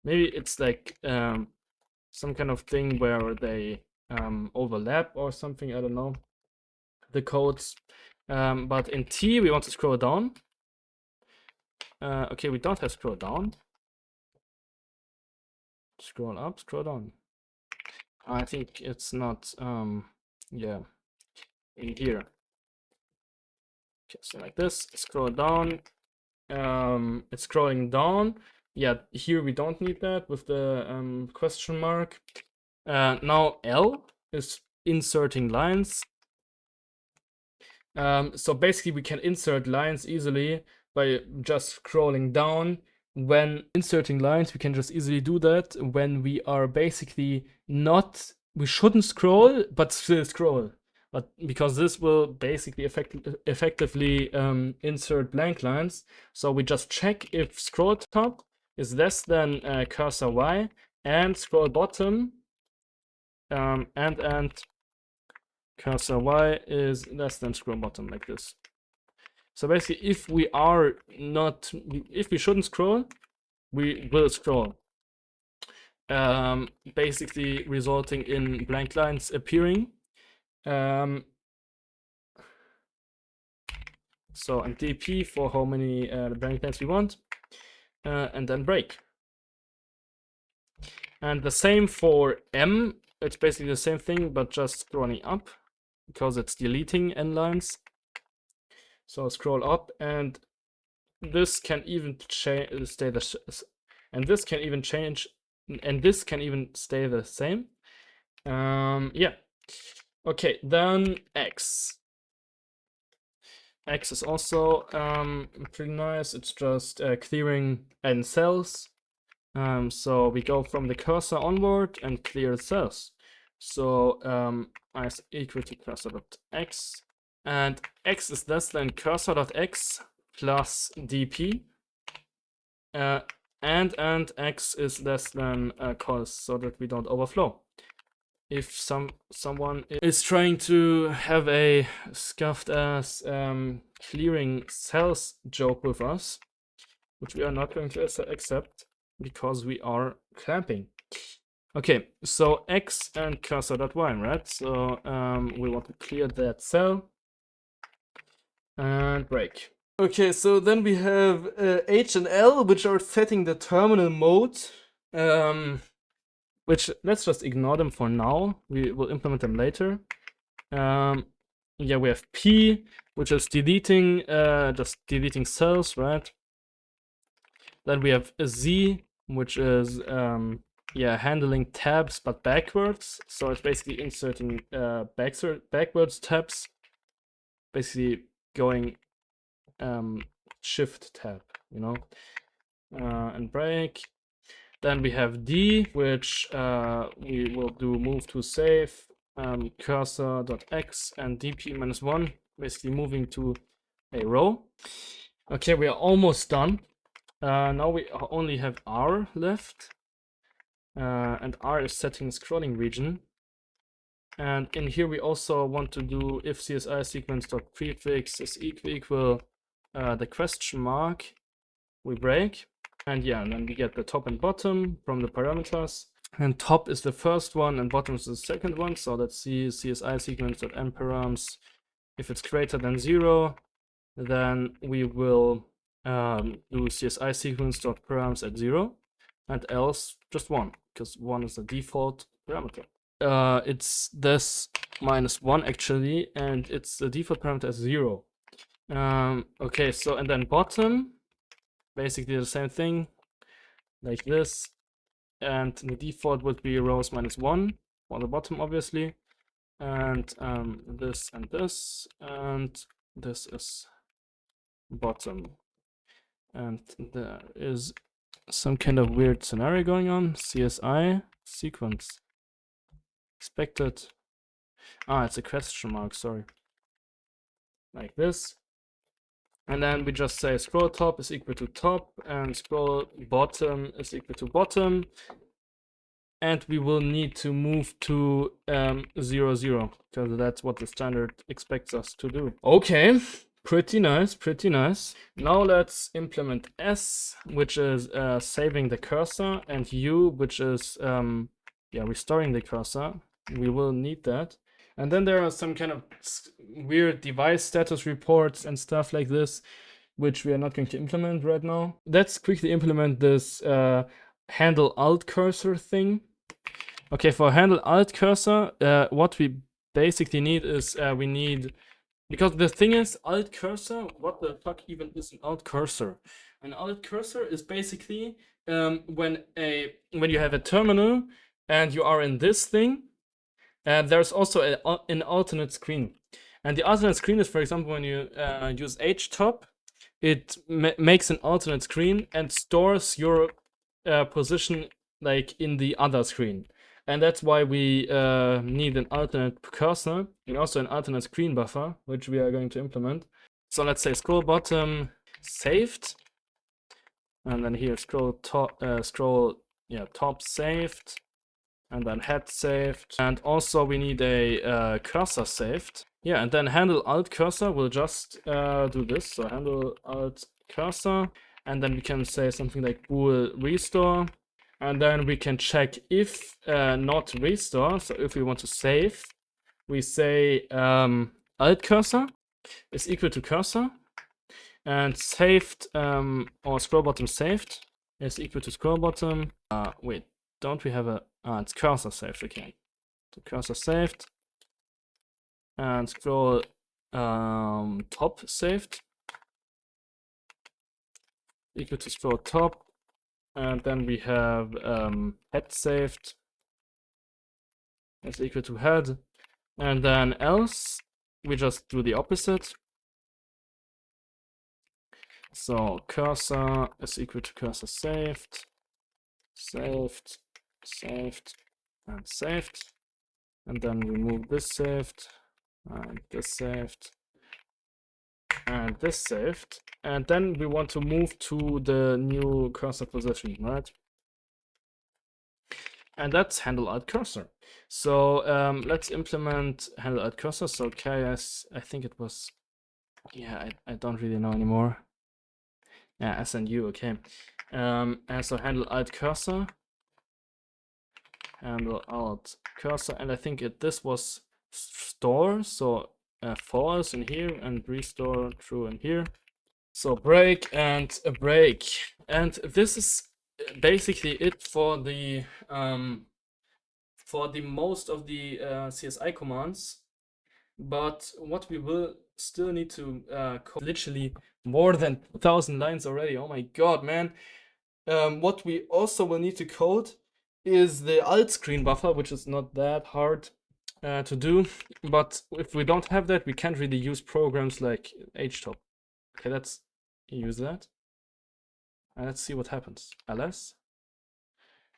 maybe it's like some kind of thing where they overlap or something. I don't know the codes. But in T we want to scroll down. Okay, we don't have scroll down. Scroll up, scroll down. I think it's not yeah, in here. Okay, so like this, scroll down. It's scrolling down. Yeah, here we don't need that with the question mark. Now L is inserting lines. So basically we can insert lines easily by just scrolling down. When inserting lines, we can just easily do that when we are basically not, we shouldn't scroll, but still scroll. But because this will basically effectively insert blank lines. So we just check if scroll top is less than cursor Y and scroll bottom and cursor Y is less than scroll bottom, like this. So basically, if we are not, if we shouldn't scroll, we will scroll. Basically resulting in blank lines appearing. So and DP for how many blank lines we want, and then break. And the same for M. It's basically the same thing, but just scrolling up because it's deleting n lines. So scroll up, and this can even stay the and this can even change, and this can even stay the same. Yeah. Okay, then X. X is also pretty nice. It's just clearing n cells. So we go from the cursor onward and clear cells. So I is equal to cursor.x, and x is less than cursor.x plus dp, and x is less than cos, so that we don't overflow. If someone is trying to have a scuffed ass clearing cells joke with us, which we are not going to accept because we are clamping. Okay, so x and cursor.y, right? So we want to clear that cell and break. Okay, so then we have H and L, which are setting the terminal mode. Which let's just ignore them for now. We will implement them later. Yeah, we have P, which is deleting, just deleting cells, right? Then we have Z, which is yeah, handling tabs but backwards. So it's basically inserting backwards tabs, basically going shift tab, you know, and break. Then we have D, which we will do move to save, cursor.x and dp-1, basically moving to a row. Okay, we are almost done. Now we only have R left, and R is setting scrolling region. And in here we also want to do if CSI sequence.prefix is equal the question mark, we break. And yeah, and then we get the top and bottom from the parameters. and top is the first one and bottom is the second one. So let's see CSI sequence.mparams. If it's greater than 0, then we will do CSI sequence.params at 0, and else just 1, because 1 is the default parameter. It's this -1 actually, and it's the default parameter as 0. Okay, so and then bottom, basically the same thing, like this, and the default would be rows -1 for the bottom, obviously, and this and this, and this is bottom. And there is some kind of weird scenario going on. CSI sequence expected. It's a question mark, sorry. Like this. And then we just say scroll top is equal to top and scroll bottom is equal to bottom. And we will need to move to 0, 0, because that's what the standard expects us to do. Okay, pretty nice, pretty nice. Now let's implement S, which is saving the cursor, and U, which is restoring the cursor. We will need that. And then there are some kind of weird device status reports and stuff like this, which we are not going to implement right now. Let's quickly implement this handle alt cursor thing. Okay, for handle alt cursor, what we basically need is we need, because the thing is alt cursor, what the fuck even is an alt cursor? An alt cursor is basically when you have a terminal and you are in this thing, there's also an alternate screen. And the alternate screen is, for example, when you use htop, it makes an alternate screen and stores your position like in the other screen. And that's why we need an alternate cursor and also an alternate screen buffer, which we are going to implement. So let's say scroll bottom saved, and then here scroll top, top saved, and then head saved, and also we need a cursor saved. Yeah, and then handle alt cursor will just do this. So handle alt cursor, and then we can say something like bool restore, and then we can check if not restore. So if we want to save, we say alt cursor is equal to cursor, and saved or scroll bottom saved is equal to scroll bottom. Wait, don't we have a it's cursor saved? Okay, so cursor saved, and scroll top saved equal to scroll top, and then we have head saved is equal to head, and then else we just do the opposite. So cursor is equal to cursor saved, saved, saved, and saved, and then remove this saved, and this saved, and this saved, and then we want to move to the new cursor position, right? And that's handle alt cursor. So let's implement handle alt cursor. So KS, I think it was, yeah, I don't really know anymore. Yeah, S and U, okay. And so handle alt cursor, handle alt cursor, and I think this was store, so false in here and restore true in here. So break and a break, and this is basically it for the most of the CSI commands. But what we will still need to code, literally more than 1,000 lines already. Oh my god, man! What we also will need to code is the alt screen buffer, which is not that hard to do. But if we don't have that, we can't really use programs like htop. Okay, let's use that. And let's see what happens. ls.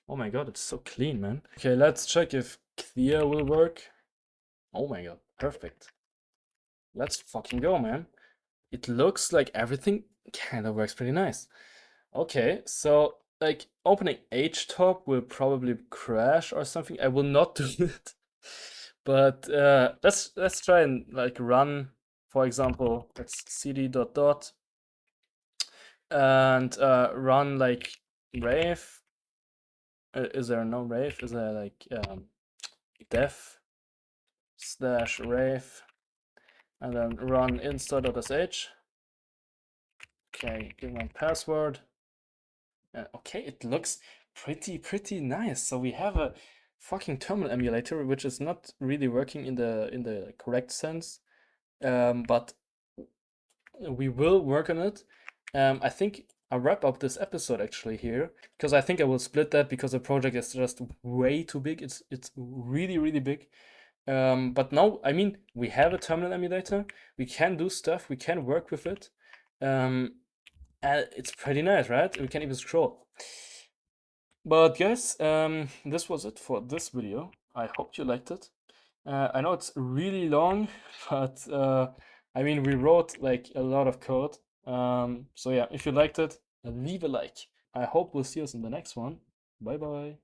Oh my god, it's so clean, man. Okay, let's check if clear will work. Oh my god, perfect. Let's fucking go, man. It looks like everything kind of works pretty nice. Okay, so like opening htop will probably crash or something. I will not do it. But let's try and like run, for example, let's cd ... and run like rave Is there no rave? Is there like def slash rave and then run insta.sh? Okay, give my password. Okay, it looks pretty nice. So we have a fucking terminal emulator, which is not really working in the correct sense, but we will work on it. I think I'll wrap up this episode actually here because I think I will split that because the project is just way too big. It's really big. But now, I mean, we have a terminal emulator. We can do stuff. We can work with it. And it's pretty nice, right? We can even scroll. But guys, this was it for this video. I hope you liked it. I know it's really long, but I mean, we wrote like a lot of code. So yeah, if you liked it, leave a like. I hope we'll see us in the next one. Bye bye.